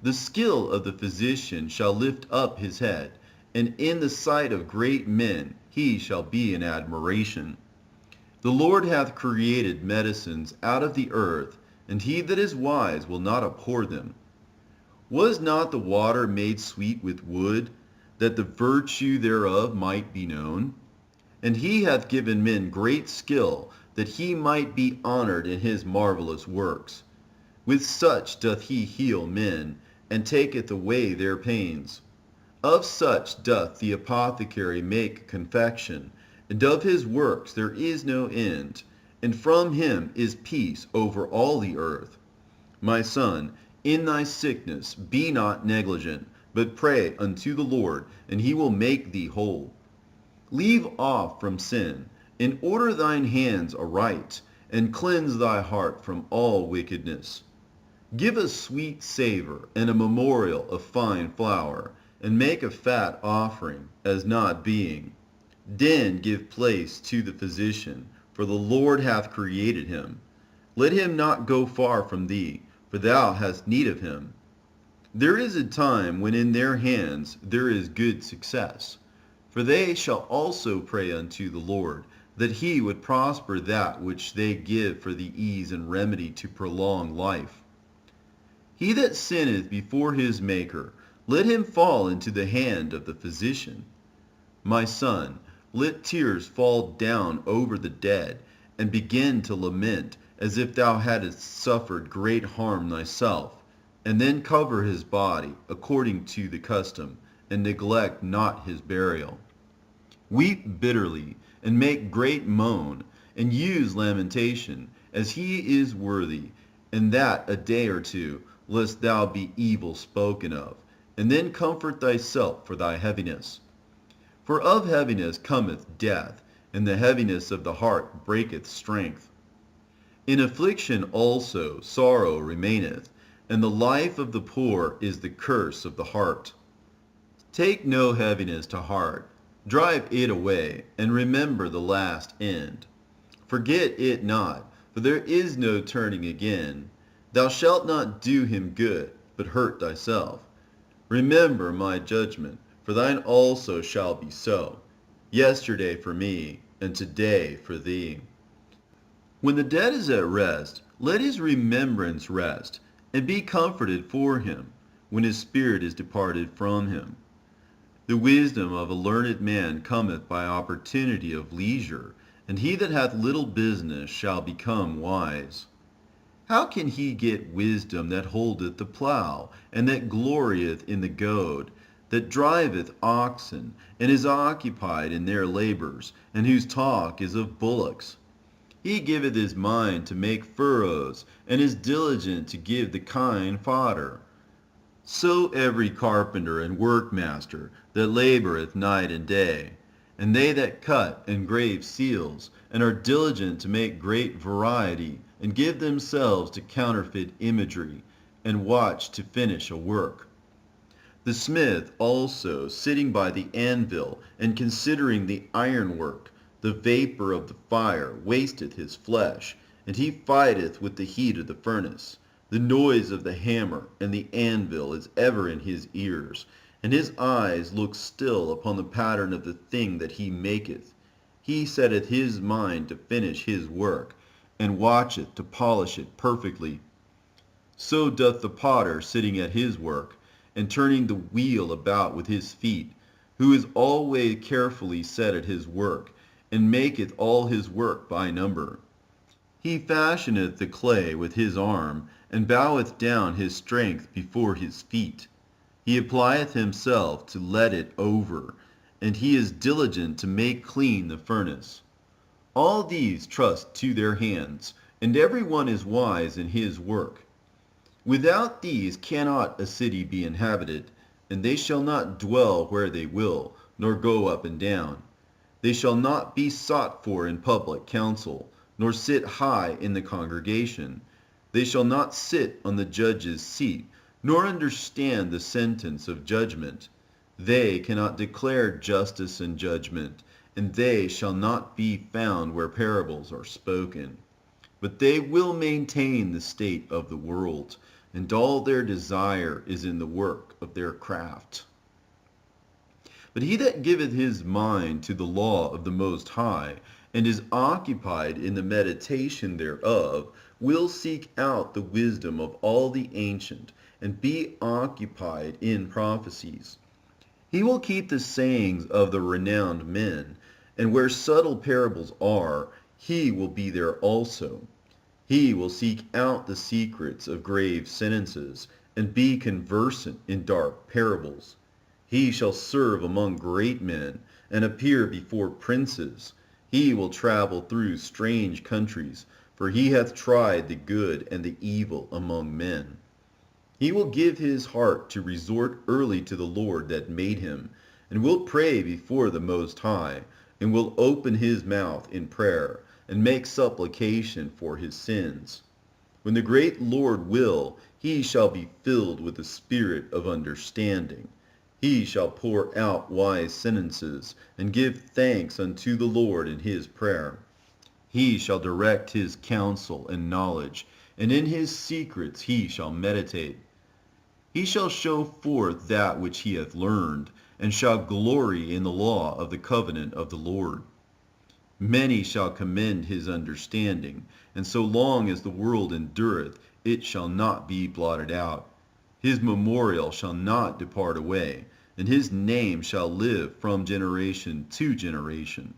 The skill of the physician shall lift up his head, and in the sight of great men he shall be in admiration. The Lord hath created medicines out of the earth, and he that is wise will not abhor them. Was not the water made sweet with wood, that the virtue thereof might be known? And he hath given men great skill, that he might be honored in his marvelous works. With such doth he heal men, and taketh away their pains. Of such doth the apothecary make confection, and of his works there is no end, and from him is peace over all the earth. My son, in thy sickness be not negligent, but pray unto the Lord, and he will make thee whole. Leave off from sin, and order thine hands aright, and cleanse thy heart from all wickedness. Give a sweet savor and a memorial of fine flour, and make a fat offering, as not being. Then give place to the physician, for the Lord hath created him. Let him not go far from thee, for thou hast need of him. There is a time when in their hands there is good success, for they shall also pray unto the Lord, that he would prosper that which they give for the ease and remedy to prolong life. He that sinneth before his Maker, let him fall into the hand of the physician. My son, let tears fall down over the dead, and begin to lament, as if thou hadst suffered great harm thyself, and then cover his body according to the custom, and neglect not his burial. Weep bitterly, and make great moan, and use lamentation, as he is worthy, and that a day or two, lest thou be evil spoken of, and then comfort thyself for thy heaviness. For of heaviness cometh death, and the heaviness of the heart breaketh strength. In affliction also sorrow remaineth, and the life of the poor is the curse of the heart. Take no heaviness to heart, drive it away, and remember the last end. Forget it not, for there is no turning again. Thou shalt not do him good, but hurt thyself. Remember my judgment, for thine also shall be so. Yesterday for me, and today for thee. When the dead is at rest, let his remembrance rest, and be comforted for him, when his spirit is departed from him. The wisdom of a learned man cometh by opportunity of leisure, and he that hath little business shall become wise. How can he get wisdom that holdeth the plough, and that glorieth in the goad, that driveth oxen, and is occupied in their labors, and whose talk is of bullocks? He giveth his mind to make furrows, and is diligent to give the kine fodder. So every carpenter and workmaster that laboureth night and day, and they that cut and grave seals, and are diligent to make great variety, and give themselves to counterfeit imagery, and watch to finish a work. The smith also, sitting by the anvil, and considering the ironwork, the vapor of the fire, wasteth his flesh, and he fighteth with the heat of the furnace. The noise of the hammer and the anvil is ever in his ears, and his eyes look still upon the pattern of the thing that he maketh. He setteth his mind to finish his work, and watcheth to polish it perfectly. So doth the potter sitting at his work, and turning the wheel about with his feet, who is always carefully set at his work, and maketh all his work by number. He fashioneth the clay with his arm, and boweth down his strength before his feet. He applieth himself to let it over, and he is diligent to make clean the furnace. All these trust to their hands, and every one is wise in his work. Without these cannot a city be inhabited, and they shall not dwell where they will, nor go up and down. They shall not be sought for in public council, nor sit high in the congregation. They shall not sit on the judge's seat, nor understand the sentence of judgment. They cannot declare justice and judgment, and they shall not be found where parables are spoken. But they will maintain the state of the world, and all their desire is in the work of their craft. But he that giveth his mind to the law of the Most High, and is occupied in the meditation thereof, will seek out the wisdom of all the ancient, and be occupied in prophecies. He will keep the sayings of the renowned men, and where subtle parables are, he will be there also. He will seek out the secrets of grave sentences, and be conversant in dark parables. He shall serve among great men, and appear before princes. He will travel through strange countries, for he hath tried the good and the evil among men. He will give his heart to resort early to the Lord that made him, and will pray before the Most High, and will open his mouth in prayer, and make supplication for his sins. When the great Lord will, he shall be filled with the spirit of understanding. He shall pour out wise sentences, and give thanks unto the Lord in his prayer. He shall direct his counsel and knowledge, and in his secrets he shall meditate. He shall show forth that which he hath learned, and shall glory in the law of the covenant of the Lord. Many shall commend his understanding, and so long as the world endureth, it shall not be blotted out. His memorial shall not depart away, and his name shall live from generation to generation.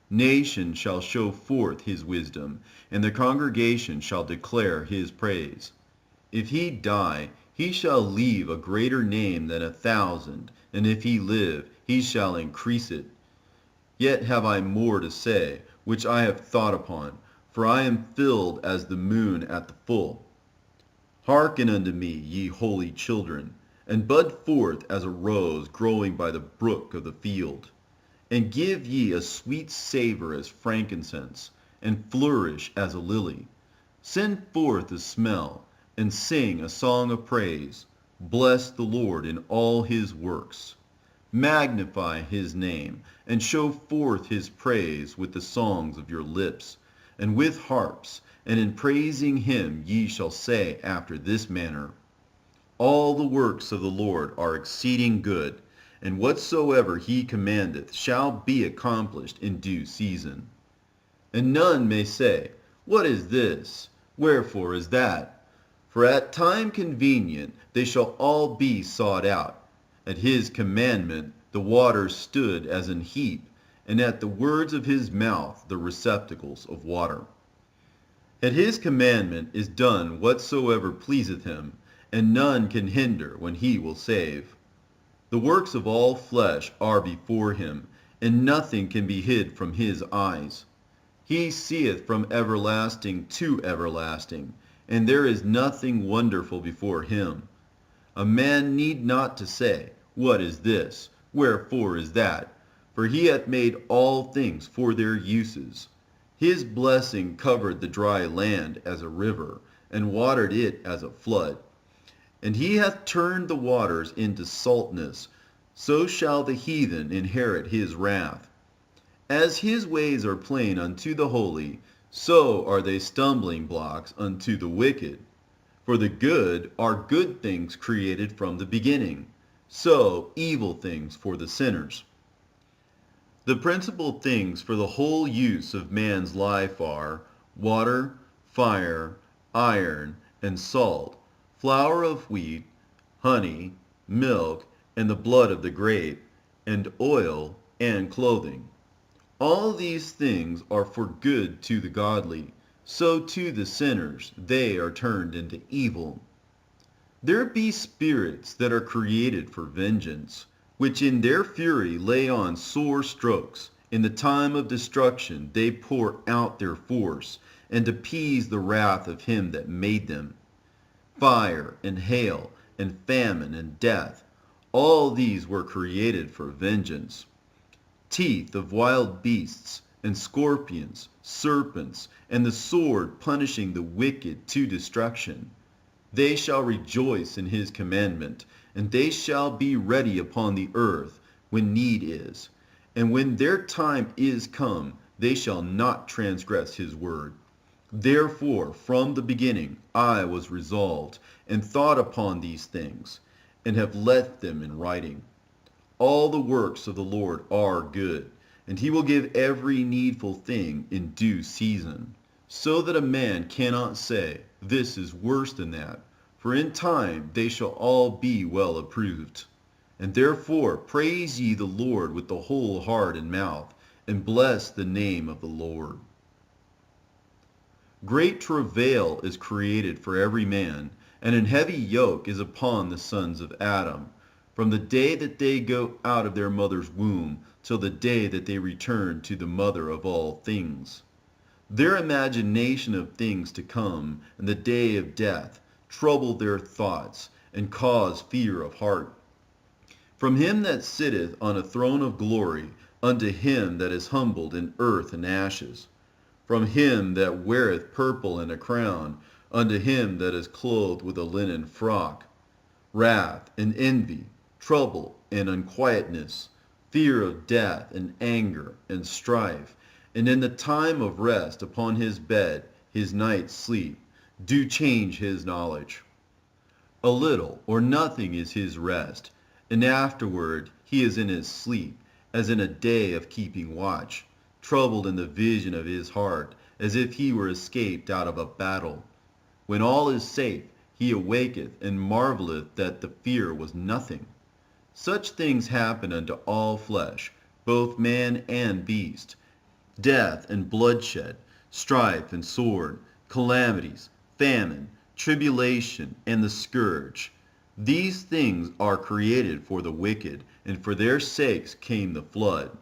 Nation shall show forth his wisdom, and the congregation shall declare his praise. If he die, he shall leave a greater name than 1,000, and if he live, he shall increase it. Yet have I more to say, which I have thought upon, for I am filled as the moon at the full. Hearken unto me, ye holy children, and bud forth as a rose growing by the brook of the field. And give ye a sweet savor as frankincense, and flourish as a lily. Send forth a smell, and sing a song of praise. Bless the Lord in all his works. Magnify his name, and show forth his praise with the songs of your lips, and with harps, and in praising him ye shall say after this manner, All the works of the Lord are exceeding good, and whatsoever he commandeth shall be accomplished in due season. And none may say, What is this? Wherefore is that? For at time convenient they shall all be sought out. At his commandment the waters stood as an heap, and at the words of his mouth the receptacles of water. At his commandment is done whatsoever pleaseth him, and none can hinder when he will save. The works of all flesh are before him, and nothing can be hid from his eyes. He seeth from everlasting to everlasting, and there is nothing wonderful before him. A man need not to say, What is this? Wherefore is that? For he hath made all things for their uses. His blessing covered the dry land as a river, and watered it as a flood. And he hath turned the waters into saltness, so shall the heathen inherit his wrath. As his ways are plain unto the holy, so are they stumbling blocks unto the wicked. For the good are good things created from the beginning, so evil things for the sinners. The principal things for the whole use of man's life are water, fire, iron, and salt, flour of wheat, honey, milk, and the blood of the grape, and oil, and clothing. All these things are for good to the godly, so to the sinners they are turned into evil. There be spirits that are created for vengeance, which in their fury lay on sore strokes. In the time of destruction they pour out their force, and appease the wrath of him that made them. Fire and hail, and famine and death, all these were created for vengeance. Teeth of wild beasts, and scorpions, serpents, and the sword punishing the wicked to destruction. They shall rejoice in his commandment, and they shall be ready upon the earth when need is. And when their time is come, they shall not transgress his word. Therefore from the beginning I was resolved, and thought upon these things, and have left them in writing. All the works of the Lord are good, and he will give every needful thing in due season, so that a man cannot say, this is worse than that, for in time they shall all be well approved. And therefore praise ye the Lord with the whole heart and mouth, and bless the name of the Lord. Great travail is created for every man, and an heavy yoke is upon the sons of Adam, from the day that they go out of their mother's womb till the day that they return to the mother of all things. Their imagination of things to come and the day of death trouble their thoughts, and cause fear of heart. From him that sitteth on a throne of glory unto him that is humbled in earth and ashes, from him that weareth purple and a crown unto him that is clothed with a linen frock, wrath and envy, trouble and unquietness, fear of death and anger and strife, and in the time of rest upon his bed, his night's sleep, do change his knowledge. A little or nothing is his rest, and afterward he is in his sleep, as in a day of keeping watch, troubled in the vision of his heart, as if he were escaped out of a battle. When all is safe, he awaketh, and marveleth that the fear was nothing. Such things happen unto all flesh, both man and beast, death and bloodshed, strife and sword, calamities, famine, tribulation, and the scourge. These things are created for the wicked, and for their sakes came the flood.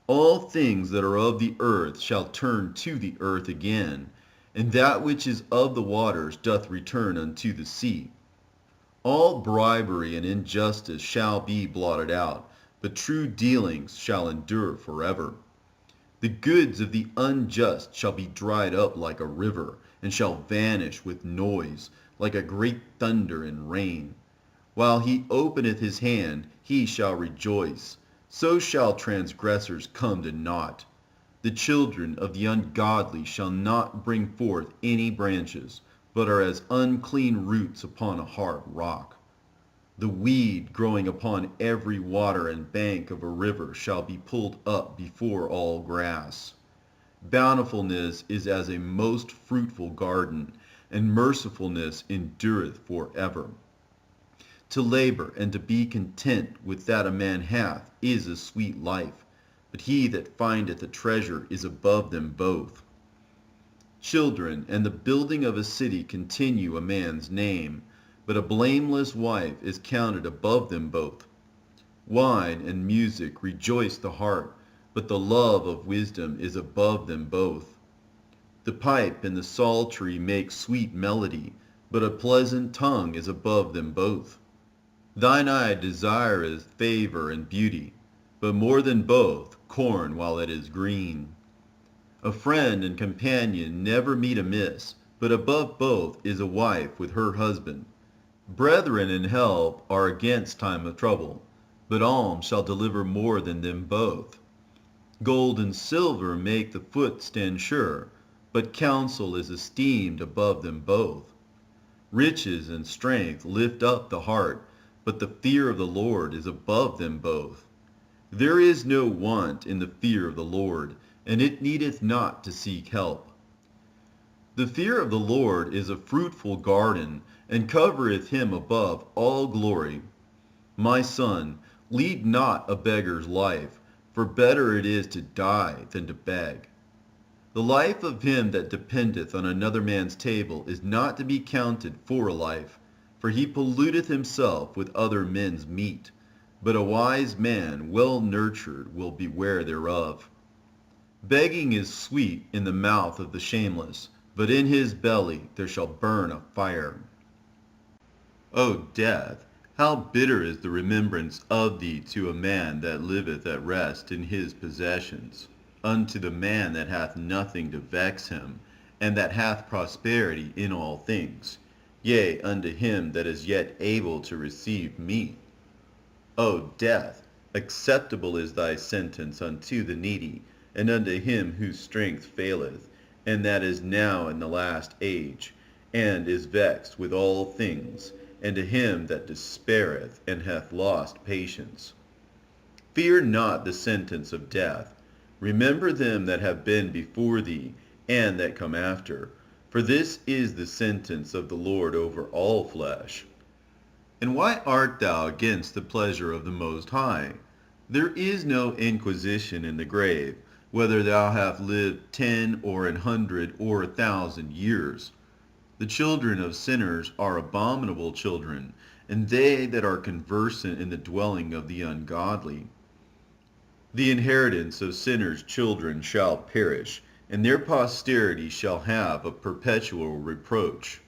All things that are of the earth shall turn to the earth again, and that which is of the waters doth return unto the sea. All bribery and injustice shall be blotted out, but true dealings shall endure forever. The goods of the unjust shall be dried up like a river, and shall vanish with noise, like a great thunder and rain. While he openeth his hand, he shall rejoice. So shall transgressors come to naught. The children of the ungodly shall not bring forth any branches, but are as unclean roots upon a hard rock. The weed growing upon every water and bank of a river shall be pulled up before all grass. Bountifulness is as a most fruitful garden, and mercifulness endureth forever. To labor and to be content with that a man hath is a sweet life, but he that findeth a treasure is above them both. Children and the building of a city continue a man's name, but a blameless wife is counted above them both. Wine and music rejoice the heart, but the love of wisdom is above them both. The pipe and the psaltery make sweet melody, but a pleasant tongue is above them both. Thine eye desireth favor and beauty, but more than both, corn while it is green. A friend and companion never meet amiss, but above both is a wife with her husband. Brethren and help are against time of trouble, but alms shall deliver more than them both. Gold and silver make the foot stand sure, but counsel is esteemed above them both. Riches and strength lift up the heart, but the fear of the Lord is above them both. There is no want in the fear of the Lord, and it needeth not to seek help. The fear of the Lord is a fruitful garden, and covereth him above all glory. My son, lead not a beggar's life, for better it is to die than to beg. The life of him that dependeth on another man's table is not to be counted for a life, for he polluteth himself with other men's meat. But a wise man, well nurtured, will beware thereof. Begging is sweet in the mouth of the shameless, but in his belly there shall burn a fire. O death, how bitter is the remembrance of thee to a man that liveth at rest in his possessions, unto the man that hath nothing to vex him, and that hath prosperity in all things, yea, unto him that is yet able to receive meat. O death, acceptable is thy sentence unto the needy, and unto him whose strength faileth, and that is now in the last age, and is vexed with all things, and to him that despaireth and hath lost patience. Fear not the sentence of death. Remember them that have been before thee, and that come after. For this is the sentence of the Lord over all flesh. And why art thou against the pleasure of the Most High? There is no inquisition in the grave, whether thou hast lived 10 or 100 or 1,000 years. The children of sinners are abominable children, and they that are conversant in the dwelling of the ungodly. The inheritance of sinners' children shall perish, and their posterity shall have a perpetual reproach.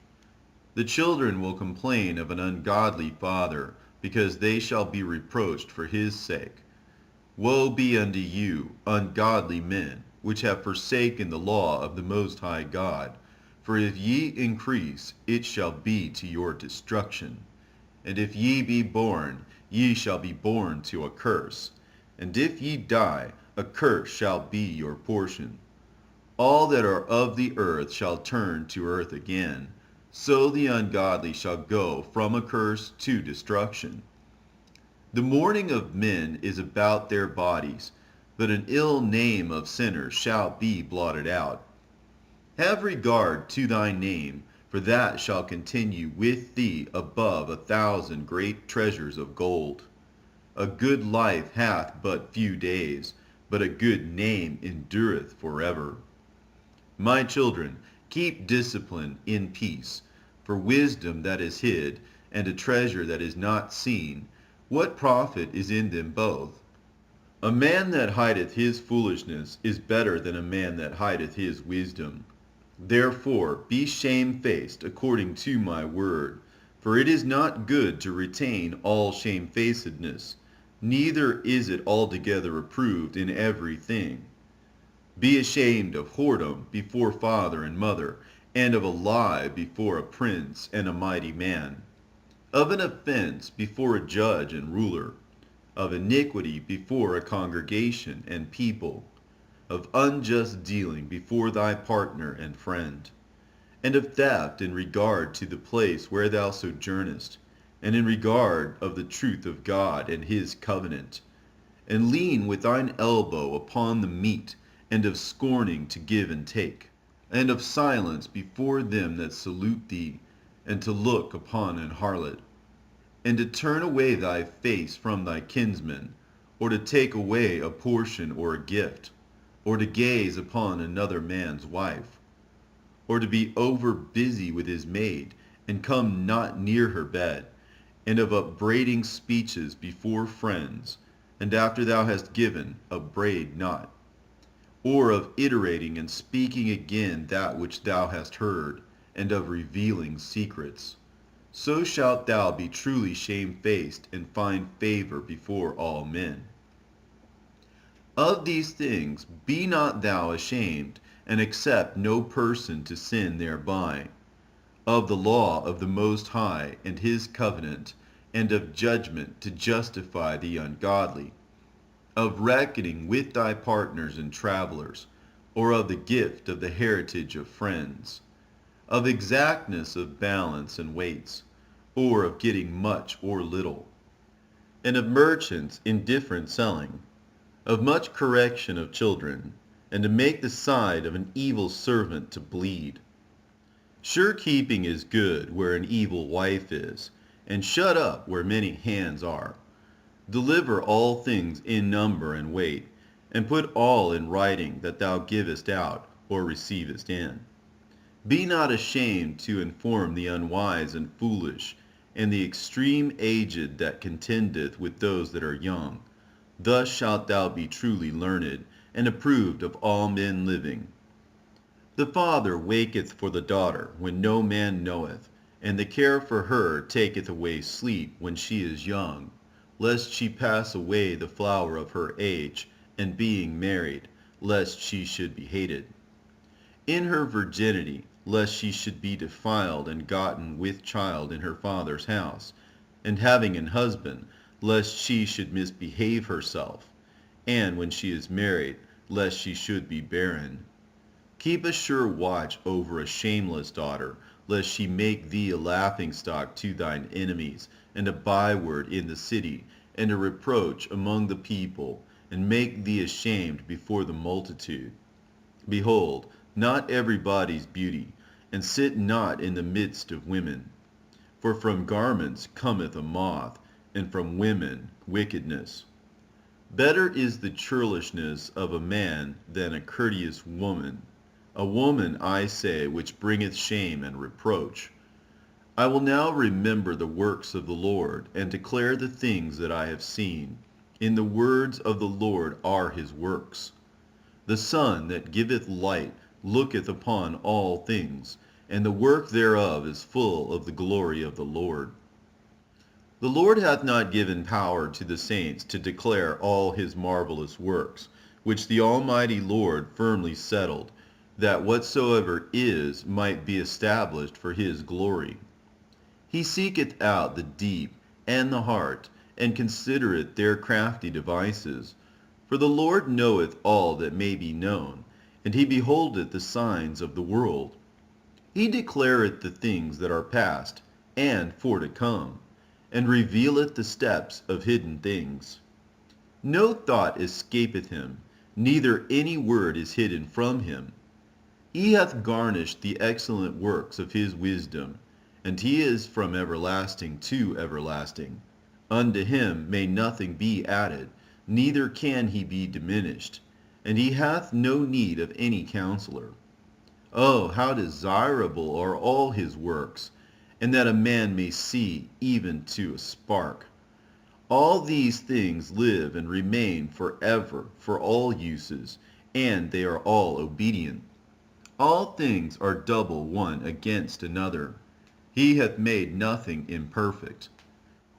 The children will complain of an ungodly father, because they shall be reproached for his sake. Woe be unto you, ungodly men, which have forsaken the law of the Most High God. For if ye increase, it shall be to your destruction. And if ye be born, ye shall be born to a curse. And if ye die, a curse shall be your portion. All that are of the earth shall turn to earth again. So the ungodly shall go from a curse to destruction. The mourning of men is about their bodies, but an ill name of sinners shall be blotted out. Have regard to thy name, for that shall continue with thee above 1,000 great treasures of gold. A good life hath but few days, but a good name endureth forever. My children, keep discipline in peace, for wisdom that is hid, and a treasure that is not seen, what profit is in them both? A man that hideth his foolishness is better than a man that hideth his wisdom. Therefore be shamefaced according to my word, for it is not good to retain all shamefacedness, neither is it altogether approved in every thing. Be ashamed of whoredom before father and mother, and of a lie before a prince and a mighty man, of an offense before a judge and ruler, of iniquity before a congregation and people, of unjust dealing before thy partner and friend, and of theft in regard to the place where thou sojournest, and in regard of the truth of God and his covenant, and lean with thine elbow upon the meat, and of scorning to give and take, and of silence before them that salute thee, and to look upon an harlot, and to turn away thy face from thy kinsman, or to take away a portion or a gift, or to gaze upon another man's wife, or to be over busy with his maid, and come not near her bed, and of upbraiding speeches before friends, and after thou hast given, upbraid not, or of iterating and speaking again that which thou hast heard, and of revealing secrets. So shalt thou be truly shamefaced, and find favor before all men. Of these things be not thou ashamed, and accept no person to sin thereby. of the law of the Most High and his covenant, and of judgment to justify the ungodly, of reckoning with thy partners and travelers, or of the gift of the heritage of friends, of exactness of balance and weights, or of getting much or little, and of merchants indifferent selling, of much correction of children, and to make the side of an evil servant to bleed. Sure keeping is good where an evil wife is, and shut up where many hands are. Deliver all things in number and weight, and put all in writing that thou givest out or receivest in. Be not ashamed to inform the unwise and foolish, and the extreme aged that contendeth with those that are young. Thus shalt thou be truly learned, and approved of all men living. The father waketh for the daughter when no man knoweth, and the care for her taketh away sleep when she is young, lest she pass away the flower of her age, and being married, lest she should be hated. In her virginity, lest she should be defiled and gotten with child in her father's house, and having an husband, lest she should misbehave herself, and when she is married, lest she should be barren. Keep a sure watch over a shameless daughter, lest she make thee a laughingstock to thine enemies, and a byword in the city, and a reproach among the people, and make thee ashamed before the multitude. Behold, not everybody's beauty, and sit not in the midst of women. For from garments cometh a moth, and from women wickedness. Better is the churlishness of a man than a courteous woman, a woman, I say, which bringeth shame and reproach. I will now remember the works of the Lord, and declare the things that I have seen. In the words of the Lord are his works. The sun that giveth light looketh upon all things, and the work thereof is full of the glory of the Lord. The Lord hath not given power to the saints to declare all his marvelous works, which the Almighty Lord firmly settled, that whatsoever is might be established for his glory. He seeketh out the deep and the heart, and considereth their crafty devices. For the Lord knoweth all that may be known, and he beholdeth the signs of the world. He declareth the things that are past, and for to come, and revealeth the steps of hidden things. No thought escapeth him, neither any word is hidden from him. He hath garnished the excellent works of his wisdom, and he is from everlasting to everlasting. Unto him may nothing be added, neither can he be diminished, and he hath no need of any counselor. Oh, how desirable are all his works, and that a man may see even to a spark. All these things live and remain forever for all uses, and they are all obedient. All things are double one against another. He hath made nothing imperfect.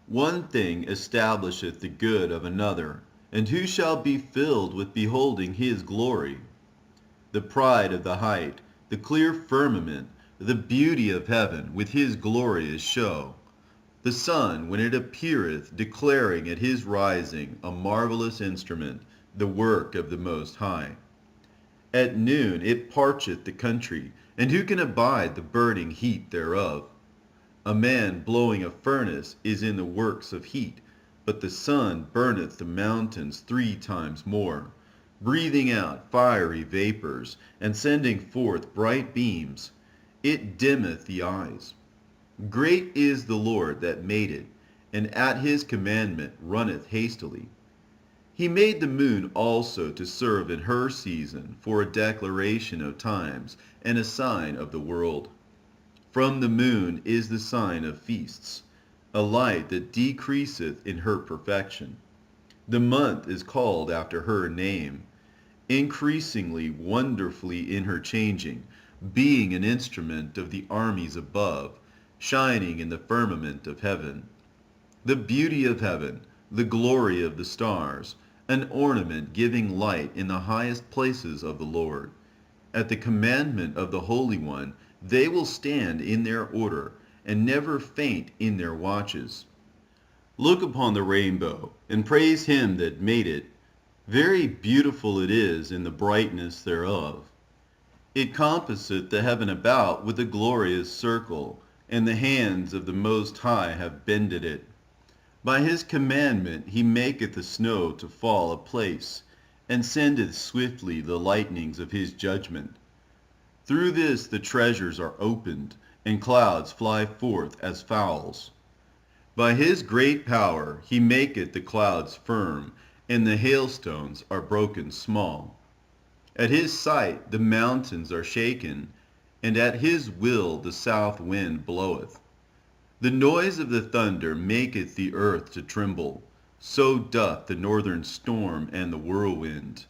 One thing establisheth the good of another, and who shall be filled with beholding his glory? The pride of the height, the clear firmament, the beauty of heaven with his glorious show. The sun, when it appeareth, declaring at his rising a marvelous instrument, the work of the Most High. At noon it parcheth the country, and who can abide the burning heat thereof? A man blowing a furnace is in the works of heat, but the sun burneth the mountains 3 times more, breathing out fiery vapors, and sending forth bright beams. It dimmeth the eyes. Great is the Lord that made it, and at his commandment runneth hastily. He made the moon also to serve in her season for a declaration of times, and a sign of the world. From the moon is the sign of feasts, a light that decreaseth in her perfection. The month is called after her name, increasingly wonderfully in her changing, being an instrument of the armies above, shining in the firmament of heaven. The beauty of heaven, the glory of the stars, an ornament giving light in the highest places of the Lord. At the commandment of the Holy One, They will stand in their order, and never faint in their watches. Look upon the rainbow, and praise him that made it. Very beautiful it is in the brightness thereof. It compasseth the heaven about with a glorious circle, and the hands of the Most High have bended it. By his commandment he maketh the snow to fall apace, and sendeth swiftly the lightnings of his judgment. Through this the treasures are opened, and clouds fly forth as fowls. By his great power he maketh the clouds firm, and the hailstones are broken small. At his sight the mountains are shaken, and at his will the south wind bloweth. The noise of the thunder maketh the earth to tremble, so doth the northern storm and the whirlwind.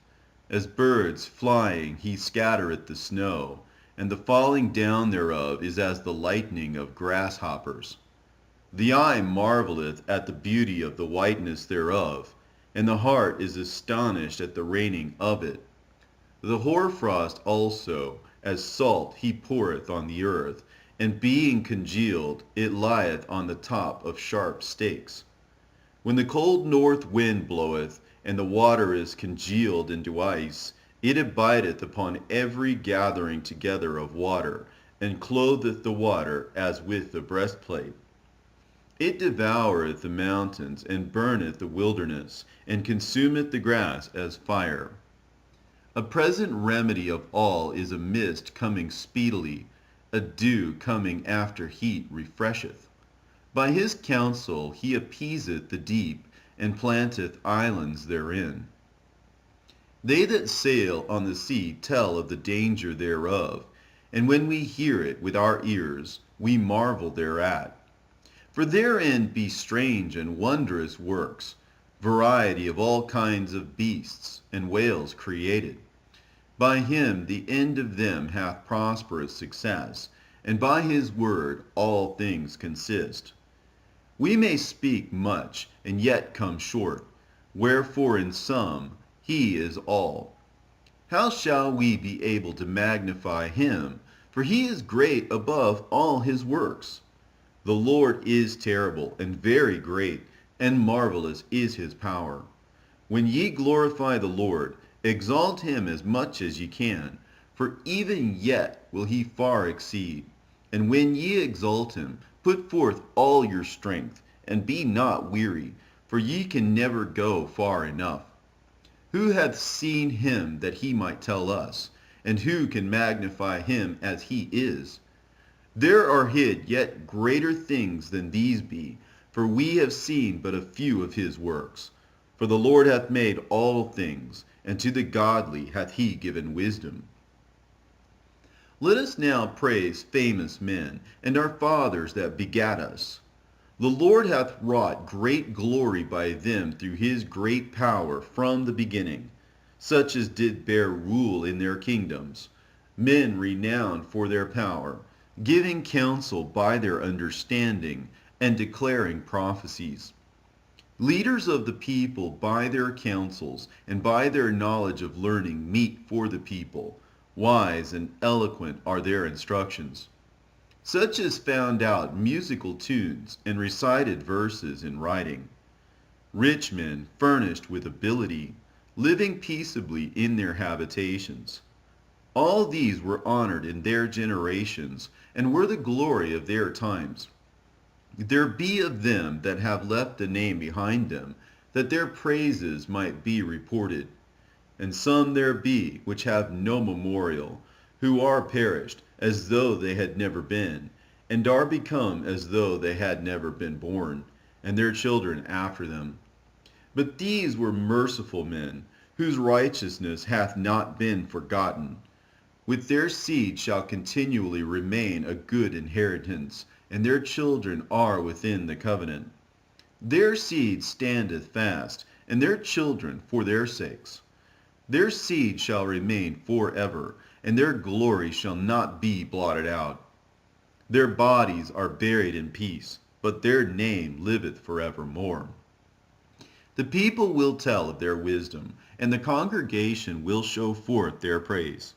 As birds flying he scattereth the snow, and the falling down thereof is as the lightning of grasshoppers. The eye marveleth at the beauty of the whiteness thereof, and the heart is astonished at the raining of it. The hoarfrost also, as salt he poureth on the earth, and being congealed, it lieth on the top of sharp stakes. When the cold north wind bloweth, and the water is congealed into ice, it abideth upon every gathering together of water, and clotheth the water as with the breastplate. It devoureth the mountains, and burneth the wilderness, and consumeth the grass as fire. A present remedy of all is a mist coming speedily, a dew coming after heat refresheth. By his counsel he appeaseth the deep, and planteth islands therein. They that sail on the sea tell of the danger thereof, and when we hear it with our ears, we marvel thereat. For therein be strange and wondrous works, variety of all kinds of beasts, and whales created. By him the end of them hath prosperous success, and by his word all things consist. We may speak much, and yet come short, wherefore in sum he is all. How shall we be able to magnify him? For he is great above all his works. The Lord is terrible and very great, and marvelous is his power. When ye glorify the Lord, exalt him as much as ye can, for even yet will he far exceed. And when ye exalt him, put forth all your strength, and be not weary, for ye can never go far enough. Who hath seen him that he might tell us? And who can magnify him as he is? There are hid yet greater things than these be, for we have seen but a few of his works. For the Lord hath made all things, and to the godly hath he given wisdom. Let us now praise famous men, and our fathers that begat us. The Lord hath wrought great glory by them through his great power from the beginning, such as did bear rule in their kingdoms, men renowned for their power, giving counsel by their understanding, and declaring prophecies. Leaders of the people by their counsels and by their knowledge of learning meet for the people. Wise and eloquent are their instructions. Such as found out musical tunes and recited verses in writing. Rich men furnished with ability, living peaceably in their habitations. All these were honored in their generations, and were the glory of their times. There be of them that have left a name behind them, that their praises might be reported. And some there be which have no memorial, who are perished, as though they had never been, and are become as though they had never been born, and their children after them. But these were merciful men, whose righteousness hath not been forgotten. With their seed shall continually remain a good inheritance, and their children are within the covenant. Their seed standeth fast, and their children for their sakes. Their seed shall remain forever, and their glory shall not be blotted out. Their bodies are buried in peace, but their name liveth forevermore. The people will tell of their wisdom, and the congregation will show forth their praise.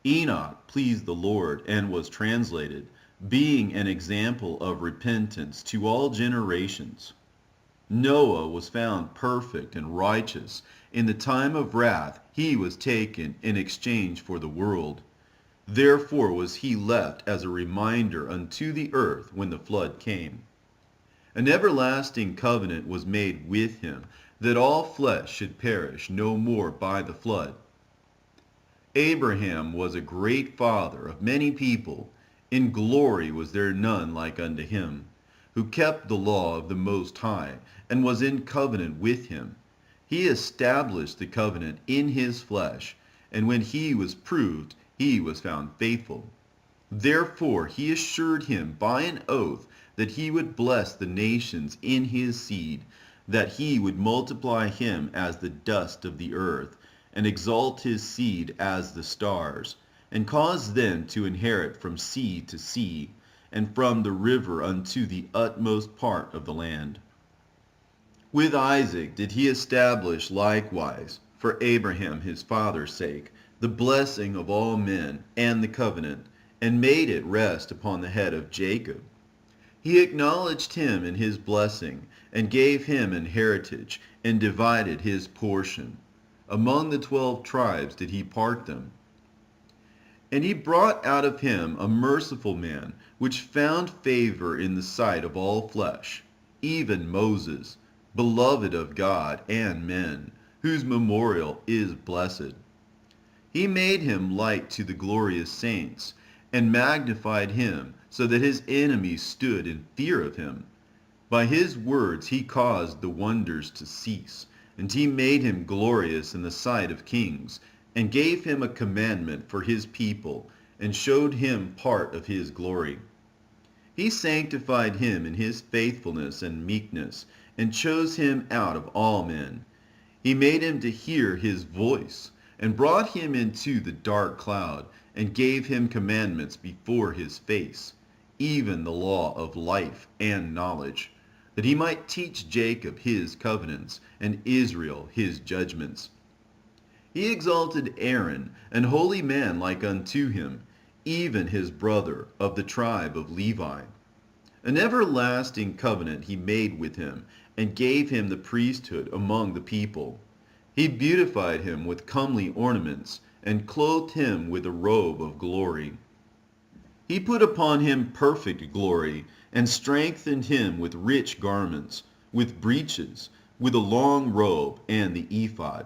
Enoch pleased the Lord and was translated, being an example of repentance to all generations. Noah was found perfect and righteous. In the time of wrath he was taken in exchange for the world. Therefore was he left as a reminder unto the earth when the flood came. An everlasting covenant was made with him, that all flesh should perish no more by the flood. Abraham was a great father of many people. In glory was there none like unto him, who kept the law of the Most High, and was in covenant with him. He established the covenant in his flesh, and when he was proved, he was found faithful. Therefore he assured him by an oath that he would bless the nations in his seed, that he would multiply him as the dust of the earth, and exalt his seed as the stars, and cause them to inherit from sea to sea, and from the river unto the utmost part of the land. With Isaac did he establish likewise, for Abraham his father's sake, the blessing of all men, and the covenant, and made it rest upon the head of Jacob. He acknowledged him in his blessing, and gave him an heritage, and divided his portion. Among the 12 tribes did he part them. And he brought out of him a merciful man, which found favor in the sight of all flesh, even Moses, beloved of God and men, whose memorial is blessed. He made him like to the glorious saints, and magnified him, so that his enemies stood in fear of him. By his words he caused the wonders to cease, and he made him glorious in the sight of kings, and gave him a commandment for his people, and showed him part of his glory. He sanctified him in his faithfulness and meekness, and chose him out of all men. He made him to hear his voice, and brought him into the dark cloud, and gave him commandments before his face, even the law of life and knowledge, that he might teach Jacob his covenants, and Israel his judgments. He exalted Aaron, an holy man like unto him, even his brother of the tribe of Levi. An everlasting covenant he made with him, and gave him the priesthood among the people. He beautified him with comely ornaments, and clothed him with a robe of glory. He put upon him perfect glory, and strengthened him with rich garments, with breeches, with a long robe, and the ephod.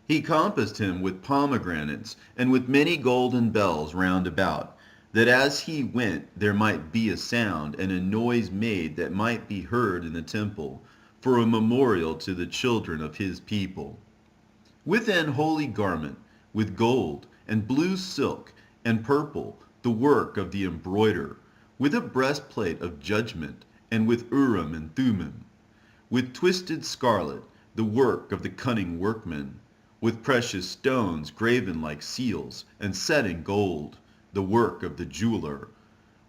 He compassed him with pomegranates, and with many golden bells round about, that as he went there might be a sound and a noise made that might be heard in the temple, for a memorial to the children of his people. With an holy garment, with gold, and blue silk, and purple, the work of the embroiderer, with a breastplate of judgment, and with Urim and Thummim, with twisted scarlet, the work of the cunning workman, with precious stones graven like seals, and set in gold, the work of the jeweler,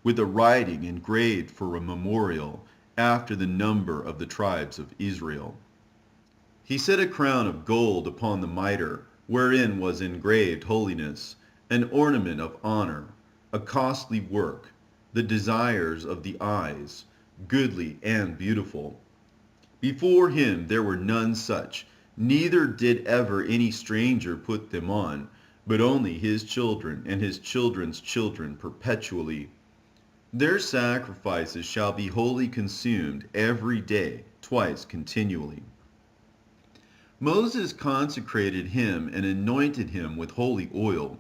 with a writing engraved for a memorial, after the number of the tribes of Israel. He set a crown of gold upon the mitre, wherein was engraved holiness, an ornament of honor, a costly work, the desires of the eyes, goodly and beautiful. Before him there were none such, neither did ever any stranger put them on, but only his children and his children's children perpetually. Their sacrifices shall be wholly consumed every day, twice continually. Moses consecrated him and anointed him with holy oil.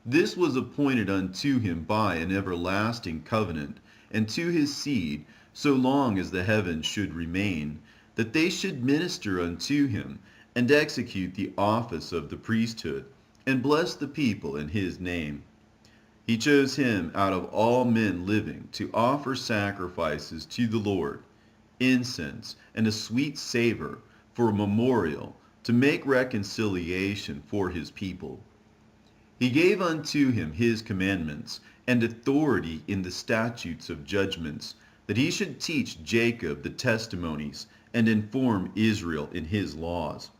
This was appointed unto him by an everlasting covenant, and to his seed, so long as the heavens should remain, that they should minister unto him, and execute the office of the priesthood, and bless the people in his name. He chose him out of all men living to offer sacrifices to the Lord, incense and a sweet savor, for a memorial, to make reconciliation for his people. He gave unto him his commandments, and authority in the statutes of judgments, that he should teach Jacob the testimonies, and inform Israel in his laws.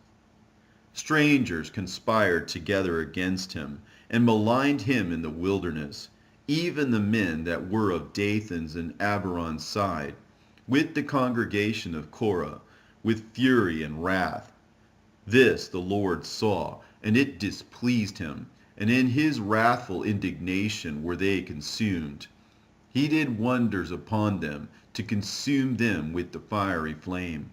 Strangers conspired together against him, and maligned him in the wilderness, even the men that were of Dathan's and Abiron's side, with the congregation of Korah, with fury and wrath. This the Lord saw, and it displeased him, and in his wrathful indignation were they consumed. He did wonders upon them, to consume them with the fiery flame.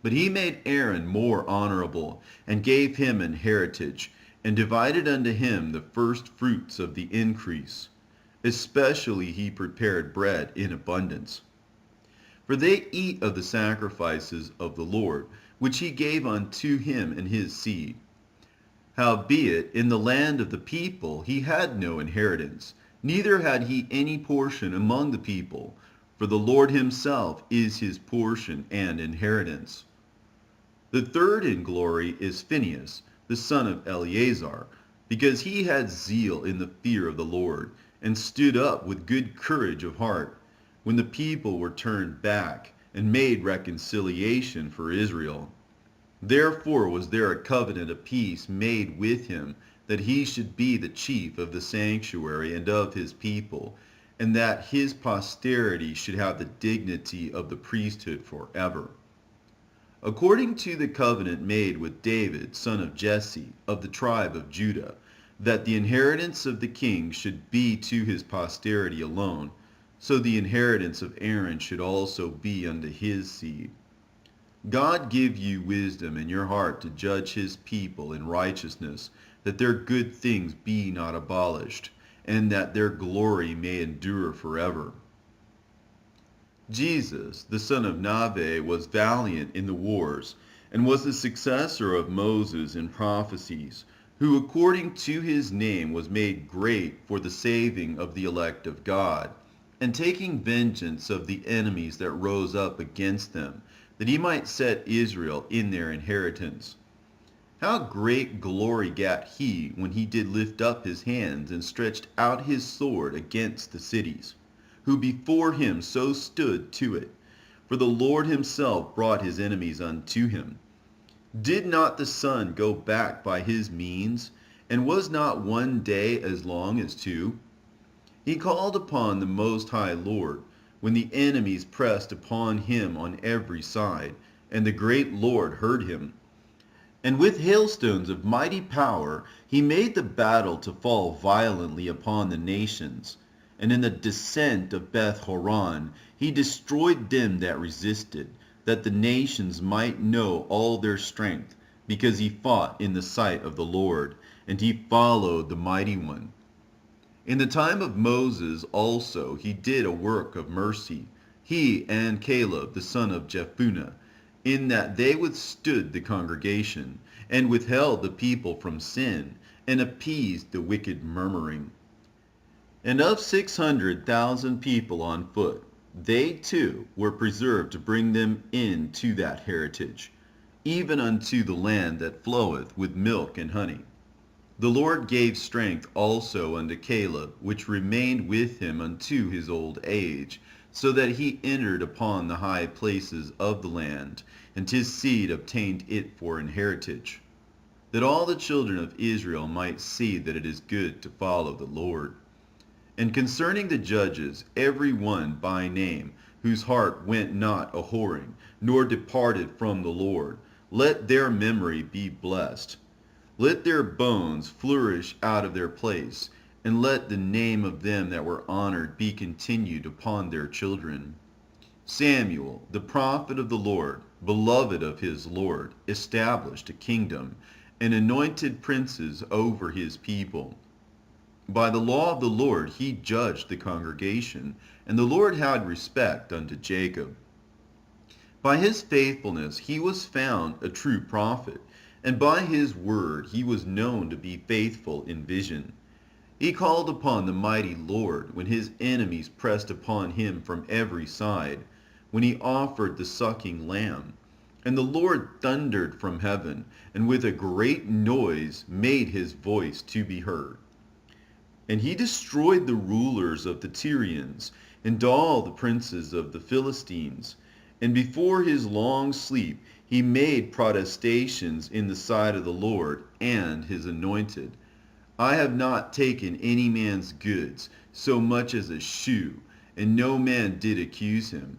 But he made Aaron more honorable, and gave him an heritage, and divided unto him the first fruits of the increase. Especially he prepared bread in abundance. For they eat of the sacrifices of the Lord, which he gave unto him and his seed. Howbeit in the land of the people he had no inheritance, neither had he any portion among the people, for the Lord himself is his portion and inheritance. The third in glory is Phinehas, the son of Eleazar, because he had zeal in the fear of the Lord, and stood up with good courage of heart, when the people were turned back, and made reconciliation for Israel. Therefore was there a covenant of peace made with him, that he should be the chief of the sanctuary and of his people, and that his posterity should have the dignity of the priesthood forever. According to the covenant made with David, son of Jesse, of the tribe of Judah, that the inheritance of the king should be to his posterity alone, so the inheritance of Aaron should also be unto his seed. God give you wisdom in your heart to judge his people in righteousness, that their good things be not abolished, and that their glory may endure forever. Jesus, the son of Nave, was valiant in the wars, and was the successor of Moses in prophecies, who according to his name was made great for the saving of the elect of God, and taking vengeance of the enemies that rose up against them, that he might set Israel in their inheritance. How great glory gat he when he did lift up his hands and stretched out his sword against the cities, who before him so stood to it. For the Lord himself brought his enemies unto him. Did not the sun go back by his means, and was not one day as long as two? He called upon the Most High Lord, when the enemies pressed upon him on every side, and the great Lord heard him. And with hailstones of mighty power he made the battle to fall violently upon the nations. And in the descent of Beth Horon he destroyed them that resisted, that the nations might know all their strength, because he fought in the sight of the Lord, and he followed the mighty one. In the time of Moses also he did a work of mercy, he and Caleb the son of Jephunneh, in that they withstood the congregation, and withheld the people from sin, and appeased the wicked murmuring. And of 600,000 people on foot, they too were preserved to bring them in to that heritage, even unto the land that floweth with milk and honey. The Lord gave strength also unto Caleb, which remained with him unto his old age, so that he entered upon the high places of the land, and his seed obtained it for an heritage, that all the children of Israel might see that it is good to follow the Lord. And concerning the judges, every one by name, whose heart went not a-whoring, nor departed from the Lord, let their memory be blessed. Let their bones flourish out of their place, and let the name of them that were honored be continued upon their children. Samuel, the prophet of the Lord, beloved of his Lord, established a kingdom, and anointed princes over his people. By the law of the Lord he judged the congregation, and the Lord had respect unto Jacob. By his faithfulness he was found a true prophet, and by his word he was known to be faithful in vision. He called upon the mighty Lord when his enemies pressed upon him from every side, when he offered the sucking lamb. And the Lord thundered from heaven, and with a great noise made his voice to be heard. And he destroyed the rulers of the Tyrians, and all the princes of the Philistines. And before his long sleep He made protestations in the sight of the Lord and his anointed. I have not taken any man's goods, so much as a shoe, and no man did accuse him.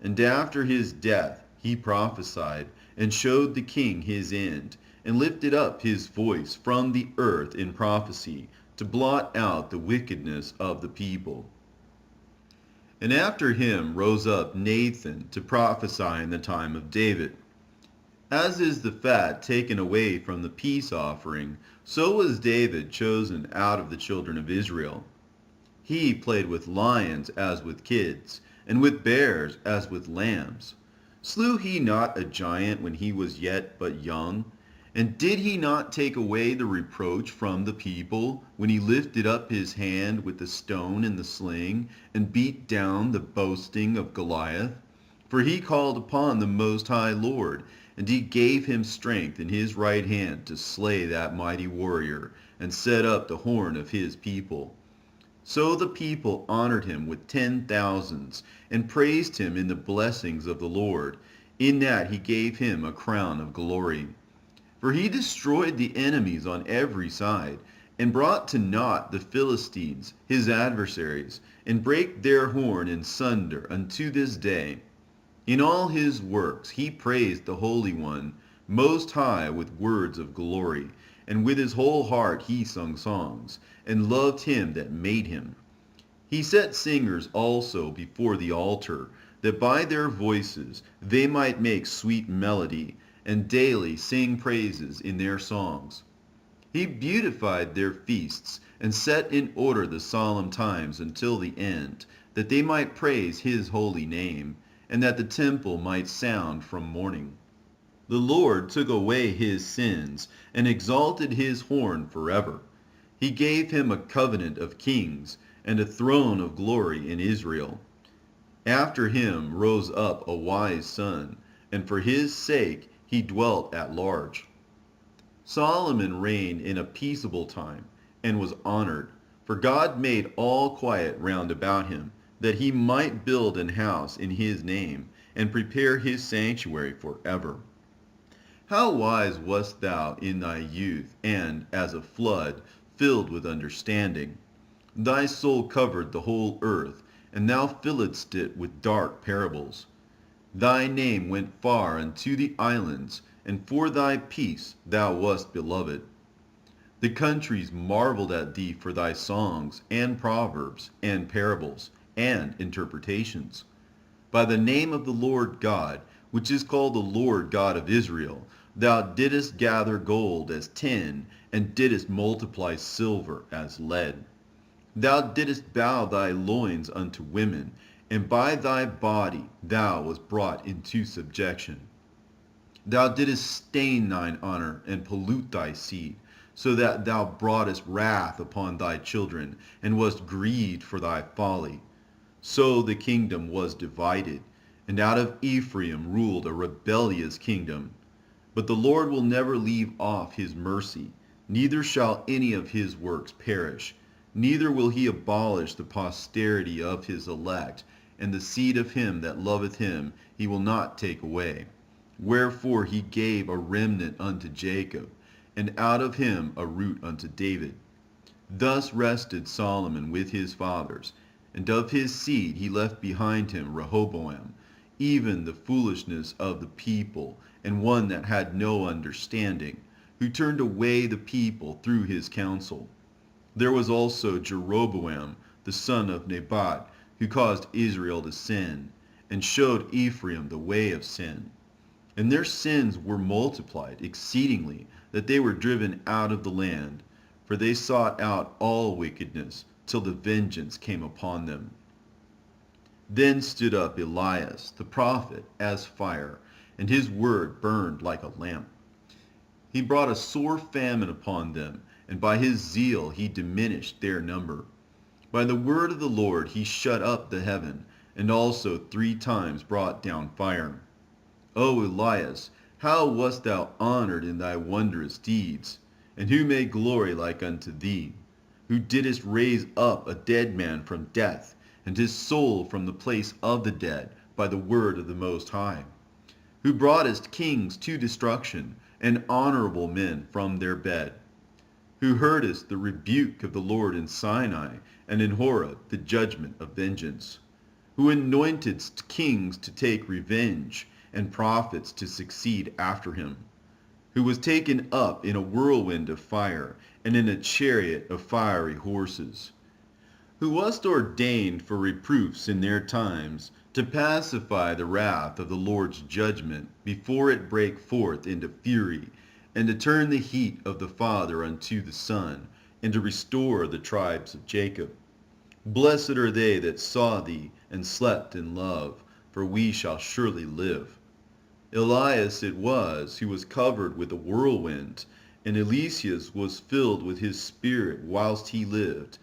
And after his death he prophesied, and showed the king his end, and lifted up his voice from the earth in prophecy, to blot out the wickedness of the people. And after him rose up Nathan to prophesy in the time of David. As is the fat taken away from the peace offering, so was David chosen out of the children of Israel. He played with lions as with kids, and with bears as with lambs. Slew he not a giant when he was yet but young? And did he not take away the reproach from the people, when he lifted up his hand with the stone and the sling, and beat down the boasting of Goliath? For he called upon the Most High Lord, and he gave him strength in his right hand to slay that mighty warrior, and set up the horn of his people. So the people honored him with 10,000s, and praised him in the blessings of the Lord, in that he gave him a crown of glory. For he destroyed the enemies on every side, and brought to naught the Philistines, his adversaries, and brake their horn in sunder unto this day. In all his works he praised the Holy One, most high, with words of glory, and with his whole heart he sung songs, and loved him that made him. He set singers also before the altar, that by their voices they might make sweet melody, and daily sing praises in their songs. He beautified their feasts, and set in order the solemn times until the end, that they might praise his holy name, and that the temple might sound from morning. The Lord took away his sins, and exalted his horn forever. He gave him a covenant of kings, and a throne of glory in Israel. After him rose up a wise son, and for his sake he dwelt at large. Solomon reigned in a peaceable time, and was honored, for God made all quiet round about him, that he might build an house in his name, and prepare his sanctuary forever. How wise wast thou in thy youth, and, as a flood, filled with understanding. Thy soul covered the whole earth, and thou filledst it with dark parables. Thy name went far unto the islands, and for thy peace thou wast beloved. The countries marveled at thee for thy songs, and proverbs, and parables, and interpretations. By the name of the Lord God, which is called the Lord God of Israel, thou didst gather gold as tin, and didst multiply silver as lead. Thou didst bow thy loins unto women, and by thy body thou wast brought into subjection. Thou didst stain thine honor, and pollute thy seed, so that thou broughtest wrath upon thy children, and wast grieved for thy folly. So the kingdom was divided, and out of Ephraim ruled a rebellious kingdom. But the Lord will never leave off his mercy, neither shall any of his works perish, neither will he abolish the posterity of his elect, and the seed of him that loveth him he will not take away. Wherefore he gave a remnant unto Jacob, and out of him a root unto David. Thus rested Solomon with his fathers, and of his seed he left behind him Rehoboam, even the foolishness of the people, and one that had no understanding, who turned away the people through his counsel. There was also Jeroboam, the son of Nebat, who caused Israel to sin, and showed Ephraim the way of sin. And their sins were multiplied exceedingly, that they were driven out of the land, for they sought out all wickedness, till the vengeance came upon them. Then stood up Elias the prophet as fire, and his word burned like a lamp. He brought a sore famine upon them, and by his zeal he diminished their number. By the word of the Lord he shut up the heaven, and also 3 times brought down fire. O Elias, how wast thou honored in thy wondrous deeds? And who made glory like unto thee? Who didst raise up a dead man from death, and his soul from the place of the dead, by the word of the Most High? who broughtest kings to destruction, and honorable men from their bed, who heardest the rebuke of the Lord in Sinai, and in Horeb the judgment of vengeance, who anointedst kings to take revenge, and prophets to succeed after him, who was taken up in a whirlwind of fire, and in a chariot of fiery horses, who wast ordained for reproofs in their times, to pacify the wrath of the Lord's judgment before it break forth into fury, and to turn the heat of the Father unto the Son, and to restore the tribes of Jacob. Blessed are they that saw thee, and slept in love, for we shall surely live. Elias it was who was covered with a whirlwind, and Eliseus was filled with his spirit whilst he lived.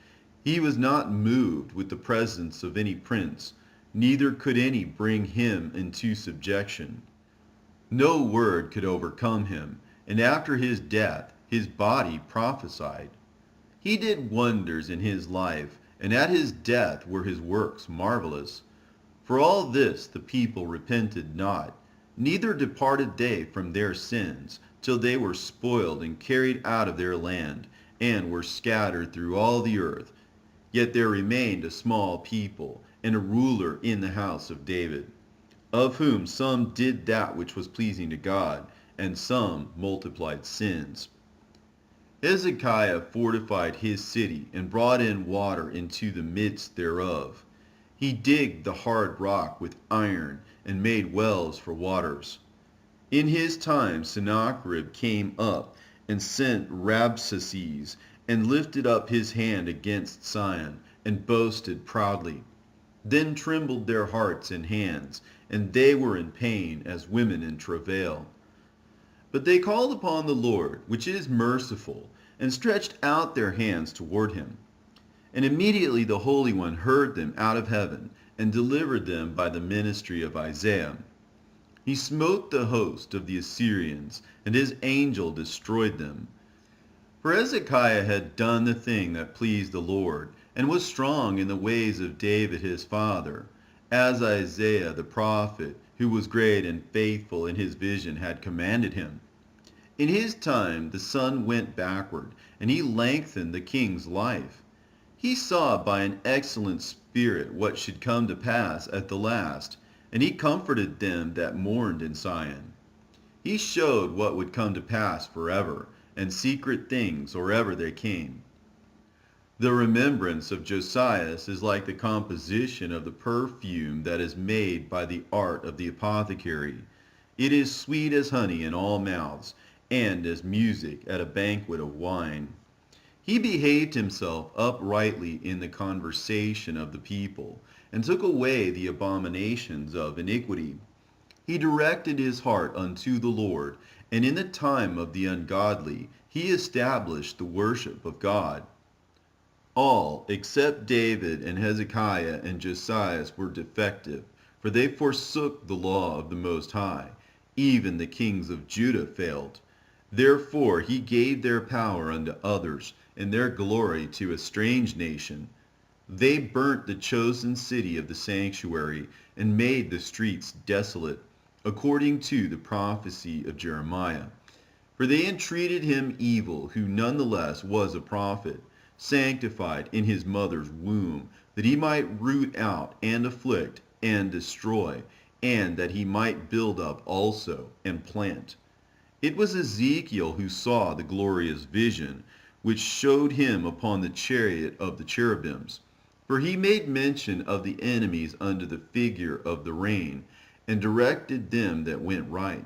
He was not moved with the presence of any prince, neither could any bring him into subjection. No word could overcome him, and after his death his body prophesied. He did wonders in his life, and at his death were his works marvelous. For all this the people repented not, neither departed they from their sins, till they were spoiled and carried out of their land, and were scattered through all the earth. Yet there remained a small people, and a ruler in the house of David, of whom some did that which was pleasing to God, and some multiplied sins. Hezekiah fortified his city, and brought in water into the midst thereof. He digged the hard rock with iron, and made wells for waters. In his time Sennacherib came up, and sent Rabsaces, and lifted up his hand against Sion, and boasted proudly. Then trembled their hearts and hands, and they were in pain as women in travail. But they called upon the Lord, which is merciful, and stretched out their hands toward him. And immediately the Holy One heard them out of heaven, and delivered them by the ministry of Isaiah. He smote the host of the Assyrians, and his angel destroyed them. For Hezekiah had done the thing that pleased the Lord, and was strong in the ways of David his father, as Isaiah the prophet, who was great and faithful in his vision, had commanded him. In his time the sun went backward, and he lengthened the king's life. He saw by an excellent spirit what should come to pass at the last, and he comforted them that mourned in Sion. He showed what would come to pass forever, and secret things or ever they came. The remembrance of Josias is like the composition of the perfume that is made by the art of the apothecary. It is sweet as honey in all mouths, and as music at a banquet of wine. He behaved himself uprightly in the conversation of the people, and took away the abominations of iniquity. He directed his heart unto the Lord, and in the time of the ungodly he established the worship of God. All, except David and Hezekiah and Josias, were defective, for they forsook the law of the Most High. Even the kings of Judah failed. Therefore he gave their power unto others, and their glory to a strange nation. They burnt the chosen city of the sanctuary, and made the streets desolate, according to the prophecy of Jeremiah. For they entreated him evil, who nonetheless was a prophet, sanctified in his mother's womb, that he might root out and afflict and destroy, and that he might build up also and plant. It was Ezekiel who saw the glorious vision, which showed him upon the chariot of the cherubims. For he made mention of the enemies under the figure of the rain, and directed them that went right.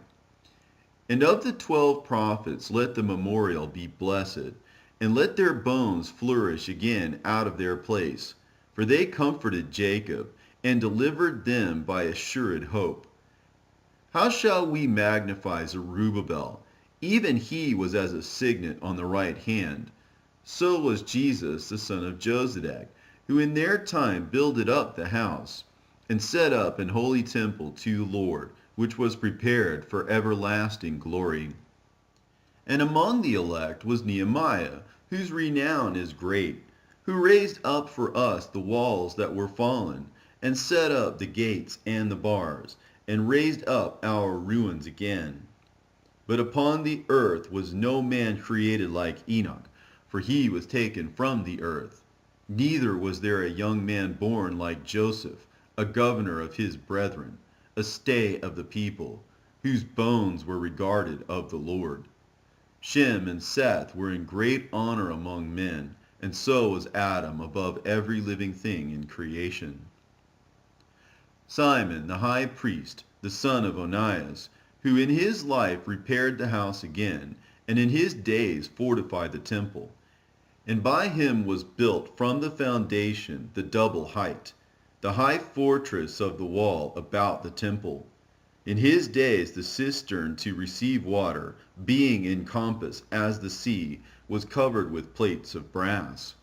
And of the 12 prophets let the memorial be blessed, and let their bones flourish again out of their place. For they comforted Jacob, and delivered them by assured hope. How shall we magnify Zerubbabel? Even he was as a signet on the right hand. So was Jesus the son of Josedech, who in their time builded up the house, and set up an holy temple to the Lord, which was prepared for everlasting glory. And among the elect was Nehemiah, whose renown is great, who raised up for us the walls that were fallen, and set up the gates and the bars, and raised up our ruins again. But upon the earth was no man created like Enoch, for he was taken from the earth. Neither was there a young man born like Joseph, a governor of his brethren, a stay of the people, whose bones were regarded of the Lord. Shem and Seth were in great honor among men, and so was Adam above every living thing in creation. Simon the high priest, the son of Onias, who in his life repaired the house again, and in his days fortified the temple. And by him was built from the foundation the double height, the high fortress of the wall about the temple. In his days the cistern to receive water, being in compass as the sea, was covered with plates of brass.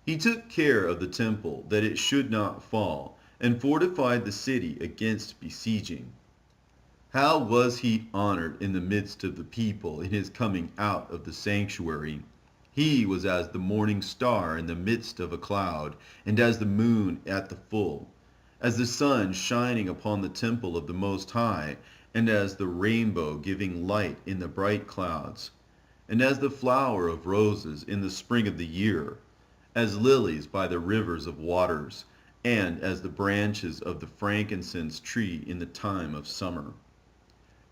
He took care of the temple, that it should not fall, and fortified the city against besieging. How was he honored in the midst of the people in his coming out of the sanctuary! He was as the morning star in the midst of a cloud, and as the moon at the full, as the sun shining upon the temple of the Most High, and as the rainbow giving light in the bright clouds, and as the flower of roses in the spring of the year, as lilies by the rivers of waters, and as the branches of the frankincense tree in the time of summer,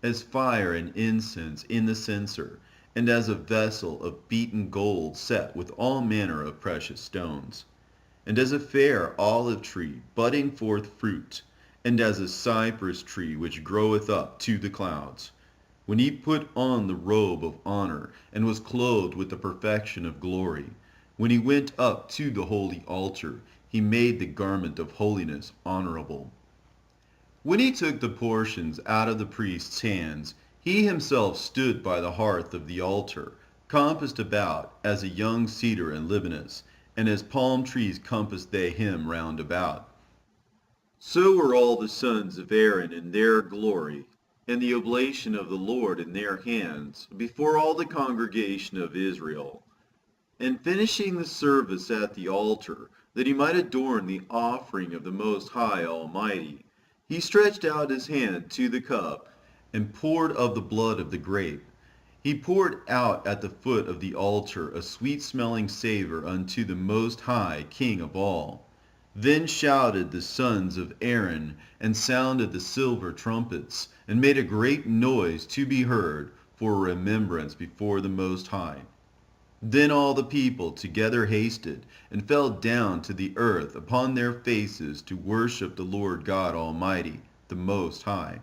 as fire and incense in the censer, and as a vessel of beaten gold set with all manner of precious stones, and as a fair olive tree budding forth fruit, and as a cypress tree which groweth up to the clouds. When he put on the robe of honor, and was clothed with the perfection of glory, when he went up to the holy altar, he made the garment of holiness honorable. When he took the portions out of the priest's hands, he himself stood by the hearth of the altar, compassed about as a young cedar and Libanus, and as palm trees compassed they him round about. So were all the sons of Aaron in their glory, and the oblation of the Lord in their hands, before all the congregation of Israel. And finishing the service at the altar, that he might adorn the offering of the Most High Almighty, he stretched out his hand to the cup, and poured of the blood of the grape. He poured out at the foot of the altar a sweet-smelling savor unto the Most High King of all. Then shouted the sons of Aaron, and sounded the silver trumpets, and made a great noise to be heard for a remembrance before the Most High. Then all the people together hasted, and fell down to the earth upon their faces to worship the Lord God Almighty, the Most High.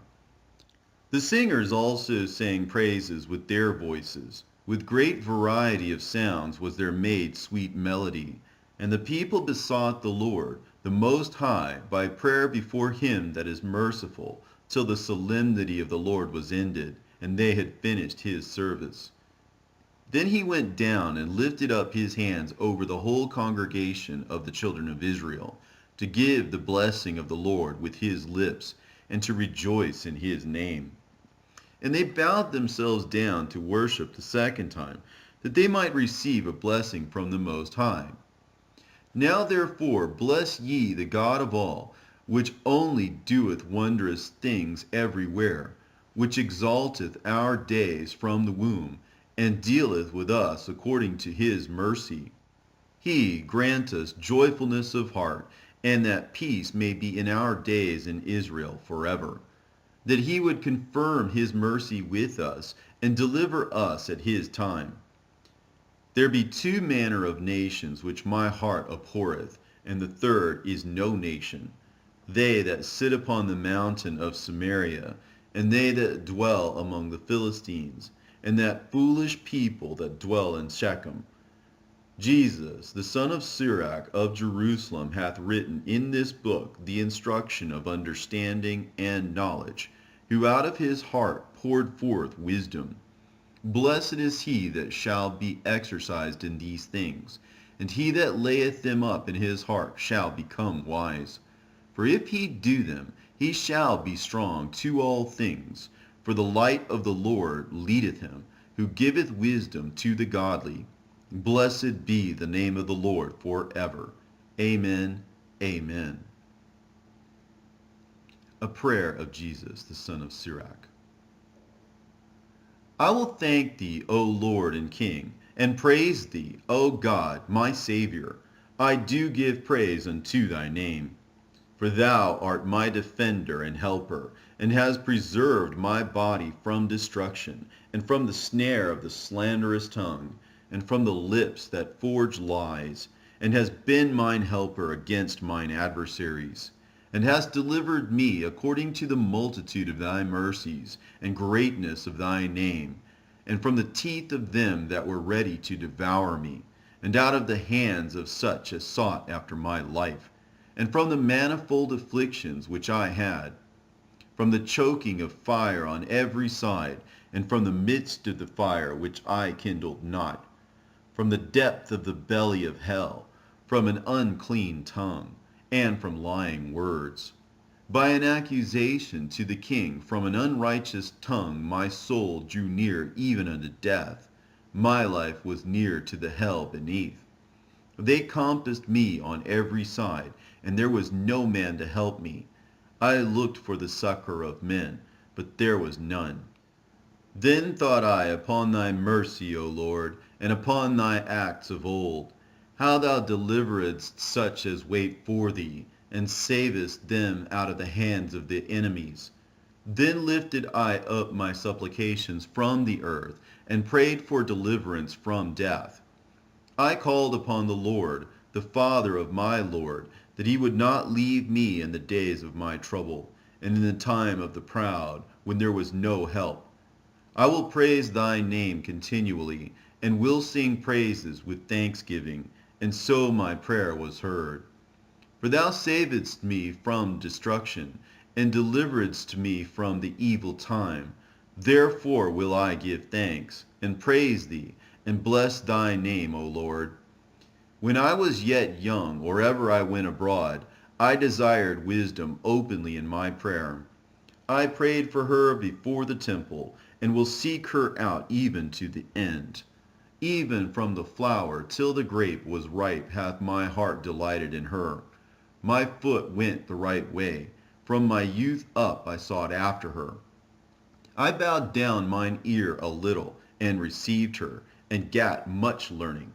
The singers also sang praises with their voices. With great variety of sounds was there made sweet melody. And the people besought the Lord, the Most High, by prayer before him that is merciful, till the solemnity of the Lord was ended, and they had finished his service. Then he went down and lifted up his hands over the whole congregation of the children of Israel, to give the blessing of the Lord with his lips, and to rejoice in his name. And they bowed themselves down to worship the second time, that they might receive a blessing from the Most High. Now therefore bless ye the God of all, which only doeth wondrous things everywhere, which exalteth our days from the womb, and dealeth with us according to his mercy. He grant us joyfulness of heart, and that peace may be in our days in Israel forever. That he would confirm his mercy with us, and deliver us at his time. There be two manner of nations which my heart abhorreth, and the third is no nation. They that sit upon the mountain of Samaria, and they that dwell among the Philistines, and that foolish people that dwell in Shechem. Jesus, the son of Sirach of Jerusalem, hath written in this book the instruction of understanding and knowledge, who out of his heart poured forth wisdom. Blessed is he that shall be exercised in these things, and he that layeth them up in his heart shall become wise. For if he do them, he shall be strong to all things. For the light of the Lord leadeth him, who giveth wisdom to the godly. Blessed be the name of the Lord forever. Amen. Amen. A prayer of Jesus, the son of Sirach. I will thank thee, O Lord and King, and praise thee, O God, my Savior. I do give praise unto thy name. For thou art my defender and helper, and hast preserved my body from destruction, and from the snare of the slanderous tongue, and from the lips that forge lies, and hast been mine helper against mine adversaries, and hast delivered me according to the multitude of thy mercies, and greatness of thy name, and from the teeth of them that were ready to devour me, and out of the hands of such as sought after my life, and from the manifold afflictions which I had, from the choking of fire on every side, and from the midst of the fire which I kindled not, from the depth of the belly of hell, from an unclean tongue, and from lying words. By an accusation to the king from an unrighteous tongue my soul drew near even unto death. My life was near to the hell beneath. They compassed me on every side, and there was no man to help me. I looked for the succor of men, but there was none. Then thought I upon thy mercy, O Lord, and upon thy acts of old, how thou deliveredst such as wait for thee, and savest them out of the hands of the enemies. Then lifted I up my supplications from the earth, and prayed for deliverance from death. I called upon the Lord, the Father of my Lord, that he would not leave me in the days of my trouble, and in the time of the proud, when there was no help. I will praise thy name continually, and will sing praises with thanksgiving, and so my prayer was heard. For thou savedst me from destruction, and deliveredst me from the evil time. Therefore will I give thanks, and praise thee, and bless thy name, O Lord. When I was yet young, or ever I went abroad, I desired wisdom openly in my prayer. I prayed for her before the temple, and will seek her out even to the end. Even from the flower till the grape was ripe hath my heart delighted in her. My foot went the right way. From my youth up I sought after her. I bowed down mine ear a little, and received her, and gat much learning.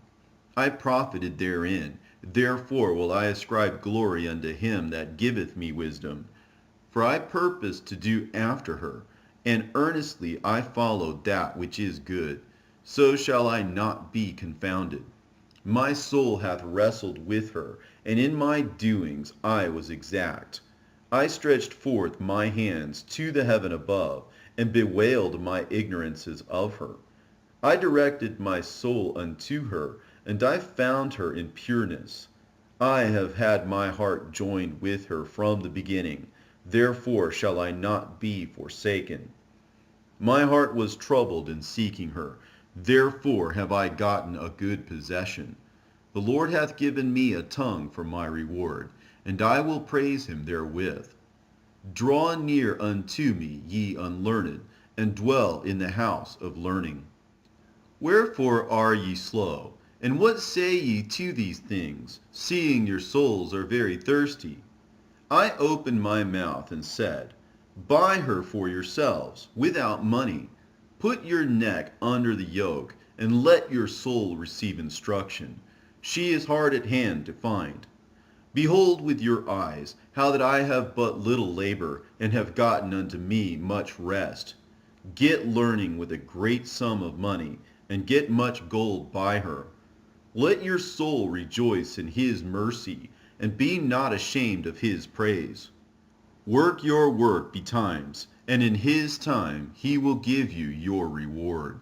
I profited therein. Therefore will I ascribe glory unto him that giveth me wisdom. For I purposed to do after her, and earnestly I followed that which is good. So shall I not be confounded. My soul hath wrestled with her, and in my doings I was exact. I stretched forth my hands to the heaven above, and bewailed my ignorances of her. I directed my soul unto her, and I found her in pureness. I have had my heart joined with her from the beginning. Therefore shall I not be forsaken. My heart was troubled in seeking her. Therefore have I gotten a good possession. The Lord hath given me a tongue for my reward, and I will praise him therewith. Draw near unto me, ye unlearned, and dwell in the house of learning. Wherefore are ye slow? And what say ye to these things, seeing your souls are very thirsty? I opened my mouth and said, Buy her for yourselves, without money. Put your neck under the yoke, and let your soul receive instruction. She is hard at hand to find. Behold with your eyes how that I have but little labor, and have gotten unto me much rest. Get learning with a great sum of money, and get much gold by her. Let your soul rejoice in his mercy, and be not ashamed of his praise. Work your work betimes, and in his time he will give you your reward.